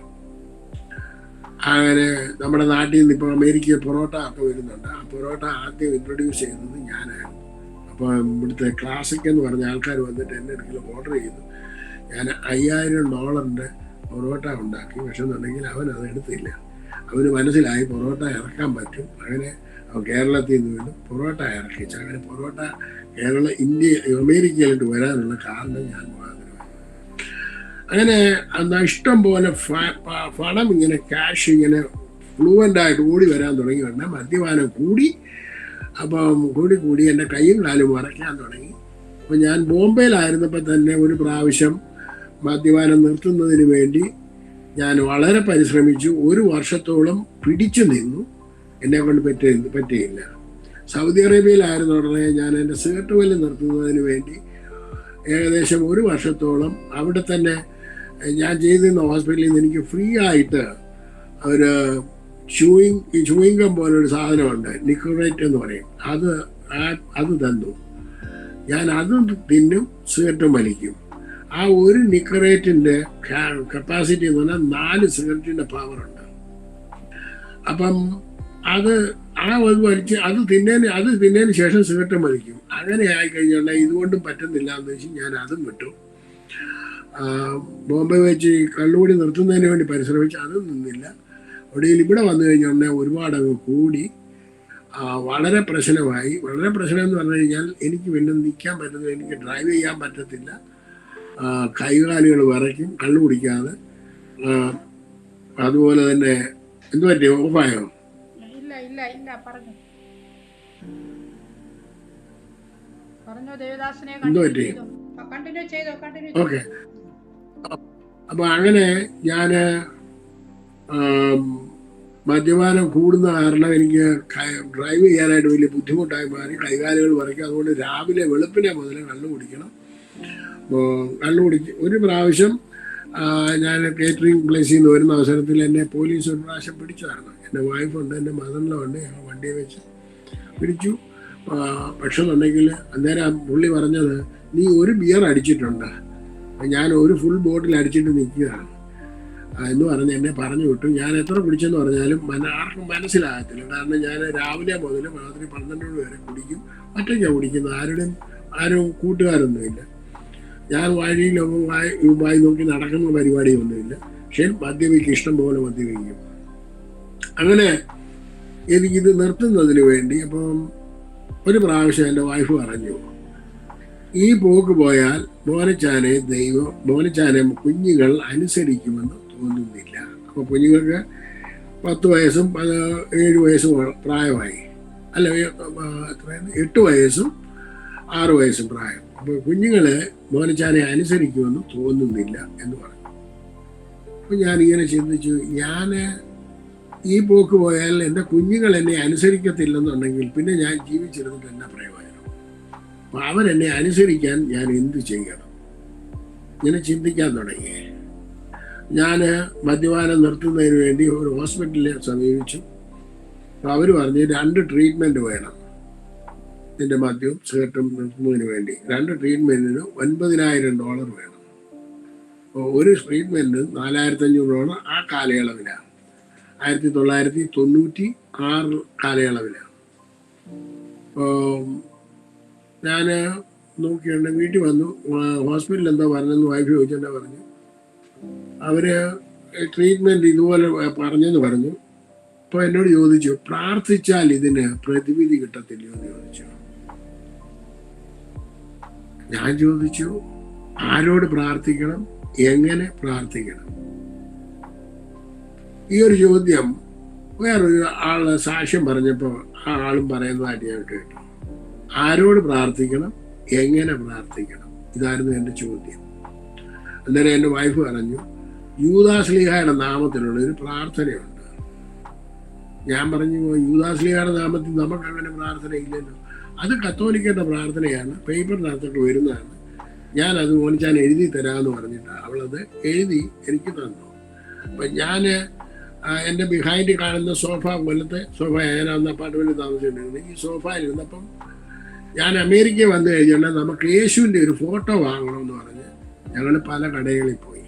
Speaker 2: അങ്ങനെ നമ്മുടെ നാട്ടിൽ നിന്ന് ഇപ്പോൾ അമേരിക്കയിൽ പൊറോട്ട ഒക്കെ വരുന്നുണ്ട്. ആ പൊറോട്ട ആദ്യം ഇൻട്രൊഡ്യൂസ് ചെയ്തത് ഞാനായിരുന്നു. അപ്പോൾ ഇവിടുത്തെ ക്ലാസിക് എന്ന് പറഞ്ഞ ആൾക്കാർ വന്നിട്ട് എൻ്റെ അടുക്കൽ ഓർഡർ ചെയ്തു. ഞാൻ $5000 പൊറോട്ട ഉണ്ടാക്കി. പക്ഷെ എന്നുണ്ടെങ്കിൽ അവനത് എടുത്തില്ല. അവന് മനസ്സിലായി പൊറോട്ട ഇറക്കാൻ പറ്റും. അങ്ങനെ കേരളത്തിൽ നിന്ന് വീണ്ടും പൊറോട്ട ഇറക്കിച്ചു. അങ്ങനെ പൊറോട്ട അമേരിക്കയിലോട്ട് വരാനുള്ള കാരണം ഞാൻ മുഖാന്തരമായി. അങ്ങനെ ഇഷ്ടം പോലെ പണം ഇങ്ങനെ ക്യാഷ് ഇങ്ങനെ ഫ്ലുവൻ്റായിട്ട് ഓടി വരാൻ തുടങ്ങി. ഉടനെ മദ്യപാനം കൂടി. അപ്പം കൂടി എൻ്റെ കൈയും കാലും മറയ്ക്കാൻ തുടങ്ങി. അപ്പം ഞാൻ ബോംബെയിലായിരുന്നപ്പോൾ തന്നെ ഒരു പ്രാവശ്യം മദ്യപാനം നിർത്തുന്നതിന് വേണ്ടി ഞാൻ വളരെ പരിശ്രമിച്ചു. 1 വർഷത്തോളം പിടിച്ചു നിന്നു. എന്നെ കൊണ്ട് പറ്റിയില്ല. സൗദി അറേബ്യയിലായിരുന്ന ഉടനെ ഞാൻ എൻ്റെ സിഗരറ്റ് വലി നിർത്തുന്നതിന് വേണ്ടി ഏകദേശം 1 വർഷത്തോളം അവിടെ തന്നെ ഞാൻ ചെയ്തിരുന്ന ഹോസ്പിറ്റലിൽ നിന്ന് എനിക്ക് ഫ്രീ ആയിട്ട് ഒരു ചൂയിങ് ഗം പോലൊരു സാധനമുണ്ട്, നിക്കോറേറ്റ് എന്ന് പറയും. അത് തന്നു. ഞാൻ അതും തിന്നും, സിഗരറ്റും വലിക്കും. ആ ഒരു നിക്കറേറ്റിൻ്റെ കപ്പാസിറ്റി എന്ന് പറഞ്ഞാൽ 4 സിഗരറ്റിൻ്റെ പവറുണ്ട്. അപ്പം അത് വലിച്ച് അത് തിന്നതിന് ശേഷം സിഗരറ്റും വലിക്കും. അങ്ങനെ ആയിക്കഴിഞ്ഞാൽ ഇതുകൊണ്ടും പറ്റുന്നില്ല എന്ന് വെച്ച് ഞാൻ അതും വിട്ടു. ബോംബെ വെച്ച് കള്ളുകൂടി നിർത്തുന്നതിന് വേണ്ടി പരിശ്രമിച്ച് അതും നിന്നില്ല. ഒടുവിൽ ഇവിടെ വന്നു കഴിഞ്ഞാൽ ഒരുപാട് അങ്ങ് കൂടി വളരെ പ്രശ്നമായി. വളരെ പ്രശ്നം എന്ന് പറഞ്ഞു കഴിഞ്ഞാൽ എനിക്ക് പിന്നെ നിൽക്കാൻ പറ്റുന്നില്ല, എനിക്ക് ഡ്രൈവ് ചെയ്യാൻ പറ്റത്തില്ല, കൈകാലുകൾ വിറയ്ക്കും കള്ളു കുടിക്കാതെ. അതുപോലെ തന്നെ എന്തു പറ്റി? ഓഫായോ? എന്തു പറ്റി? ഓക്കെ. അപ്പൊ അങ്ങനെ ഞാൻ മദ്യപാനം കൂടുന്ന കാരണം എനിക്ക് ഡ്രൈവ് ചെയ്യാനായിട്ട് വലിയ ബുദ്ധിമുട്ടായി മാറി. കൈകാലുകൾ വിറയ്ക്കും. അതുകൊണ്ട് രാവിലെ വെളുപ്പിനെ മുതൽ കള്ളു കുടിക്കണം. ഒരു പ്രാവശ്യം ഞാൻ കേറ്ററിംഗ് പ്ലേസിൽ നിന്ന് വരുന്ന അവസരത്തിൽ എന്നെ പോലീസ് ഒരു പ്രാവശ്യം പിടിച്ചായിരുന്നു. എൻ്റെ വൈഫുണ്ട്, എൻ്റെ മദറിലോ ഉണ്ട്. ഞങ്ങൾ വണ്ടിയെ വെച്ച് പിടിച്ചു. പക്ഷെ എന്നുണ്ടെങ്കിൽ അന്നേരം പുള്ളി പറഞ്ഞത്, നീ ഒരു ബിയർ അടിച്ചിട്ടുണ്ട്, ഞാൻ ഒരു ഫുൾ ബോട്ടിൽ അടിച്ചിട്ട് നിൽക്കുകയാണ് എന്ന് പറഞ്ഞ് എന്നെ പറഞ്ഞു വിട്ടു. ഞാൻ എത്ര കുടിച്ചെന്ന് പറഞ്ഞാലും ആർക്കും മനസ്സിലാകത്തില്ല. കാരണം ഞാൻ രാവിലെ മുതൽ രാത്രി 12 വരെ കുടിക്കും. ഒറ്റയ്ക്കാണ് കുടിക്കുന്നത്. ആരും കൂട്ടുകാരൊന്നുമില്ല. ഞാൻ വഴിയിലൊക്കെ വായി നോക്കി നടക്കുന്ന പരിപാടിയൊന്നുമില്ല. പക്ഷേ മദ്യപിക്കും, ഇഷ്ടം പോലെ മദ്യപിക്കും. അങ്ങനെ എനിക്കിത് നിർത്തുന്നതിന് വേണ്ടി അപ്പം ഒരു പ്രാവശ്യം എൻ്റെ വൈഫ് പറഞ്ഞു, ഈ പോക്ക് പോയാൽ മോനച്ചാനെ കുഞ്ഞുങ്ങൾ അനുസരിക്കുമെന്ന് തോന്നുന്നില്ല. അപ്പോൾ കുഞ്ഞുങ്ങൾക്ക് 10 വയസ്സും 7 വയസ്സും പ്രായമായി. അല്ല, 8 വയസ്സും 6 വയസ്സും പ്രായം. അപ്പോൾ കുഞ്ഞുങ്ങൾ മോനച്ചാനെ അനുസരിക്കുമെന്ന് തോന്നുന്നില്ല എന്ന് പറഞ്ഞു. അപ്പോൾ ഞാനിങ്ങനെ ചിന്തിച്ചു, ഞാൻ ഈ പോക്ക് പോയാൽ എൻ്റെ കുഞ്ഞുങ്ങൾ എന്നെ അനുസരിക്കത്തില്ലെന്നുണ്ടെങ്കിൽ പിന്നെ ഞാൻ ജീവിച്ചിരുന്നിട്ട് എന്നാ പ്രയോജനം? അപ്പം അവരെന്നെ അനുസരിക്കാൻ ഞാൻ എന്ത് ചെയ്യണം? ഇങ്ങനെ ചിന്തിക്കാൻ തുടങ്ങി. ഞാൻ മദ്യപാനം നിർത്തുന്നതിന് വേണ്ടി ഒരു ഹോസ്പിറ്റലിനെ സമീപിച്ചു. അപ്പോൾ അവർ പറഞ്ഞു, 2 ട്രീറ്റ്മെൻറ്റ് വേണം ഇതിൻ്റെ മദ്യവും സിഗരറ്റും നിർത്തുന്നതിന് വേണ്ടി. 2 ട്രീറ്റ്മെൻറ്റിന് $90,000 വേണം. അപ്പോൾ ഒരു ട്രീറ്റ്മെൻറ്റിന് $4,500 ആ കാലയളവിലാണ്, 1996 കാലയളവിലാണ്. ഞാൻ നോക്കിയുണ്ട്, വീട്ടിൽ വന്നു. ഹോസ്പിറ്റലിൽ എന്താ പറഞ്ഞെന്ന് വൈഫ് ചോദിച്ചെന്നാ പറഞ്ഞു. അവർ ട്രീറ്റ്മെൻറ്റ് ഇതുപോലെ പറഞ്ഞെന്ന് പറഞ്ഞു. അപ്പോൾ എന്നോട് ചോദിച്ചു, പ്രാർത്ഥിച്ചാൽ ഇതിന് പ്രതിവിധി കിട്ടത്തില്ലയോ എന്ന് ചോദിച്ചു. ഞാൻ ചോദിച്ചു, ആരോട് പ്രാർത്ഥിക്കണം, എങ്ങനെ പ്രാർത്ഥിക്കണം? ഈ ഒരു ചോദ്യം വേറൊരു ആള് സാക്ഷ്യം പറഞ്ഞപ്പോൾ ആ ആളും പറയുന്നതായിട്ട് ഞാൻ കേട്ടു. ആരോട് പ്രാർത്ഥിക്കണം, എങ്ങനെ പ്രാർത്ഥിക്കണം, ഇതായിരുന്നു എൻ്റെ ചോദ്യം. അന്നേരം എൻ്റെ വൈഫ് പറഞ്ഞു, യൂദാസ്ലീഹയുടെ നാമത്തിലുള്ള ഒരു പ്രാർത്ഥനയുണ്ട്. ഞാൻ പറഞ്ഞു, യൂദാസ്ലീഹയുടെ നാമത്തിൽ നമുക്ക് അങ്ങനെ പ്രാർത്ഥന ഇല്ലല്ലോ. അത് കത്തോലിക്കയുടെ പ്രാർത്ഥനയാണ്, പേപ്പറിനകത്തൊക്കെ വരുന്നതാണ്. ഞാൻ അത് മോനിച്ചാൻ എഴുതി തരാമെന്ന് പറഞ്ഞിട്ട് അവളത് എഴുതി എനിക്ക് തന്നു. അപ്പം ഞാൻ എൻ്റെ ബിഹൈൻഡ് കാണുന്ന സോഫ പോലത്തെ സോഫ, ഞാൻ അന്ന് അപ്പാർട്ട്മെൻറ്റിൽ താമസിച്ചിട്ടുണ്ടായിരുന്നു. ഈ സോഫയിലിരുന്നപ്പം ഞാൻ അമേരിക്ക വന്നു കഴിഞ്ഞാൽ നമുക്ക് യേശുവിൻ്റെ ഒരു ഫോട്ടോ വാങ്ങണമെന്ന് പറഞ്ഞ് ഞങ്ങൾ പല കടകളിൽ പോയി.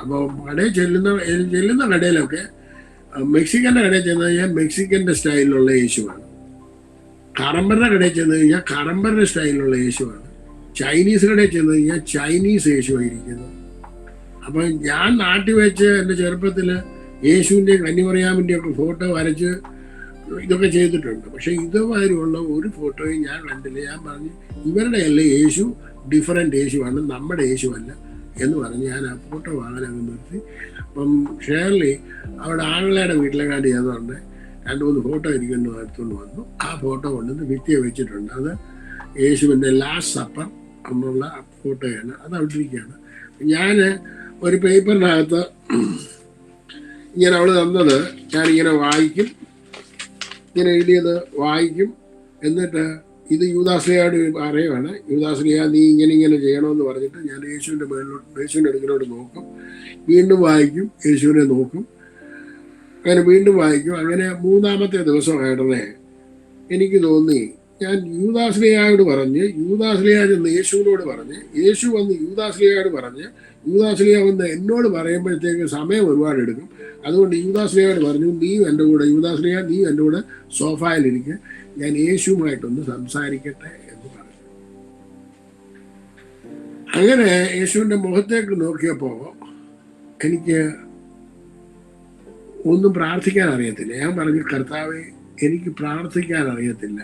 Speaker 2: അപ്പോൾ കടയിൽ ചെല്ലുന്ന കടയിലൊക്കെ മെക്സിക്കൻ്റെ കടയിൽ ചെന്ന് കഴിഞ്ഞാൽ മെക്സിക്കൻ്റെ സ്റ്റൈലിലുള്ള യേശുവാണ്. കറമ്പരുടെ കടയിൽ ചെന്ന് കഴിഞ്ഞാൽ കറമ്പരുടെ സ്റ്റൈലിലുള്ള യേശുവാണ്. ചൈനീസ് കടയിൽ ചെന്ന് കഴിഞ്ഞാൽ ചൈനീസ് യേശുവായിരിക്കുന്നു. അപ്പം ഞാൻ നാട്ടിൽ വെച്ച് എൻ്റെ ചെറുപ്പത്തിൽ യേശുവിൻ്റെയും കന്യമറിയാമിൻ്റെയും ഒക്കെ ഫോട്ടോ വരച്ച് ഇതൊക്കെ ചെയ്തിട്ടുണ്ട്. പക്ഷെ ഇതുമാതിരിയുള്ള ഒരു ഫോട്ടോയും ഞാൻ കണ്ടില്ല. ഞാൻ പറഞ്ഞു, ഇവരുടെ എല്ലാം യേശു ഡിഫറെൻ്റ് യേശുവാണ്, നമ്മുടെ യേശുവല്ല എന്ന് പറഞ്ഞ് ഞാൻ ആ ഫോട്ടോ വാങ്ങാൻ അങ്ങ് നിർത്തി. അപ്പം ഷേർലി അവിടെ ആങ്ങളയുടെ വീട്ടിലെങ്ങാണ്ട് ചെന്നുകൊണ്ട് 2-3 ഫോട്ടോ ഇരിക്കുന്നു എടുത്തുകൊണ്ട് വന്നു. ആ ഫോട്ടോ കൊണ്ടുവന്ന് ഭിത്തിയെ വെച്ചിട്ടുണ്ട്. അത് യേശുവിൻ്റെ ലാസ്റ്റ് സപ്പർ എന്നുള്ള ഫോട്ടോയാണ്. അത് അവിടെ ഇരിക്കുകയാണ്. ഞാൻ ഒരു പേപ്പറിനകത്ത് ഇങ്ങനെ അവൾ തന്നത് ഞാനിങ്ങനെ വായിക്കും, ഇങ്ങനെ എഴുതിയത് വായിക്കും. എന്നിട്ട് ഇത് യൂദാസ്ലീഹയോട് പറയുവാണ്, യൂദാസ്ലീഹ നീ ഇങ്ങനെ ചെയ്യണമെന്ന് പറഞ്ഞിട്ട് ഞാൻ യേശുവിൻ്റെ അടുക്കിലോട്ട് നോക്കും, വീണ്ടും വായിക്കും, യേശുവിനെ നോക്കും, അങ്ങനെ വീണ്ടും വായിക്കും. അങ്ങനെ 3-ാമത്തെ ദിവസമായിടനെ എനിക്ക് തോന്നി, ഞാൻ യൂദാസ്ലീഹയോട് പറഞ്ഞ്, യൂദാസ്ലീഹ ചെന്ന് യേശുവിനോട് പറഞ്ഞ്, യേശു വന്ന് യൂദാസ്ലീഹയോട് പറഞ്ഞ്, യൂദാസ്ലീഹ വന്ന് എന്നോട് പറയുമ്പോഴത്തേക്ക് സമയം ഒരുപാട് എടുക്കും. അതുകൊണ്ട് യൂദാസ്ലീഹയോട് പറഞ്ഞു, യൂദാസ്ലീഹ നീ എൻ്റെ കൂടെ സോഫയിലിരിക്കുക, ഞാൻ യേശുവുമായിട്ടൊന്ന് സംസാരിക്കട്ടെ എന്ന് പറഞ്ഞു. അങ്ങനെ യേശുവിൻ്റെ മുഖത്തേക്ക് നോക്കിയപ്പോൾ എനിക്ക് ഒന്നും പ്രാർത്ഥിക്കാൻ അറിയത്തില്ല. ഞാൻ പറഞ്ഞു, കർത്താവേ എനിക്ക് പ്രാർത്ഥിക്കാൻ അറിയത്തില്ല.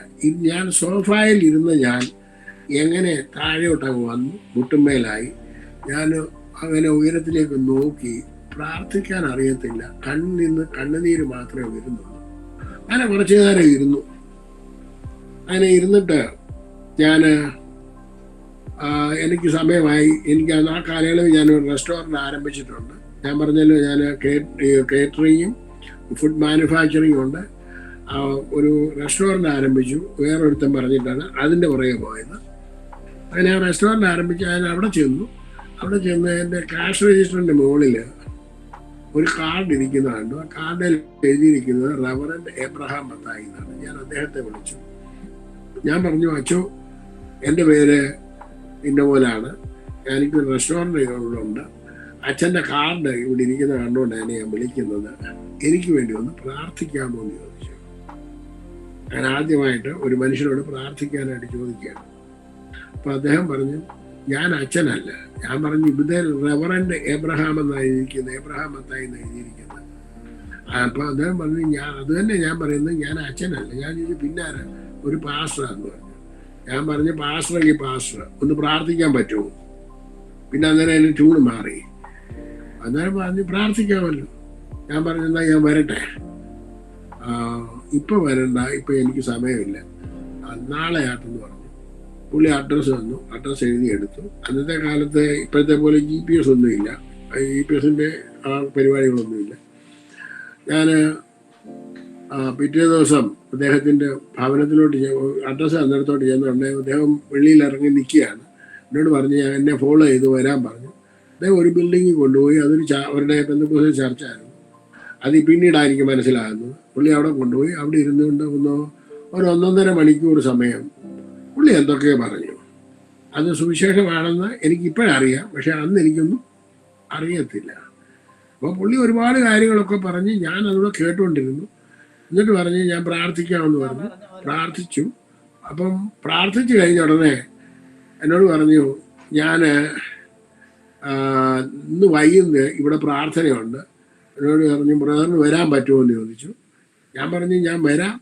Speaker 2: ഞാൻ സോഫയിൽ ഇരുന്ന് ഞാൻ എങ്ങനെ താഴോട്ടങ്ങ് വന്നു, മുട്ടുമേലായി. ഞാൻ അങ്ങനെ ഉയരത്തിലേക്ക് നോക്കി, പ്രാർത്ഥിക്കാൻ അറിയത്തില്ല. കണ്ണിൽ നിന്ന് കണ്ണുനീര് മാത്രമേ വരുന്നുള്ളൂ. അങ്ങനെ കുറച്ചു നേരം ഇരുന്നു. അങ്ങനെ ഇരുന്നിട്ട് ഞാൻ എനിക്ക് സമയമായി. എനിക്ക് ആ കാലയളവിൽ ഞാനൊരു റെസ്റ്റോറൻറ്റ് ആരംഭിച്ചിട്ടുണ്ട്. ഞാൻ പറഞ്ഞല്ലോ, ഞാൻ കേറ്ററിങ്ങും ഫുഡ് മാനുഫാക്ചറിങ്ങും ഉണ്ട്. ഒരു റെസ്റ്റോറൻറ്റ് ആരംഭിച്ചു. വേറൊരുത്തൻ പറഞ്ഞിട്ടാണ് അതിൻ്റെ പുറകെ പോയത്. അങ്ങനെ ആ റെസ്റ്റോറൻറ്റ് ആരംഭിച്ച് ഞാൻ അവിടെ ചെന്ന് എൻ്റെ ക്യാഷ് രജിസ്റ്ററിൻ്റെ മുകളിൽ ഒരു കാർഡ് ഇരിക്കുന്ന കണ്ടു. ആ കാർഡിൽ എഴുതിയിരിക്കുന്നത് റവറൻഡ് എബ്രഹാം മത്തായി എന്നാണ്. ഞാൻ അദ്ദേഹത്തെ വിളിച്ചു. ഞാൻ പറഞ്ഞു, അച്ചോ എൻ്റെ പേര് ഇന്ന പോലാണ്, എനിക്കൊരു റെസ്റ്റോറൻറ്റ് ഉണ്ട്, അച്ഛൻ്റെ കാർഡ് ഇവിടെ ഇരിക്കുന്ന കണ്ടുകൊണ്ടാണ് ഞാൻ വിളിക്കുന്നത്, എനിക്ക് വേണ്ടി ഒന്ന് പ്രാർത്ഥിക്കാമോ എന്ന് ചോദിച്ചു. ഞാൻ ആദ്യമായിട്ട് ഒരു മനുഷ്യനോട് പ്രാർത്ഥിക്കാനായിട്ട് ചോദിക്കുകയാണ്. അപ്പം അദ്ദേഹം പറഞ്ഞു, ഞാൻ അച്ഛനല്ല. ഞാൻ പറഞ്ഞു, ഇവിടെ റവറൻഡ് എബ്രഹാം എന്നാണ് എഴുതിയിരിക്കുന്നത്, എബ്രഹാം മത്തായി എന്ന് എഴുതിയിരിക്കുന്നത്. അപ്പം അദ്ദേഹം പറഞ്ഞു, അത് തന്നെ ഞാൻ പറയുന്നത്, ഞാൻ അച്ഛനല്ല. ഞാൻ ചോദിച്ചു, പിന്നെ ഒരു പാസ്റ്ററാന്ന് പറഞ്ഞു. ഞാൻ പറഞ്ഞു, പാസ്റ്ററെങ്കിൽ പാസ്റ്റർ, ഒന്ന് പ്രാർത്ഥിക്കാൻ പറ്റുമോ? പിന്നെ അന്നേരം അതിന് ട്യൂണ് മാറി. അന്നേരം പറഞ്ഞു, പ്രാർത്ഥിക്കാമല്ലോ. ഞാൻ പറഞ്ഞു, എന്നാൽ ഞാൻ വരട്ടെ? ഇപ്പം വരണ്ട, ഇപ്പം എനിക്ക് സമയമില്ല, നാളെ ആട്ടെന്ന് പറഞ്ഞു. പുള്ളി അഡ്രസ്സ് തന്നു. അഡ്രസ്സ് എഴുതിയെടുത്തു. അന്നത്തെ കാലത്ത് ഇപ്പോഴത്തെ പോലെ GPS ഒന്നുമില്ല, GPS-ൻ്റെ പരിപാടികളൊന്നുമില്ല. ഞാൻ പിറ്റേ ദിവസം അദ്ദേഹത്തിൻ്റെ ഭവനത്തിലോട്ട് അഡ്രസ്സ് അന്നിടത്തോട്ട് ചെന്നുണ്ടെങ്കിൽ അദ്ദേഹം വെളിയിൽ ഇറങ്ങി നിൽക്കുകയാണ്. എന്നോട് പറഞ്ഞ് എന്നെ ഫോളോ ചെയ്ത് വരാൻ പറഞ്ഞു. അദ്ദേഹം ഒരു ബിൽഡിങ്ങിൽ കൊണ്ടുപോയി. അതൊരു അവരുടെ പെന്തക്കോസ്തൽ ചർച്ചായിരുന്നു. അത് പിന്നീടാണ് എനിക്ക് മനസ്സിലാകുന്നത്. പുള്ളി അവിടെ കൊണ്ടുപോയി. അവിടെ ഇരുന്നുകൊണ്ട് ഒരു 1.5 മണിക്കൂർ സമയം പുള്ളി എന്തൊക്കെയോ പറഞ്ഞു. അത് സുവിശേഷമാണെന്ന് എനിക്കിപ്പോഴറിയാം, പക്ഷെ അന്ന് എനിക്കൊന്നും അറിയത്തില്ല. അപ്പോൾ പുള്ളി ഒരുപാട് കാര്യങ്ങളൊക്കെ പറഞ്ഞ് ഞാൻ അതിലൂടെ കേട്ടുകൊണ്ടിരുന്നു. എന്നിട്ട് പറഞ്ഞ് ഞാൻ പ്രാർത്ഥിക്കാമെന്ന് പറഞ്ഞു. പ്രാർത്ഥിച്ചു. അപ്പം പ്രാർത്ഥിച്ചു കഴിഞ്ഞ ഉടനെ എന്നോട് പറഞ്ഞു, ഞാൻ ഇന്ന് വൈകുന്നേരം ഇവിടെ പ്രാർത്ഥനയുണ്ട്. എന്നോട് പറഞ്ഞു, ബ്രദറിന് വരാൻ പറ്റുമോ എന്ന് ചോദിച്ചു. ഞാൻ പറഞ്ഞു, ഞാൻ വരാം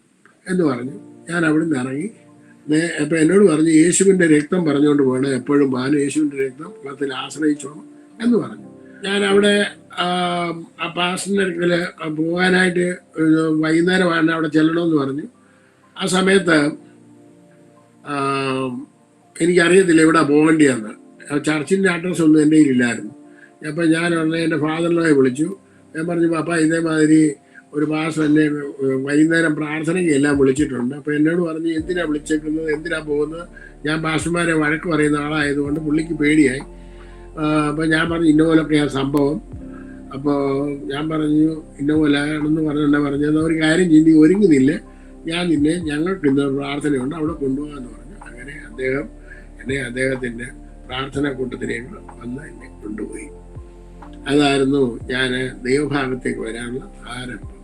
Speaker 2: എന്ന് പറഞ്ഞു. ഞാൻ അവിടെ നിന്ന് ഇറങ്ങി. അപ്പം എന്നോട് പറഞ്ഞു, യേശുവിൻ്റെ രക്തം പറഞ്ഞുകൊണ്ട് പോകണം, എപ്പോഴും യേശുവിൻ്റെ രക്തം കത്തിൽ ആശ്രയിച്ചോണം എന്ന് പറഞ്ഞു. ഞാൻ അവിടെ ആ പാസ്റ്ററിൻ്റെ അടുക്കൽ പോകാനായിട്ട് വൈകുന്നേരമാണ് അവിടെ ചെല്ലണമെന്ന് പറഞ്ഞു. ആ സമയത്ത് എനിക്കറിയത്തില്ല എവിടെ പോകേണ്ടിയെന്ന്. ചർച്ചിൻ്റെ അഡ്രസ്സ് ഒന്നും എൻ്റെ കയ്യിലില്ലായിരുന്നു. അപ്പം ഞാൻ ഉടനെ എൻ്റെ ഫാദറിനെ വിളിച്ചു. ഞാൻ പറഞ്ഞു, പാപ്പ ഇതേമാതിരി ഒരു മാസം എന്നെ വൈകുന്നേരം പ്രാർത്ഥനയ്ക്ക് എല്ലാം വിളിച്ചിട്ടുണ്ട്. അപ്പോൾ എന്നോട് പറഞ്ഞു, എന്തിനാ വിളിച്ചേക്കുന്നത്, എന്തിനാ പോകുന്നത്? ഞാൻ പാസ്റ്റർമാരെ വഴക്ക് പറയുന്ന ആളായതുകൊണ്ട് പുള്ളിക്ക് പേടിയായി. അപ്പോൾ ഞാൻ പറഞ്ഞു ഇന്നപോലൊക്കെയാണ് സംഭവം. അപ്പോൾ ഞാൻ പറഞ്ഞു ഇന്നപോലെയാണെന്ന് പറഞ്ഞെന്നെ പറഞ്ഞത്, ഒരു കാര്യം ചെയ്തി ഒരുങ്ങുന്നില്ല, ഞാൻ ഞങ്ങൾക്ക് ഇന്ന് പ്രാർത്ഥനയുണ്ട്, അവിടെ കൊണ്ടുപോകാമെന്ന് പറഞ്ഞു. അങ്ങനെ അദ്ദേഹത്തിൻ്റെ പ്രാർത്ഥനാ കൂട്ടത്തിലേക്ക് വന്ന് എന്നെ കൊണ്ടുപോയി. അതായിരുന്നു ഞാൻ ദൈവഭാഗത്തേക്ക് വരാനുള്ള ആരംഭം.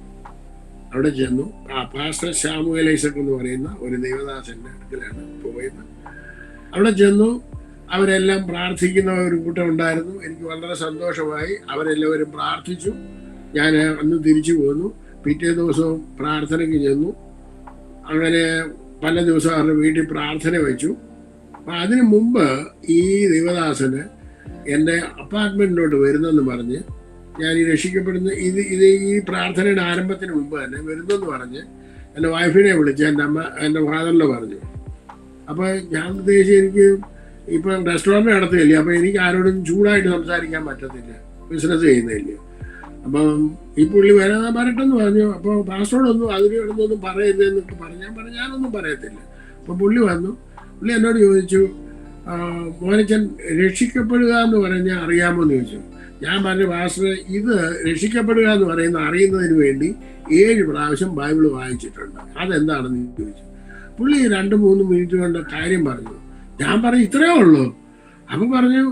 Speaker 2: അവിടെ ചെന്നു. പാസ്റ്റർ ശാമുവേൽ ഐസക് എന്ന് പറയുന്ന ഒരു ദൈവദാസന്റെ അടുക്കലാണ് പോയത്. അവിടെ ചെന്നു. അവരെല്ലാം പ്രാർത്ഥിക്കുന്ന ഒരു കൂട്ടം ഉണ്ടായിരുന്നു. എനിക്ക് വളരെ സന്തോഷമായി. അവരെല്ലാവരും പ്രാർത്ഥിച്ചു. ഞാൻ അന്ന് തിരിച്ചു പോന്നു. പിറ്റേ ദിവസവും പ്രാർത്ഥനയ്ക്ക് ചെന്നു. അങ്ങനെ പല ദിവസം അവരുടെ വീട്ടിൽ പ്രാർത്ഥന വെച്ചു. അപ്പം അതിനു മുമ്പ് ഈ ദൈവദാസന് എൻ്റെ അപ്പാർട്ട്മെൻറ്റിലോട്ട് വരുന്നെന്ന് പറഞ്ഞ്, ഞാൻ ഈ രക്ഷിക്കപ്പെടുന്ന ഈ പ്രാർത്ഥനയുടെ ആരംഭത്തിന് മുമ്പ് തന്നെ വരുന്നെന്ന് പറഞ്ഞ് എൻ്റെ വൈഫിനെ വിളിച്ച് എൻ്റെ ഫാദറിനെ പറഞ്ഞു. അപ്പോൾ ഞാൻ ഉദ്ദേശിച്ച് എനിക്ക് ഇപ്പം റെസ്റ്റോറൻറ്റ് നടത്തുകയില്ലേ, അപ്പോൾ എനിക്ക് ആരോടും ചൂടായിട്ട് സംസാരിക്കാൻ പറ്റത്തില്ല, ബിസിനസ് ചെയ്യുന്നില്ല. അപ്പം ഈ പുള്ളി വരട്ടെന്ന് പറഞ്ഞു. അപ്പോൾ പാസ്റ്ററോടൊന്നും അതിനൊന്നും പറയരുതെന്നൊക്കെ പറഞ്ഞു. ഞാനൊന്നും പറയത്തില്ല. അപ്പോൾ പുള്ളി വന്നു. പുള്ളി എന്നോട് ചോദിച്ചു, മോനച്ചൻ രക്ഷിക്കപ്പെടുക എന്ന് പറഞ്ഞാൽ അറിയാമോ എന്ന് ചോദിച്ചു. ഞാൻ പറഞ്ഞു, പാസ്റ്റർ ഇത് രക്ഷിക്കപ്പെടുക എന്ന് അറിയുന്നതിന് വേണ്ടി 7 പ്രാവശ്യം ബൈബിൾ വായിച്ചിട്ടുണ്ട്, അതെന്താണെന്ന് ചോദിച്ചു. പുള്ളി 2-3 മിനിറ്റ് കൊണ്ട് കാര്യം പറഞ്ഞു. ഞാൻ പറഞ്ഞു, ഇത്രയേ ഉള്ളൂ? അപ്പം പറഞ്ഞു,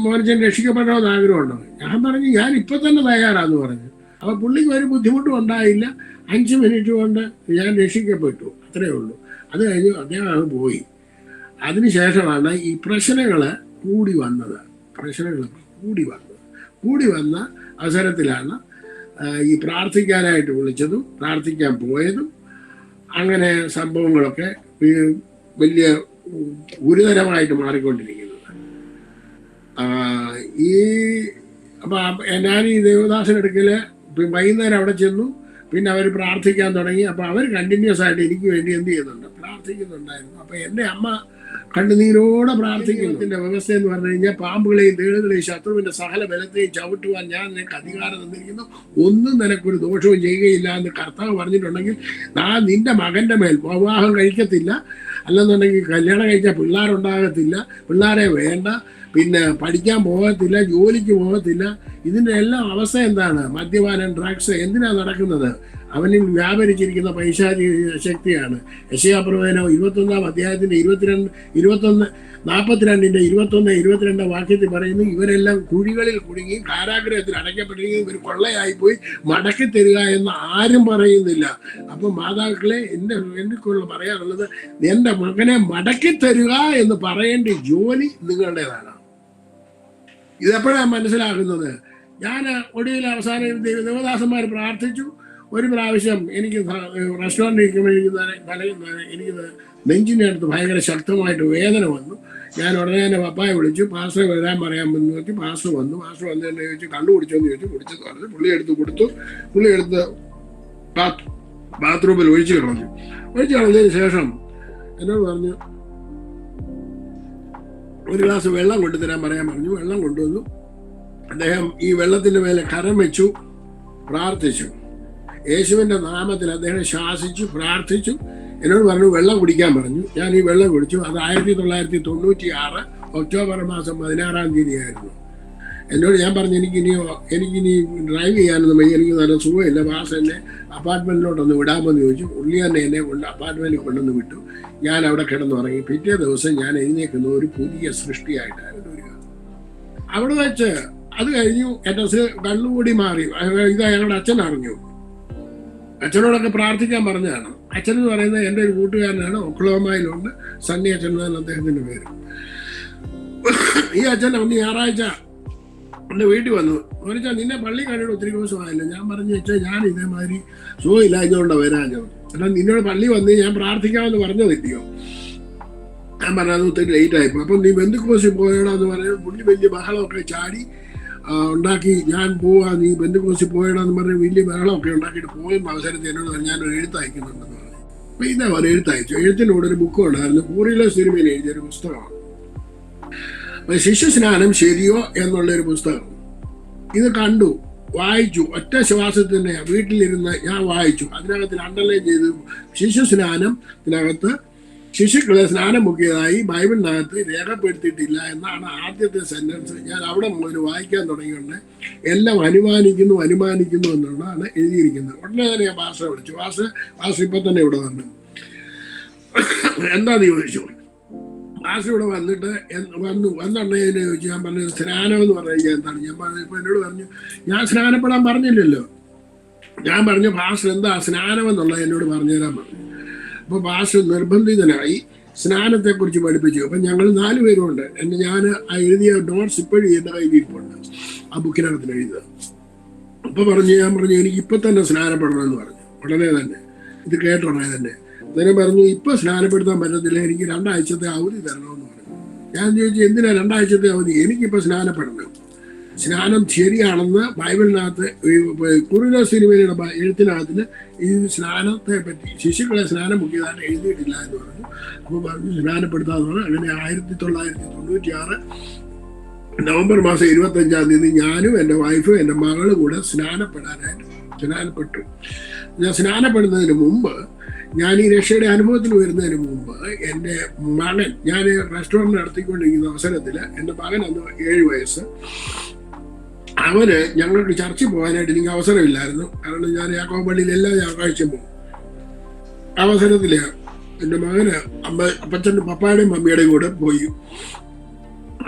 Speaker 2: മോനച്ചൻ രക്ഷിക്കപ്പെടണമെന്ന് ആഗ്രഹമുണ്ടോ? ഞാൻ പറഞ്ഞു, ഞാൻ ഇപ്പം തന്നെ തയ്യാറാന്ന് പറഞ്ഞു. അപ്പം പുള്ളിക്ക് ഒരു ബുദ്ധിമുട്ടും ഉണ്ടായില്ല. 5 മിനിറ്റ് കൊണ്ട് ഞാൻ രക്ഷിക്കപ്പെട്ടു, അത്രയേ ഉള്ളൂ. അത് കഴിഞ്ഞ് അദ്ദേഹം പോയി. അതിനുശേഷമാണ് ഈ പ്രശ്നങ്ങൾ കൂടി വന്നത്. കൂടി വന്ന അവസരത്തിലാണ് ഈ പ്രാർത്ഥിക്കാനായിട്ട് വിളിച്ചതും പ്രാർത്ഥിക്കാൻ പോയതും. അങ്ങനെ സംഭവങ്ങളൊക്കെ വലിയ ഗുരുതരമായിട്ട് മാറിക്കൊണ്ടിരിക്കുന്നത്. അപ്പം ഞാൻ ഈ ദേവദാസനെടുക്കൽ വൈകുന്നേരം അവിടെ ചെന്നു. പിന്നെ അവർ പ്രാർത്ഥിക്കാൻ തുടങ്ങി. അപ്പോൾ അവർ കണ്ടിന്യൂസ് ആയിട്ട് എനിക്ക് വേണ്ടി എന്ത് ചെയ്യുന്നുണ്ട്, പ്രാർത്ഥിക്കുന്നുണ്ടായിരുന്നു. അപ്പം എൻ്റെ അമ്മ കണ്ണുനീരോടെ പ്രാർത്ഥിക്കുന്നതിൻ്റെ വ്യവസ്ഥ എന്ന് പറഞ്ഞു കഴിഞ്ഞാൽ, പാമ്പുകളെയും തേളുകളെയും ശത്രുവിൻ്റെ സകല ബലത്തെയും ചവിട്ടുവാൻ ഞാൻ നിനക്ക് അധികാരം തന്നിരിക്കുന്നു, ഒന്നും നിനക്കൊരു ദോഷവും ചെയ്യുകയില്ല എന്ന് കർത്താവ് പറഞ്ഞിട്ടുണ്ടെങ്കിൽ നിന്റെ മകൻ്റെ മേൽ വിവാഹം കഴിക്കത്തില്ല, അല്ലെന്നുണ്ടെങ്കിൽ കല്യാണം കഴിച്ചാൽ പിള്ളേരുണ്ടാകത്തില്ല, പിള്ളേരെ വേണ്ട, പിന്നെ പഠിക്കാൻ പോകത്തില്ല, ജോലിക്ക് പോകത്തില്ല. ഇതിൻ്റെ എല്ലാം അവസ്ഥ എന്താണ്? മദ്യപാനം, ഡ്രഗ്സ് എന്തിനാണ് നടക്കുന്നത്? അവനിൽ വ്യാപരിച്ചിരിക്കുന്ന പൈശാചിക ശക്തിയാണ്. യെശയ്യാപ്രവചനം 21-ാം അധ്യായത്തിൻ്റെ 21 വാക്യത്തിൽ പറയുന്നു, ഇവരെല്ലാം കുഴികളിൽ കുടുങ്ങി കാരാഗ്രഹത്തിൽ അടയ്ക്കപ്പെട്ടിരിക്കും, ഇവർ കൊള്ളയായിപ്പോയി, മടക്കി തരിക എന്ന് ആരും പറയുന്നില്ല. അപ്പം മാതാക്കളെ, എനിക്കുള്ള പറയാനുള്ളത്, എൻ്റെ മകനെ മടക്കി തരിക എന്ന് പറയേണ്ട ജോലി നിങ്ങളുടേതാണ്. ഇതെപ്പോഴാണ് മനസ്സിലാക്കുന്നത്? ഞാൻ ഒടുവിൽ അവസാനം ദേവദാസന്മാർ പ്രാർത്ഥിച്ചു. ഒരു പ്രാവശ്യം എനിക്ക് റെസ്റ്റോറൻറ്റിൽ ഇരിക്കുമ്പോൾ എനിക്ക് നെഞ്ചിൻ്റെ അടുത്ത് ഭയങ്കര ശക്തമായിട്ട് വേദന വന്നു. ഞാൻ ഉടനെ തന്നെ പപ്പായെ വിളിച്ചു. പാസ്റ്റർ വരാൻ പറയാമെന്ന് വെച്ച് പാസ്റ്റർ വന്നു. പാസ്റ്റർ വന്നതെന്ന് ചോദിച്ചു, കണ്ടുപിടിച്ചോന്ന് ചോദിച്ചു. കുടിച്ചെന്ന് പറഞ്ഞു. പുള്ളി എടുത്ത് കൊടുത്തു. പുള്ളി എടുത്ത് ബാത്റൂമിൽ ഒഴിച്ചു കളഞ്ഞതിന് ശേഷം എന്നോട് പറഞ്ഞു, ഒരു ഗ്ലാസ് വെള്ളം കൊണ്ടുതരാൻ പറയാൻ പറഞ്ഞു. വെള്ളം കൊണ്ടുവന്നു. അദ്ദേഹം ഈ വെള്ളത്തിൻ്റെ മേലെ കരം വെച്ചു, പ്രാർത്ഥിച്ചു. യേശുവിൻ്റെ നാമത്തിൽ അദ്ദേഹം ശാസിച്ചു, പ്രാർത്ഥിച്ചു. എന്നോട് പറഞ്ഞു വെള്ളം കുടിക്കാൻ പറഞ്ഞു. ഞാൻ ഈ വെള്ളം കുടിച്ചു. അത് 1996 ഒക്ടോബർ മാസം 16-ാം തീയതി ആയിരുന്നു. എന്നോട് ഞാൻ പറഞ്ഞു, എനിക്കിനി ഡ്രൈവ് ചെയ്യാനൊന്നും വയ്യ, എനിക്ക് നല്ല സുഖമില്ല, മാസം എന്നെ അപ്പാർട്ട്മെൻറ്റിലോട്ടൊന്ന് വിടാമെന്ന് ചോദിച്ചു. പുള്ളി തന്നെ എന്നെ അപ്പാർട്ട്മെൻറ്റിൽ കൊണ്ടുവന്ന് വിട്ടു. ഞാൻ അവിടെ കിടന്നുറങ്ങി. പിറ്റേ ദിവസം ഞാൻ എഴുന്നേക്കുന്ന ഒരു പുതിയ സൃഷ്ടിയായിട്ടായിരുന്നു വരിക. അവിടെ വെച്ച് അത് കഴിഞ്ഞു. എൻ്റെ കണ്ണുകൂടി മാറി. ഇത് ഞങ്ങളുടെ അച്ഛൻ അറിഞ്ഞു. അച്ഛനോടൊക്കെ പ്രാർത്ഥിക്കാൻ പറഞ്ഞതാണ്. അച്ഛൻ എന്ന് പറയുന്നത് എൻ്റെ ഒരു കൂട്ടുകാരനാണ്, ഒക്ലോമയിലുണ്ട്, സണ്ണി അച്ഛൻ എന്നാണ് അദ്ദേഹത്തിൻ്റെ പേര്. ഈ അച്ഛൻ ഒന്ന് ഞായറാഴ്ച എൻ്റെ വീട്ടിൽ വന്നു. ചോദിച്ചാൽ നിന്നെ പള്ളി കണ്ടിട്ട് ഒത്തിരി ദിവസമായല്ലോ. ഞാൻ പറഞ്ഞു വെച്ചാൽ ഞാൻ ഇതേമാതിരി സുഖമില്ലാഞ്ഞതുകൊണ്ട് വരാഞ്ഞത്. എന്നാൽ നിന്നോട് പള്ളി വന്ന് ഞാൻ പ്രാർത്ഥിക്കാമെന്ന് പറഞ്ഞതില്ലയോ? ഞാൻ പറഞ്ഞത് ഒത്തിരി ലേറ്റ് ആയിപ്പോൾ. അപ്പം നീ ബന്ധുക്കോസിൽ പോയടാന്ന് പറഞ്ഞു. പുള്ളി വലിയ ബഹളമൊക്കെ ചാടി ഉണ്ടാക്കി. ഞാൻ പോവാ, നീ ബന്ധുക്കോസിൽ പോയടാന്ന് പറഞ്ഞ് വലിയ ബഹളമൊക്കെ ഉണ്ടാക്കിയിട്ട് പോയും അവസരത്തിൽ എന്നോട് ഞാനൊരു എഴുത്തയക്കുന്നുണ്ടെന്ന് പറഞ്ഞു. അപ്പം ഇതാ ഒരു എഴുത്തയച്ചു. എഴുത്തിനോട് ഒരു ബുക്ക് ഉണ്ടായിരുന്നു, കൂറിയിലെ സിനിമയിൽ എഴുതിയൊരു പുസ്തകമാണ്. ശിശുസ്നാനം ശരിയോ എന്നുള്ളൊരു പുസ്തകം. ഇത് കണ്ടു, വായിച്ചു, ഒറ്റ ശ്വാസത്തിന് വീട്ടിലിരുന്ന് ഞാൻ വായിച്ചു. അതിനകത്ത് അണ്ടർലൈൻ ചെയ്തു, ശിശുസ്നാനത്തിനകത്ത് ശിശുക്കളെ സ്നാനം മുക്കിയതായി ബൈബിളിനകത്ത് രേഖപ്പെടുത്തിയിട്ടില്ല എന്നാണ് ആദ്യത്തെ സെന്റൻസ്. ഞാൻ അവിടെ മുതൽ വായിക്കാൻ തുടങ്ങിയുണ്ട്. എല്ലാം അനുമാനിക്കുന്നു എന്നുള്ളതാണ് എഴുതിയിരിക്കുന്നത്. ഉടനെ തന്നെ ഞാൻ ഭാഷ വിളിച്ചു. ഭാഷ ഇപ്പൊ തന്നെ ഇവിടെ എന്താന്ന് ചോദിച്ചു. ഭാഷ ഇവിടെ വന്നുണ്ടെന്ന് ചോദിച്ചു. ഞാൻ പറഞ്ഞത് സ്നാനം എന്ന് പറഞ്ഞു കഴിഞ്ഞാൽ എന്താണ്? ഞാൻ പറഞ്ഞു, ഇപ്പൊ എന്നോട് പറഞ്ഞു ഞാൻ സ്നാനപ്പെടാൻ പറഞ്ഞില്ലല്ലോ. ഞാൻ പറഞ്ഞു ഭാഷ എന്താ സ്നാനം എന്നുള്ളത് എന്നോട് പറഞ്ഞുതരാൻ പറഞ്ഞു. അപ്പോൾ ഭാഷ നിർബന്ധിതനായി സ്നാനത്തെക്കുറിച്ച് പഠിപ്പിച്ചു. അപ്പം ഞങ്ങൾ 4 പേരുണ്ട്. ഞാൻ ആ എഴുതിയ നോട്ട്സ് ഇപ്പോഴും എൻ്റെ കയ്യിലിരിപ്പുണ്ട്, ആ ബുക്കിനകത്ത് എഴുതുക. അപ്പോൾ ഞാൻ പറഞ്ഞു എനിക്ക് ഇപ്പം തന്നെ സ്നാനപ്പെടണമെന്ന് പറഞ്ഞു. ഉടനെ തന്നെ ഇത് കേട്ടുടനെ തന്നെ അന്നേരം പറഞ്ഞു ഇപ്പം സ്നാനപ്പെടുത്താൻ പറ്റത്തില്ല, എനിക്ക് 2 ആഴ്ചത്തെ അവധി തരണമെന്ന് പറഞ്ഞു. ഞാൻ ചോദിച്ചു എന്തിനാ 2 ആഴ്ചത്തെ അവധി? എനിക്കിപ്പോൾ സ്നാനപ്പെടണം. സ്നാനം ശരിയാണെന്ന് ബൈബിളിനകത്ത് കുറുന സിനിമയുടെ എഴുത്തിനകത്തിന് ഈ സ്നാനത്തെ പറ്റി ശിശുക്കളെ സ്നാനം മുക്കിയതായിട്ട് എഴുതിയിട്ടില്ല എന്ന് പറഞ്ഞു. അപ്പോൾ പറഞ്ഞു സ്നാനപ്പെടുത്താന്ന് പറഞ്ഞു. അങ്ങനെ 1996 നവംബർ മാസം 25 ഞാനും എൻ്റെ വൈഫും എൻ്റെ മകളും കൂടെ സ്നാനപ്പെട്ടു. ഞാൻ സ്നാനപ്പെടുന്നതിന് മുമ്പ്, ഞാൻ ഈ രക്ഷയുടെ അനുഭവത്തിൽ വരുന്നതിന് മുമ്പ് എൻ്റെ മകൻ, ഞാൻ റെസ്റ്റോറൻറ്റ് നടത്തിക്കൊണ്ടിരിക്കുന്ന അവസരത്തിൽ എൻ്റെ മകൻ അന്ന് 7 വയസ്സ്. അവന് ഞങ്ങൾക്ക് ചർച്ചിൽ പോകാനായിട്ട് എനിക്ക് അവസരമില്ലായിരുന്നു. കാരണം ഞാൻ യാക്കോബ് പള്ളിയിൽ എല്ലാ ഞായറാഴ്ചയും പോകും. അവസരത്തിൽ എൻ്റെ മകന് അപ്പച്ചൻ്റെ പപ്പായുടെയും മമ്മിയുടെയും കൂടെ പോയി.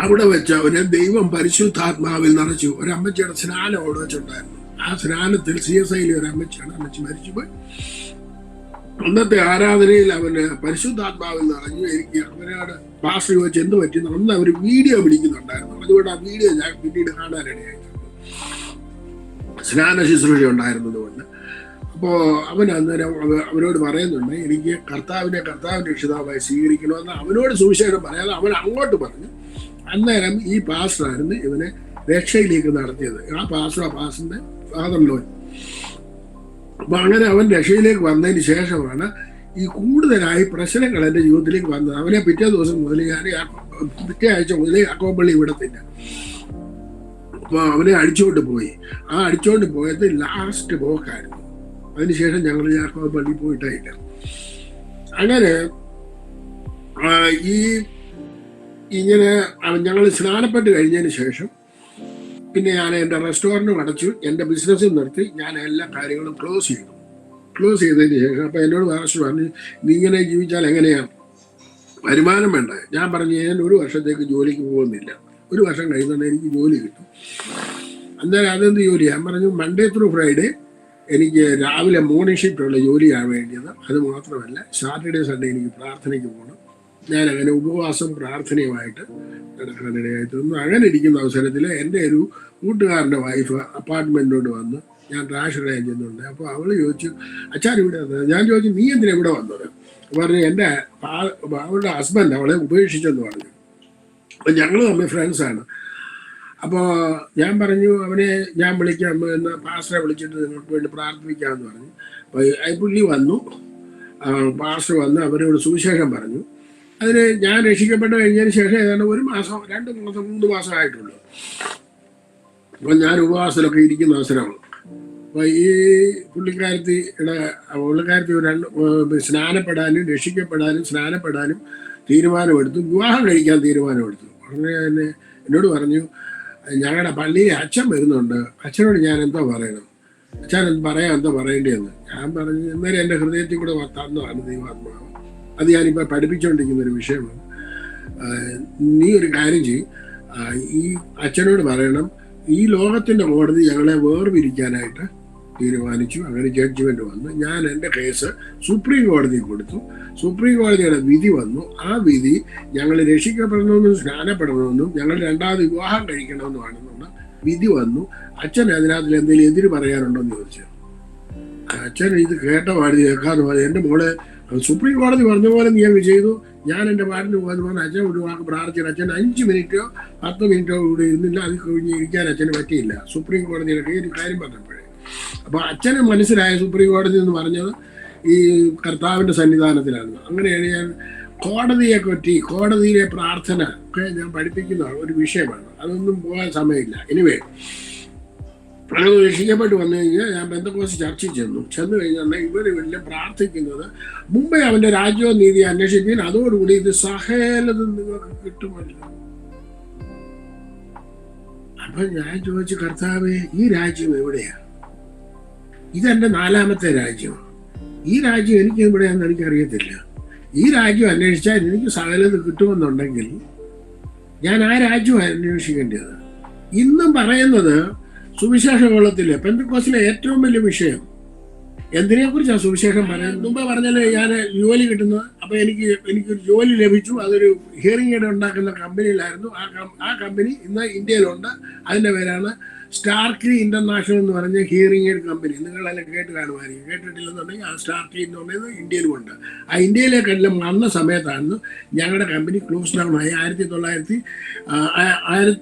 Speaker 2: അവിടെ വെച്ച് അവന് ദൈവം പരിശുദ്ധാത്മാവിൽ നിറച്ചു. ഒരമ്മച്ചിയുടെ സ്നാനം അവിടെ വെച്ചുണ്ടായിരുന്നു. ആ സ്നാനത്തിൽ CSIയിലെ ഒരു അമ്മച്ചിയാണ്. അമ്മച്ചി മരിച്ചുപോയി. അന്നത്തെ ആരാധനയിൽ അവന് പരിശുദ്ധാത്മാവിൽ നിറഞ്ഞു. എനിക്ക് അവനോട് പാസ്റ്റർ ചോദിച്ച് എന്ത് പറ്റുന്നു, അന്ന് അവർ വീഡിയോ പിടിക്കുന്നുണ്ടായിരുന്നു. അതുകൊണ്ട് ആ വീഡിയോ ഞാൻ പിന്നീട് കാണാനിടയായി. സ്നാന ശുശ്രൂഷ ഉണ്ടായിരുന്നതുകൊണ്ട്. അപ്പോൾ അവൻ അന്നേരം അവരോട് പറയുന്നുണ്ട് എനിക്ക് കർത്താവിന്റെ രക്ഷിതാവായി സ്വീകരിക്കണമെന്ന് അവനോട് സുവിശേഷം പറയാതെ അവൻ അങ്ങോട്ട് പറഞ്ഞു. അന്നേരം ഈ പാസ്റ്ററായിരുന്നു ഇവനെ രക്ഷയിലേക്ക് നടത്തിയത്. ആ പാസ്റ്ററിന്റെ ഫാദർ-ഇൻ-ലോ. അപ്പൊ അങ്ങനെ അവൻ രക്ഷയിലേക്ക് വന്നതിന് ശേഷമാണ് ഈ കൂടുതലായി പ്രശ്നങ്ങൾ എൻ്റെ ജീവിതത്തിലേക്ക് വന്നത്. അവനെ പിറ്റേ ദിവസം മുതൽ പിറ്റേ ആഴ്ച മുതൽ യാക്കോബ് പള്ളി വിടത്തില്ല. അപ്പോൾ അവനെ അടിച്ചുകൊണ്ട് പോയി. ആ അടിച്ചുകൊണ്ട് പോയത് ലാസ്റ്റ് പോക്കായിരുന്നു. അതിനുശേഷം ഞങ്ങൾ യാക്കോബ് പള്ളി പോയിട്ടില്ല. അങ്ങനെ ഇങ്ങനെ ഞങ്ങൾ സ്നാനപ്പെട്ട് കഴിഞ്ഞതിന് ശേഷം പിന്നെ ഞാൻ എൻ്റെ റെസ്റ്റോറൻറ്റും അടച്ചു, എൻ്റെ ബിസിനസ്സും നിർത്തി, ഞാൻ എല്ലാ കാര്യങ്ങളും ക്ലോസ് ചെയ്തതിന് ശേഷം അപ്പോൾ എന്നോട് പാസ്റ്റർ പറഞ്ഞു നീ ഇങ്ങനെ ജീവിച്ചാൽ എങ്ങനെയാണ്, വരുമാനം വേണ്ടേ? ഞാൻ പറഞ്ഞു ഞാൻ 1 വർഷത്തേക്ക് ജോലിക്ക് പോകുന്നില്ല, 1 വർഷം കഴിയുന്നുണ്ട് എനിക്ക് ജോലി കിട്ടും. അന്നേരം അതെന്ത് ജോലി? ഞാൻ പറഞ്ഞു മൺഡേ ത്രൂ ഫ്രൈഡേ എനിക്ക് രാവിലെ മോർണിംഗ് ഷിഫ്റ്റുള്ള ജോലിയാണ് വേണ്ടിയത്. അത് മാത്രമല്ല സാറ്റർഡേ സൺഡേ എനിക്ക് പ്രാർത്ഥനയ്ക്ക് പോകണം. ഞാൻ അങ്ങനെ ഉപവാസം പ്രാർത്ഥനയുമായിട്ട് നടക്കാനിടയായി തീർന്നു. അങ്ങനെ ഇരിക്കുന്ന അവസരത്തിൽ എൻ്റെ ഒരു കൂട്ടുകാരൻ്റെ വൈഫ് അപ്പാർട്ട്മെൻറ്റിലോട്ട് വന്ന് ഞാൻ ട്രാഷ് ഇടാൻ ചെന്നുണ്ട്. അപ്പോൾ അവൾ ചോദിച്ചു അച്ഛൻ ഇവിടെ വന്നത്. ഞാൻ ചോദിച്ചു നീ എന്തിനാ ഇവിടെ വന്നത്? പറഞ്ഞു എൻ്റെ അവളുടെ ഹസ്ബൻഡ് അവളെ ഉപേക്ഷിച്ചെന്ന് പറഞ്ഞു. അപ്പം ഞങ്ങൾ തമ്മിൽ ഫ്രണ്ട്സാണ്. അപ്പോൾ ഞാൻ പറഞ്ഞു അവനെ ഞാൻ വിളിക്കാം എന്ന് പാസ്റ്ററെ വിളിച്ചിട്ട് നിങ്ങൾക്ക് വേണ്ടി പ്രാർത്ഥിക്കാമെന്ന് പറഞ്ഞു. അപ്പോൾ പുള്ളി വന്നു, പാസ്റ്റർ വന്ന് അവരോട് സുവിശേഷം പറഞ്ഞു. അതിന് ഞാൻ രക്ഷിക്കപ്പെട്ട് കഴിഞ്ഞതിന് ശേഷം ഏതാണ്ട് 1 മാസം 2 മാസം 3 മാസമായിട്ടുള്ളൂ. അപ്പം ഞാൻ ഉപവാസത്തിലൊക്കെ ഇരിക്കുന്ന അവസരമാണ്. അപ്പോൾ ഈ പുള്ളിക്കാരത്തി സ്നാനപ്പെടാനും രക്ഷിക്കപ്പെടാനും സ്നാനപ്പെടാനും തീരുമാനമെടുത്തു, വിവാഹം കഴിക്കാൻ തീരുമാനമെടുത്തു. അങ്ങനെ തന്നെ എന്നോട് പറഞ്ഞു ഞങ്ങളുടെ പള്ളിയിൽ അച്ഛൻ വരുന്നുണ്ട്, അച്ഛനോട് ഞാൻ എന്തോ പറയണം, അച്ഛൻ എന്താ പറയേണ്ടതെന്ന്. ഞാൻ പറഞ്ഞു ഇന്നലെ എൻ്റെ ഹൃദയത്തിൽ കൂടെ തന്നതാണ് ദൈവാത്മാവ്, അത് ഞാനിപ്പോൾ പഠിപ്പിച്ചുകൊണ്ടിരിക്കുന്ന ഒരു വിഷയമാണ്. നീ ഒരു കാര്യം ചെയ്യും, ഈ അച്ഛനോട് പറയണം ഈ ലോകത്തിൻ്റെ കോടതി ഞങ്ങളെ വേർപിരിക്കാനായിട്ട് തീരുമാനിച്ചു. അങ്ങനെ ജഡ്ജ്മെന്റ് വന്നു. ഞാൻ എൻ്റെ കേസ് സുപ്രീം കോടതിയിൽ കൊടുത്തു. സുപ്രീം കോടതിയുടെ വിധി വന്നു. ആ വിധി ഞങ്ങൾ രക്ഷിക്കപ്പെടണമെന്നും സ്നാനപ്പെടണമെന്നും ഞങ്ങൾ 2ാമത് വിവാഹം കഴിക്കണമെന്നുമാണെന്നുള്ള വിധി വന്നു. അച്ഛൻ അതിനകത്ത് എന്തെങ്കിലും എതിര് പറയാനുണ്ടോ എന്ന് ചോദിച്ചു. അച്ഛൻ ഇത് കേട്ട പാടി കേൾക്കാതെ പാടി എൻ്റെ മോളെ സുപ്രീം കോടതി പറഞ്ഞ പോലെ നീ അങ്ങ് ചെയ്തു, ഞാൻ എൻ്റെ പാട്ടിന് പോകാന്ന് പറഞ്ഞ അച്ഛൻ ഒരു വാക്ക് പ്രാർത്ഥിച്ചു. അച്ഛൻ 5 മിനിറ്റോ 10 മിനിറ്റോ കൂടി ഇരുന്നില്ല, അത് കഴിഞ്ഞ് ഇരിക്കാൻ അച്ഛന് പറ്റിയില്ല സുപ്രീം കോടതിയിലൊക്കെ ഒരു കാര്യം പറഞ്ഞപ്പോഴേ. അപ്പോൾ അച്ഛന് മനസ്സിലായ സുപ്രീം കോടതി എന്ന് പറഞ്ഞത് ഈ കർത്താവിൻ്റെ സന്നിധാനത്തിലാണ്. അങ്ങനെയാണ് ഞാൻ കോടതിയിലെ പ്രാർത്ഥന ഒക്കെ ഞാൻ പഠിപ്പിക്കുന്ന ഒരു വിഷയമാണ്. അതൊന്നും പോകാൻ സമയമില്ല. എനിവേ, അങ്ങനെ രക്ഷിക്കപ്പെട്ട് വന്നു കഴിഞ്ഞാൽ ഞാൻ പെന്തക്കോസ്ത് ചർച്ചിൽ ചെന്നു കഴിഞ്ഞാൽ ഇവർ വലിയ പ്രാർത്ഥിക്കുന്നത് മുമ്പേ അവന്റെ രാജ്യവും നീതി അന്വേഷിക്കുകയും അതോടുകൂടി ഇത് സകലതും നിങ്ങൾക്ക് കിട്ടുമല്ലോ. അപ്പൊ ഞാൻ ചോദിച്ചു, കർത്താവേ, ഈ രാജ്യം എവിടെയാ? ഇതെന്റെ 4ാമത്തെ രാജ്യം. ഈ രാജ്യം എനിക്ക് എവിടെയാണെന്ന് എനിക്കറിയത്തില്ല. ഈ രാജ്യം അന്വേഷിച്ചാൽ എനിക്ക് സകലത് കിട്ടുമെന്നുണ്ടെങ്കിൽ ഞാൻ ആ രാജ്യം അന്വേഷിക്കേണ്ടത്. ഇന്നും പറയുന്നത് സുവിശേഷ കോളത്തിലെ പെന്തക്കോസ്തിലെ ഏറ്റവും വലിയ വിഷയം എന്തിനെ കുറിച്ചാണ് സുവിശേഷം പറയുന്നത്? മുമ്പ് പറഞ്ഞാൽ ഞാൻ ജോലി കിട്ടുന്നത്. അപ്പൊ എനിക്കൊരു ജോലി ലഭിച്ചു. അതൊരു ഹിയറിംഗ് എയ്ഡ് ഉണ്ടാക്കുന്ന കമ്പനിയിലായിരുന്നു. ആ കമ്പനി ഇന്ന് ഇന്ത്യയിലുണ്ട്. അതിന്റെ പേരാണ് സ്റ്റാർക്കി ഇന്റർനാഷണൽ എന്ന് പറഞ്ഞ ഹിയറിംഗ് എയ്ഡ് കമ്പനി. നിങ്ങളെല്ലാം കേട്ട് കാണുമായിരിക്കും. കേട്ടിട്ടില്ലെന്നുണ്ടെങ്കിൽ ആ സ്റ്റാർക്കി എന്ന് പറയുന്നത് ഇന്ത്യയിലുമുണ്ട്. ആ ഇന്ത്യയിലേക്കെല്ലാം വന്ന സമയത്തായിരുന്നു ഞങ്ങളുടെ കമ്പനി ക്ലോസ് ഡൗൺ ആയി. 2007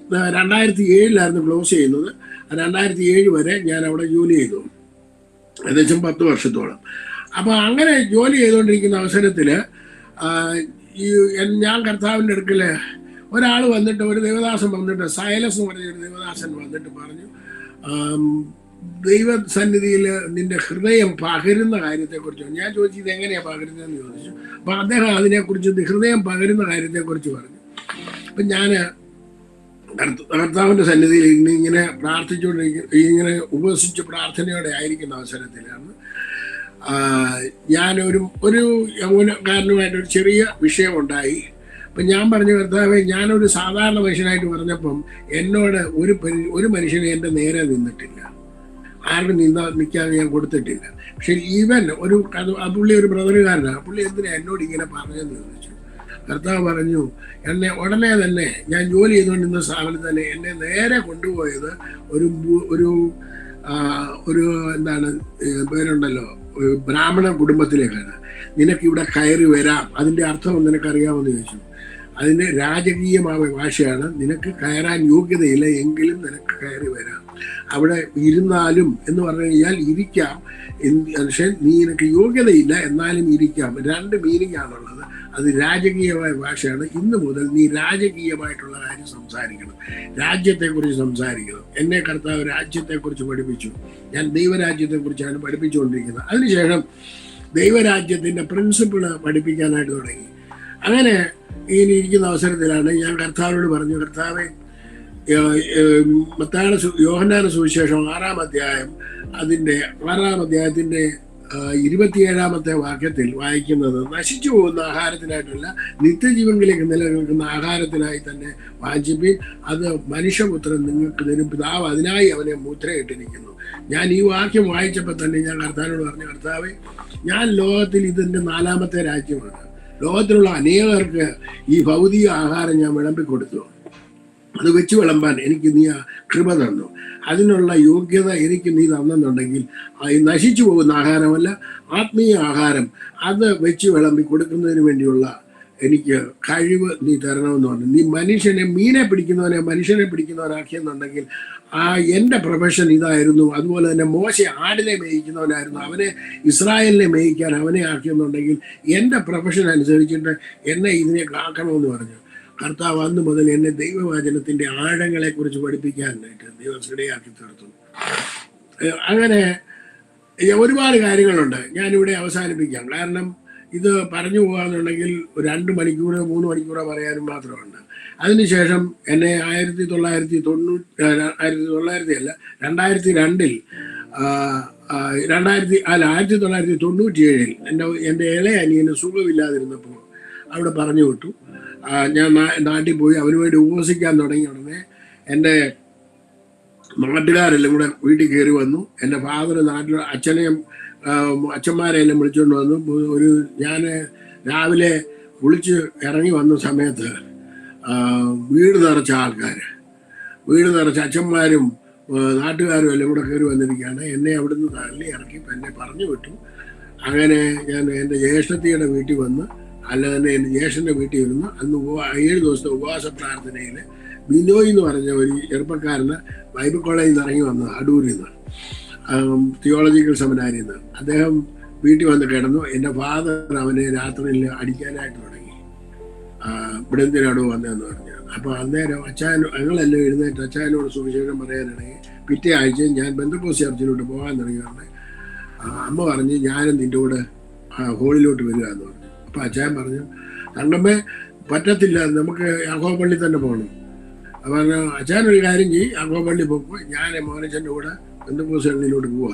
Speaker 2: ക്ലോസ് ചെയ്യുന്നത്. 2007 വരെ ഞാൻ അവിടെ ജോലി ചെയ്തു, ഏകദേശം 10 വർഷത്തോളം. അപ്പോൾ അങ്ങനെ ജോലി ചെയ്തുകൊണ്ടിരിക്കുന്ന അവസരത്തിൽ ഞാൻ കർത്താവിൻ്റെ അടുക്കൽ ഒരാൾ വന്നിട്ട്, ഒരു ദേവദാസൻ വന്നിട്ട്, സൈലസ് എന്ന് പറഞ്ഞൊരു ദേവദാസൻ വന്നിട്ട് പറഞ്ഞു, ദൈവസന്നിധിയിൽ നിന്റെ ഹൃദയം പകരുന്ന കാര്യത്തെക്കുറിച്ച്. ഞാൻ ചോദിച്ചു, ഇത് എങ്ങനെയാണ് പകരുന്നതെന്ന് ചോദിച്ചു. അപ്പം അദ്ദേഹം അതിനെക്കുറിച്ച്, ഹൃദയം പകരുന്ന കാര്യത്തെക്കുറിച്ച് പറഞ്ഞു. അപ്പം ഞാൻ കർത്താവിൻ്റെ സന്നിധിയിൽ ഇങ്ങനെ പ്രാർത്ഥിച്ചുകൊണ്ടിരിക്കുന്ന, ഇങ്ങനെ ഉപവസിച്ച് പ്രാർത്ഥനയോടെ ആയിരിക്കുന്ന അവസരത്തിലാണ് ഞാനൊരു യൗവനക്കാരനുമായിട്ടൊരു ചെറിയ വിഷയമുണ്ടായി. അപ്പം ഞാൻ പറഞ്ഞു, കർത്താവേ, ഞാനൊരു സാധാരണ മനുഷ്യനായിട്ട് പറഞ്ഞപ്പം എന്നോട് ഒരു മനുഷ്യനെ എൻ്റെ നേരെ നിന്നിട്ടില്ല, ആരുടെ നിൽക്കാതെ ഞാൻ കൊടുത്തിട്ടില്ല. പക്ഷെ ഈവൻ പുള്ളി ഒരു ബ്രദറുകാരനാണ്. പുള്ളി എന്തിനാ എന്നോട് ഇങ്ങനെ പറഞ്ഞതെന്ന് ചോദിച്ചു. കർത്താവ് പറഞ്ഞു, എന്നെ ഉടനെ തന്നെ ഞാൻ ജോലി ചെയ്തുകൊണ്ടിരുന്ന സ്ഥാപനത്തിൽ തന്നെ എന്നെ നേരെ കൊണ്ടുപോയത് ഒരു എന്താണ് പേരുണ്ടല്ലോ, ബ്രാഹ്മണ കുടുംബത്തിലേക്കാണ്. നിനക്കിവിടെ കയറി വരാം. അതിൻ്റെ അർത്ഥം നിനക്കറിയാമെന്ന് ചോദിച്ചു. അതിൻ്റെ രാജകീയമായ ഭാഷയാണ്, നിനക്ക് കയറാൻ യോഗ്യതയില്ല എങ്കിലും നിനക്ക് കയറി വരാം. അവിടെ ഇരുന്നാലും എന്ന് പറഞ്ഞു കഴിഞ്ഞാൽ ഇരിക്കാം, പക്ഷേ നിനക്ക് യോഗ്യതയില്ല എന്നാലും ഇരിക്കാം. 2 മീനിങ് ആണുള്ളത്. അത് രാജകീയമായ ഭാഷയാണ്. ഇന്ന് മുതൽ നീ രാജകീയമായിട്ടുള്ള കാര്യം സംസാരിക്കണം, രാജ്യത്തെക്കുറിച്ച് സംസാരിക്കണം. എന്നെ കർത്താവ് രാജ്യത്തെക്കുറിച്ച് പഠിപ്പിച്ചു. ഞാൻ ദൈവരാജ്യത്തെക്കുറിച്ചാണ് പഠിപ്പിച്ചുകൊണ്ടിരിക്കുന്നത്. അതിനുശേഷം ദൈവരാജ്യത്തിൻ്റെ പ്രിൻസിപ്പിൾ പഠിപ്പിക്കാനായിട്ട് തുടങ്ങി. അങ്ങനെ ഇങ്ങനെ ഇരിക്കുന്ന അവസരത്തിലാണ് ഞാൻ കർത്താവിനോട് പറഞ്ഞു, കർത്താവെ, യോഹന്നാന്റെ സുവിശേഷം 6-ാം അധ്യായം അതിൻ്റെ 6-ാം അധ്യായത്തിൻ്റെ 27-ാമത്തെ വാക്യത്തിൽ വായിക്കുന്നത്, നശിച്ചു പോകുന്ന ആഹാരത്തിനായിട്ടല്ല നിത്യജീവനിലേക്ക് നിലനിൽക്കുന്ന ആഹാരത്തിനായി തന്നെ വാഞ്ചിപ്പിൻ, അത് മനുഷ്യപുത്രൻ നിങ്ങൾക്ക് തരും, പിതാവ് അതിനായി അവനെ മുദ്രയിട്ടിരിക്കുന്നു. ഞാൻ ഈ വാക്യം വായിച്ചപ്പോൾ തന്നെ ഞാൻ കർത്താവിനോട് പറഞ്ഞു, കർത്താവെ, ഞാൻ ലോകത്തിൽ ഇതിൻ്റെ 4ാമത്തെ രാജ്യമാണ്. ലോകത്തിലുള്ള അനേകർക്ക് ഈ ഭൗതിക ആഹാരം ഞാൻ വിളമ്പിക്കൊടുത്തു. അത് വെച്ച് വിളമ്പാൻ എനിക്ക് നീ കൃപ തന്നു. അതിനുള്ള യോഗ്യത എനിക്ക് നീ തന്നെന്നുണ്ടെങ്കിൽ നശിച്ചു പോകുന്ന ആഹാരമല്ല, ആത്മീയ ആഹാരം അത് വെച്ച് വിളമ്പി കൊടുക്കുന്നതിന് വേണ്ടിയുള്ള എനിക്ക് കഴിവ് നീ തരണമെന്ന് പറഞ്ഞു. നീ മീനെ പിടിക്കുന്നവനെ മനുഷ്യനെ പിടിക്കുന്നവനാക്കിയെന്നുണ്ടെങ്കിൽ എൻ്റെ പ്രൊഫഷൻ ഇതായിരുന്നു. അതുപോലെ തന്നെ മോശ ആടിനെ മേയിക്കുന്നവനായിരുന്നു. അവനെ ഇസ്രായേലിനെ മേയിക്കാൻ അവനെ ആക്കിയെന്നുണ്ടെങ്കിൽ എൻ്റെ പ്രൊഫഷൻ അനുസരിച്ചിട്ട് എന്നെ ഇതിനെ ആക്കണമെന്ന് പറഞ്ഞു. കർത്താവ് അന്ന് മുതൽ എന്നെ ദൈവവചനത്തിൻ്റെ ആഴങ്ങളെക്കുറിച്ച് പഠിപ്പിക്കാനായിട്ട് ദൈവം ഇടയാക്കി തീർത്തു. അങ്ങനെ ഒരുപാട് കാര്യങ്ങളുണ്ട്. ഞാനിവിടെ അവസാനിപ്പിക്കാം. കാരണം ഇത് പറഞ്ഞു പോകാന്നുണ്ടെങ്കിൽ 2 മണിക്കൂറോ 3 മണിക്കൂറോ പറയാനും മാത്രമുണ്ട്. അതിനുശേഷം എന്നെ 1997 എൻ്റെ ഇളയ അനിയന് സുഖമില്ലാതിരുന്നപ്പോൾ അവിടെ പറഞ്ഞു വിട്ടു. ഞാൻ നാട്ടിൽ പോയി അവന് വേണ്ടി ഉപവസിക്കാൻ തുടങ്ങിയ ഉടനെ എൻ്റെ നാട്ടുകാരെല്ലാം കൂടെ വീട്ടിൽ കയറി വന്നു. എൻ്റെ ഫാദർ നാട്ടിൽ അച്ഛന്മാരെല്ലാം വിളിച്ചുകൊണ്ട് വന്നു. ഞാൻ രാവിലെ കുളിച്ച് ഇറങ്ങി വന്ന സമയത്ത് വീട് നിറച്ച അച്ഛന്മാരും നാട്ടുകാരും എല്ലാം കൂടെ കയറി വന്നിരിക്കുകയാണ്. എന്നെ അവിടുന്ന് തള്ളി ഇറക്കി എന്നെ പറഞ്ഞു വിട്ടു. അങ്ങനെ ഞാൻ എൻ്റെ ജ്യേഷ്ഠത്തിയുടെ വീട്ടിൽ വന്ന്, അല്ല തന്നെ എൻ്റെ ജ്യേഷ്ഠൻ്റെ വീട്ടിൽ ഇരുന്ന് അന്ന് 7 ദിവസത്തെ ഉപവാസ പ്രാർത്ഥനയിൽ ബിനോയ് എന്ന് പറഞ്ഞ ഒരു ചെറുപ്പക്കാരന് ബൈബിൾ കോളേജിൽ നിന്ന് ഇറങ്ങി വന്നത്, അടൂരിൽ നിന്ന്, തിയോളജിക്കൽ സെമിനാരിയിൽ നിന്ന്. അദ്ദേഹം വീട്ടിൽ വന്ന് കിടന്നു. എൻ്റെ ഫാദർ അവനെ രാത്രിയിൽ അടിക്കാനായിട്ട് തുടങ്ങി. ഇവിടെ എന്തിനാണോ വന്നതെന്ന് പറഞ്ഞു. അപ്പോൾ അന്നേരം ഞങ്ങളെല്ലാം എഴുന്നേറ്റ് അച്ചായനോട് സുവിശേഷം പറയാനാണെങ്കിൽ പിറ്റേ ആഴ്ച ഞാൻ ബന്ധക്കോസ് ചർച്ചിലോട്ട് പോകാൻ തുടങ്ങി. അമ്മ പറഞ്ഞ് ഞാനും നിൻ്റെ കൂടെ ഹോളിലോട്ട് വരിക എന്ന് പറഞ്ഞു. അപ്പോൾ അച്ചായൻ പറഞ്ഞു, തങ്കമ്മേ പറ്റത്തില്ല, നമുക്ക് യാക്കോബ് പള്ളി തന്നെ പോകണം. അപ്പോൾ പറഞ്ഞു, അച്ചായനൊരു കാര്യം ചെയ്യും, യാക്കോബ് പള്ളി പോകുമ്പോൾ ഞാൻ മോനച്ചൻ്റെ കൂടെ ബന്ധക്കോസ് പള്ളിയിലോട്ട് പോവുക.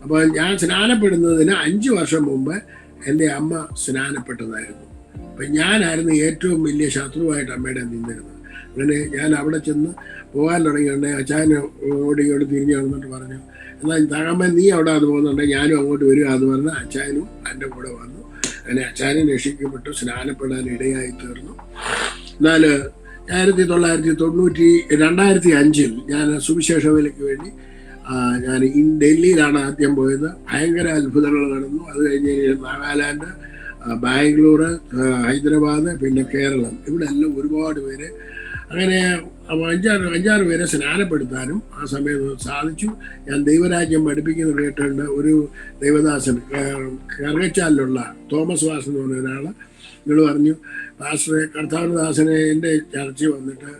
Speaker 2: അപ്പോൾ ഞാൻ സ്നാനപ്പെടുന്നതിന് 5 വർഷം മുമ്പ് എൻ്റെ അമ്മ സ്നാനപ്പെട്ടതായിരുന്നു. അപ്പം ഞാനായിരുന്നു ഏറ്റവും വലിയ ശത്രുവായിട്ട് അമ്മയുടെ നിന്നിരുന്നത്. അങ്ങനെ ഞാൻ അവിടെ ചെന്ന് പോകാൻ തുടങ്ങിയുണ്ട്. അച്ചായൻ ഇങ്ങോട്ട് തിരിഞ്ഞു നടന്നിട്ട് പറഞ്ഞു, എന്നാൽ തകമ്മ നീ അവിടെ അത് പോകുന്നുണ്ടെങ്കിൽ ഞാനും അങ്ങോട്ട് വരിക എന്ന് പറഞ്ഞ് അച്ചായനും എൻ്റെ കൂടെ വന്നു. അങ്ങനെ അച്ചായനും രക്ഷിക്കപ്പെട്ടു, സ്നാനപ്പെടാൻ ഇടയായി തീർന്നു. എന്നാൽ 2005 ഞാൻ സുവിശേഷ വേലയ്ക്ക് വേണ്ടി ഞാൻ ഡൽഹിയിലാണ് ആദ്യം പോയത്. ഭയങ്കര അത്ഭുതങ്ങൾ നടന്നു. അത് കഴിഞ്ഞ് നാഗാലാൻഡ്, ബാംഗ്ലൂർ, ഹൈദരാബാദ്, പിന്നെ കേരളം, ഇവിടെ എല്ലാം ഒരുപാട് പേര്, അങ്ങനെ 5-6 പേരെ സ്നാനപ്പെടുത്താനും ആ സമയത്ത് സാധിച്ചു. ഞാൻ ദൈവരാജ്യം പഠിപ്പിക്കുന്ന കേട്ടിട്ടുണ്ട്. ഒരു ദൈവദാസൻ കറുകച്ചാലിലുള്ള തോമസ് വാസ് എന്ന് പറഞ്ഞ ഒരാൾ നിങ്ങൾ പറഞ്ഞു, പാസ്റ്ററെ കർത്താവിൻ്റെ ദാസനെ എൻ്റെ ചർച്ചയിൽ വന്നിട്ട്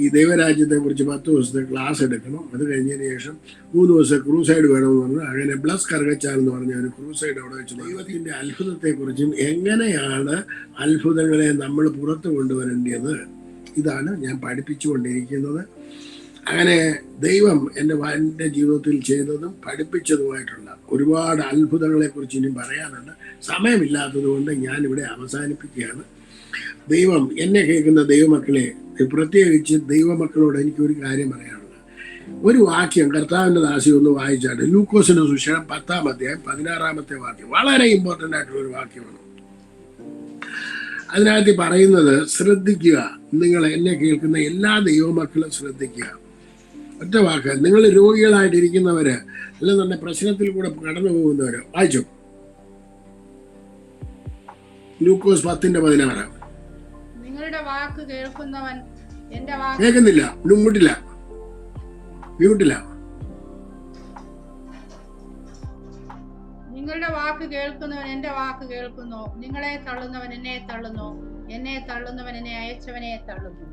Speaker 2: ഈ ദൈവരാജ്യത്തെക്കുറിച്ച് 10 ദിവസത്തെ ക്ലാസ് എടുക്കണം, അത് കഴിഞ്ഞതിന് ശേഷം 3 ദിവസം ക്രൂസൈഡ് വേണമെന്ന് പറഞ്ഞു. അങ്ങനെ ബ്ലസ് കറുകച്ചാൽ എന്ന് പറഞ്ഞ ഒരു ക്രൂസൈഡ് അവിടെ വെച്ച് ദൈവത്തിൻ്റെ അത്ഭുതത്തെക്കുറിച്ചും എങ്ങനെയാണ് അത്ഭുതങ്ങളെ നമ്മൾ പുറത്തു കൊണ്ടുവരേണ്ടത്, ഇതാണ് ഞാൻ പഠിപ്പിച്ചുകൊണ്ടിരിക്കുന്നത്. അങ്ങനെ ദൈവം എൻ്റെ ജീവിതത്തിൽ ചെയ്തതും പഠിപ്പിച്ചതുമായിട്ടുള്ള ഒരുപാട് അത്ഭുതങ്ങളെക്കുറിച്ച് ഇനി പറയാനുണ്ട്. സമയമില്ലാത്തത് കൊണ്ട് ഞാനിവിടെ അവസാനിപ്പിക്കുകയാണ്. ദൈവം എന്നെ കേൾക്കുന്ന ദൈവമക്കളെ, പ്രത്യേകിച്ച് ദൈവമക്കളോട് എനിക്കൊരു കാര്യം പറയാനുള്ളത്. ഒരു വാക്യം കർത്താവിൻ്റെ ദാസി ഒന്ന് വായിച്ചാണ്. ലൂക്കോസിന്റെ സുവിശേഷം 10-ാം അധ്യായം 16-ാമത്തെ വാക്യം. വളരെ ഇമ്പോർട്ടൻ്റ് ആയിട്ടുള്ള ഒരു വാക്യമാണ്. അതിനകത്ത് പറയുന്നത്, ശ്രദ്ധിക്കുക, നിങ്ങൾ എന്നെ കേൾക്കുന്ന എല്ലാ ദൈവമക്കളും ശ്രദ്ധിക്കുക. ഒറ്റ വാക്ക്, നിങ്ങൾ രോഗികളായിട്ടിരിക്കുന്നവര്, അല്ലെന്നുണ്ടെങ്കിൽ പ്രശ്നത്തിൽ കൂടെ കടന്നു പോകുന്നവര് വായിച്ചു. ലൂക്കോസ് 10:16.
Speaker 1: നിങ്ങളുടെ വാക്ക് കേൾക്കുന്നവൻ എന്റെ വാക്ക്
Speaker 2: കേൾക്കുന്നില്ല, മ്യൂട്ടില്ല.
Speaker 1: നിങ്ങളുടെ വാക്ക് കേൾക്കുന്നവൻ എന്റെ വാക്ക് കേൾക്കുന്നു. നിങ്ങളെ തള്ളുന്നവൻ എന്നെ തള്ളുന്നു. എന്നെ തള്ളുന്നവൻ എന്നെ അയച്ചവനെ തള്ളുന്നു.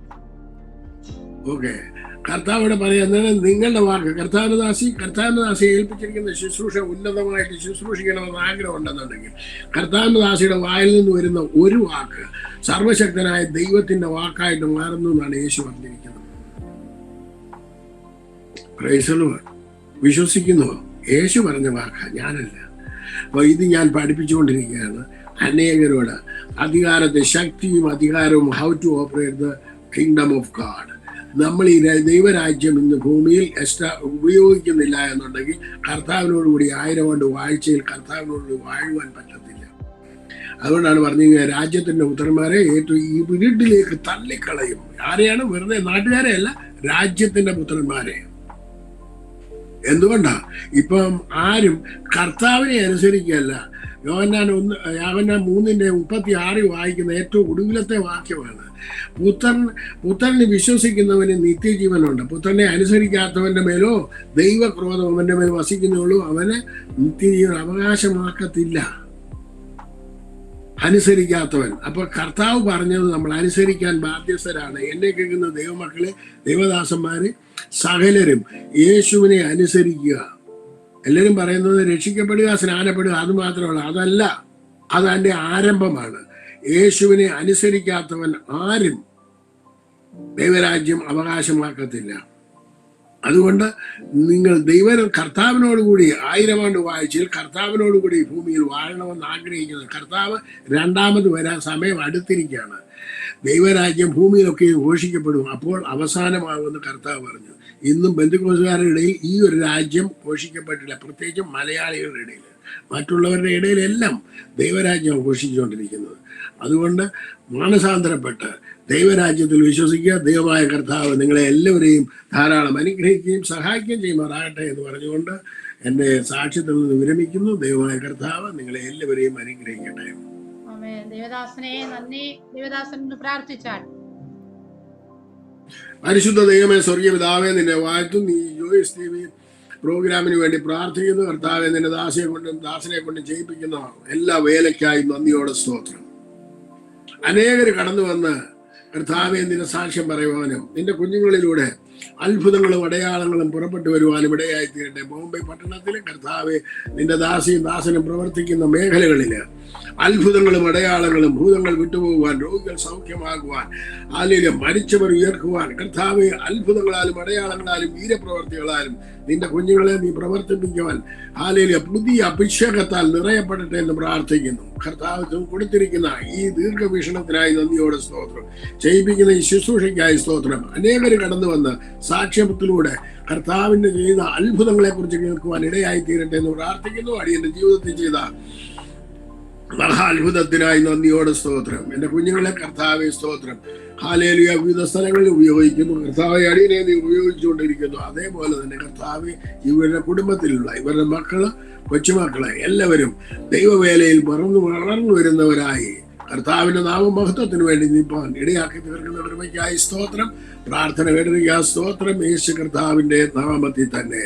Speaker 2: ഓക്കെ, കർത്താവിടെ പറയുന്നത് നിങ്ങളുടെ വാക്ക്, കർത്താവിന്റെ ദാസിയെ ഏൽപ്പിച്ചിരിക്കുന്ന ശുശ്രൂഷ ഉന്നതമായിട്ട് ശുശ്രൂഷിക്കണമെന്ന് ആഗ്രഹം ഉണ്ടെന്നുണ്ടെങ്കിൽ കർത്താവിന്റെ ദാസിയുടെ വായിൽ നിന്ന് വരുന്ന ഒരു വാക്ക് സർവശക്തനായ ദൈവത്തിന്റെ വാക്കായിട്ട് മാറുന്നു എന്നാണ് യേശു പറഞ്ഞിരിക്കുന്നത്. Praise the lord. വിശ്വസിക്കുന്നുവോ? യേശു പറഞ്ഞ വാക്ക, ഞാനല്ല. അപ്പോൾ ഇത് ഞാൻ പഠിപ്പിച്ചുകൊണ്ടിരിക്കുകയാണ് അനേകരോട്. അധികാരത്തെ, ശക്തിയും അധികാരവും, how to operate the kingdom of God. നമ്മൾ ഈ ദൈവരാജ്യം ഇന്ന് ഭൂമിയിൽ ഉപയോഗിക്കുന്നില്ല എന്നുണ്ടെങ്കിൽ കർത്താവിനോടുകൂടി 1000 ആണ്ട് വാഴ്ചയിൽ കർത്താവിനോടുകൂടി വാഴുവാൻ പറ്റത്തില്ല. അതുകൊണ്ടാണ് പറഞ്ഞിരിക്കുന്നത്, രാജ്യത്തിന്റെ പുത്രന്മാരെ ഏറ്റവും ഈ വീട്ടിലേക്ക് തള്ളിക്കളയും. ആരെയാണ്? വെറുതെ നാട്ടുകാരെ അല്ല, രാജ്യത്തിന്റെ പുത്രന്മാരെ. എന്തുകൊണ്ടാ? ഇപ്പം ആരും കർത്താവിനെ അനുസരിക്കുകയല്ല. യോഹന്നാൻ 3:36 വായിക്കുന്ന ഏറ്റവും ഒടുവിലത്തെ വാക്യമാണ്, പുത്രനെ വിശ്വസിക്കുന്നവന് നിത്യജീവനുണ്ട്. പുത്രനെ അനുസരിക്കാത്തവന്റെ മേലോ ദൈവക്രോധം അവന്റെ മേൽ വസിക്കുന്നുള്ളൂ, അവന് നിത്യജീവൻ അവകാശമാക്കത്തില്ല. അനുസരിക്കാത്തവൻ. അപ്പൊ കർത്താവ് പറഞ്ഞത് നമ്മൾ അനുസരിക്കാൻ ബാധ്യസ്ഥരാണ്. എന്നെ കേൾക്കുന്ന ദൈവമക്കളെ, ദൈവദാസന്മാര് സകലരും യേശുവിനെ അനുസരിക്കുക. എല്ലാവരും പറയുന്നത് രക്ഷിക്കപ്പെടുക, സ്നാനപ്പെടുക, അത് മാത്രമല്ല. അതല്ല, അത് അതിൻ്റെ ആരംഭമാണ്. യേശുവിനെ അനുസരിക്കാത്തവൻ ആരും ദൈവരാജ്യം അവകാശമാക്കത്തില്ല. അതുകൊണ്ട് നിങ്ങൾ കർത്താവിനോടുകൂടി 1000 ആണ്ട് വാഴ്ചയിൽ കർത്താവിനോടുകൂടി ഭൂമിയിൽ വാഴണമെന്ന് ആഗ്രഹിക്കുന്നത്. കർത്താവ് രണ്ടാമത് വരാൻ സമയം അടുത്തിരിക്കുകയാണ്. ദൈവരാജ്യം ഭൂമിയിലൊക്കെ ഘോഷിക്കപ്പെടും, അപ്പോൾ അവസാനമാകുമെന്ന് കർത്താവ് പറഞ്ഞു. ഇന്നും ബന്ധുക്കോസുകാരുടെ ഇടയിൽ ഈ ഒരു രാജ്യം ഘോഷിക്കപ്പെട്ടില്ല, പ്രത്യേകിച്ചും മലയാളികളുടെ ഇടയിൽ. മറ്റുള്ളവരുടെ ഇടയിലെല്ലാം ദൈവരാജ്യം ഘോഷിച്ചുകൊണ്ടിരിക്കുന്നത്. അതുകൊണ്ട് മാനസാന്തരപ്പെട്ട് ദൈവരാജ്യത്തിൽ വിശ്വസിക്കുക. ദൈവമായ കർത്താവ് നിങ്ങളെ എല്ലാവരെയും ധാരാളം അനുഗ്രഹിക്കുകയും സഹായിക്കുകയും ചെയ്യുമാറാകട്ടെ എന്ന് പറഞ്ഞുകൊണ്ട് എൻ്റെ സാക്ഷ്യത്തിൽ നിന്ന് വിരമിക്കുന്നു. ദൈവമായ കർത്താവ് നിങ്ങളെ എല്ലാവരെയും അനുഗ്രഹിക്കട്ടെ.
Speaker 1: ദേവദാസനെ നന്ദി. ദേവദാസൻ പ്രാർത്ഥിച്ചാൽ.
Speaker 2: പരിശുദ്ധ ദൈവമേ, സ്വർഗീയ പിതാവേ, നിന്നെ വാഴ്ത്തും. നീ ജോയിസ് ടിവി പ്രോഗ്രാമിന് വേണ്ടി പ്രാർത്ഥിക്കുന്നു. കർത്താവെ, നിന്റെ ദാസനെ കൊണ്ടും ചെയ്യിപ്പിക്കുന്ന എല്ലാ വേലയ്ക്കായി നന്ദിയോടെ സ്തോത്രം. അനേകർ കടന്നു വന്ന് കർത്താവെ നിന്റെ സാക്ഷ്യം പറയുവാനും നിന്റെ കുഞ്ഞുങ്ങളിലൂടെ അത്ഭുതങ്ങളും അടയാളങ്ങളും പുറപ്പെട്ടു വരുവാനും ഇടയായി തീരട്ടെ. ബോംബെ പട്ടണത്തിലെ കർത്താവെ നിന്റെ ദാസിയും ദാസനും പ്രവർത്തിക്കുന്ന മേഖലകളില് അത്ഭുതങ്ങളും അടയാളങ്ങളും, ഭൂതങ്ങൾ വിട്ടുപോകുവാൻ, രോഗികൾ സൗഖ്യമാകുവാൻ, അല്ലെങ്കിൽ മരിച്ചവർ ഉയർക്കുവാൻ, കർത്താവെ അത്ഭുതങ്ങളാലും അടയാളങ്ങളാലും വീരപ്രവർത്തികളാലും നിന്റെ കുഞ്ഞുങ്ങളെ നീ പ്രവർത്തിപ്പിക്കുവാൻ ഹാലേലൂയ പുതിയ അഭിഷേകത്താൽ നിറയപ്പെടട്ടെ എന്ന് പ്രാർത്ഥിക്കുന്നു. കർത്താവ് കൊടുത്തിരിക്കുന്ന ഈ ദീർഘവീക്ഷണത്തിനായി നന്ദിയോടെ സ്തോത്രം. ചെയ്യിപ്പിക്കുന്ന ഈ ശുശ്രൂഷയ്ക്കായി സ്തോത്രം. അനേകർ കടന്നു വന്ന് സാക്ഷ്യത്തിലൂടെ കർത്താവിന്റെ ചെയ്ത അത്ഭുതങ്ങളെ കുറിച്ച് കേൾക്കുവാൻ ഇടയായി തീരട്ടെ എന്ന് പ്രാർത്ഥിക്കുന്നു. അടിയന്റെ ജീവിതത്തിൽ ചെയ്ത മഹാ അത്ഭുതത്തിനായി നന്ദിയോടെ സ്തോത്രം. എന്റെ കുഞ്ഞുങ്ങളെ കർത്താവെ സ്തോത്രം. ഹാലേലൂയ വിവിധ സ്ഥലങ്ങളിൽ ഉപയോഗിക്കുന്നു. കർത്താവെ അടിയനെ നീ ഉപയോഗിച്ചുകൊണ്ടിരിക്കുന്നു. അതേപോലെ തന്നെ കർത്താവെ ഇവരുടെ കുടുംബത്തിലുള്ള ഇവരുടെ മക്കള്, കൊച്ചുമക്കളെ എല്ലാവരും ദൈവവേലയിൽ വളർന്നു വരുന്നവരായി കർത്താവിന്റെ നാമമഹത്വത്തിന് വേണ്ടി നീപ്പാൻ ഇടയാക്കി തീർക്കുന്ന കൃപയ്ക്കായി സ്തോത്രം. പ്രാർത്ഥന കേട്ടിരിക്കുക. സ്തോത്രം യേശു കർത്താവിന്റെ നാമത്തിൽ തന്നെ.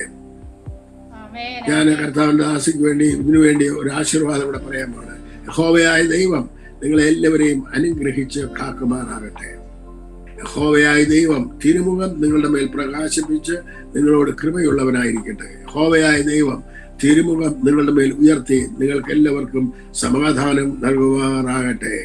Speaker 2: ഞാൻ കർത്താവിന്റെ ദാസിക്ക് വേണ്ടി ഇതിനു വേണ്ടി ഒരു ആശീർവാദം ഇവിടെ പറയാമാണ്. യഹോവയായ ദൈവം നിങ്ങളെ എല്ലാവരെയും അനുഗ്രഹിച്ച് കാക്കുമാറാകട്ടെ. യഹോവയായ ദൈവം തിരുമുഖം നിങ്ങളുടെ മേൽ പ്രകാശിപ്പിച്ച് നിങ്ങളോട് കൃപയുള്ളവനായിരിക്കട്ടെ. യഹോവയായ ദൈവം തിരുമുഖം നിങ്ങളുടെ മേൽ ഉയർത്തി നിങ്ങൾക്ക് എല്ലാവർക്കും സമാധാനം നൽകുമാറാകട്ടെ.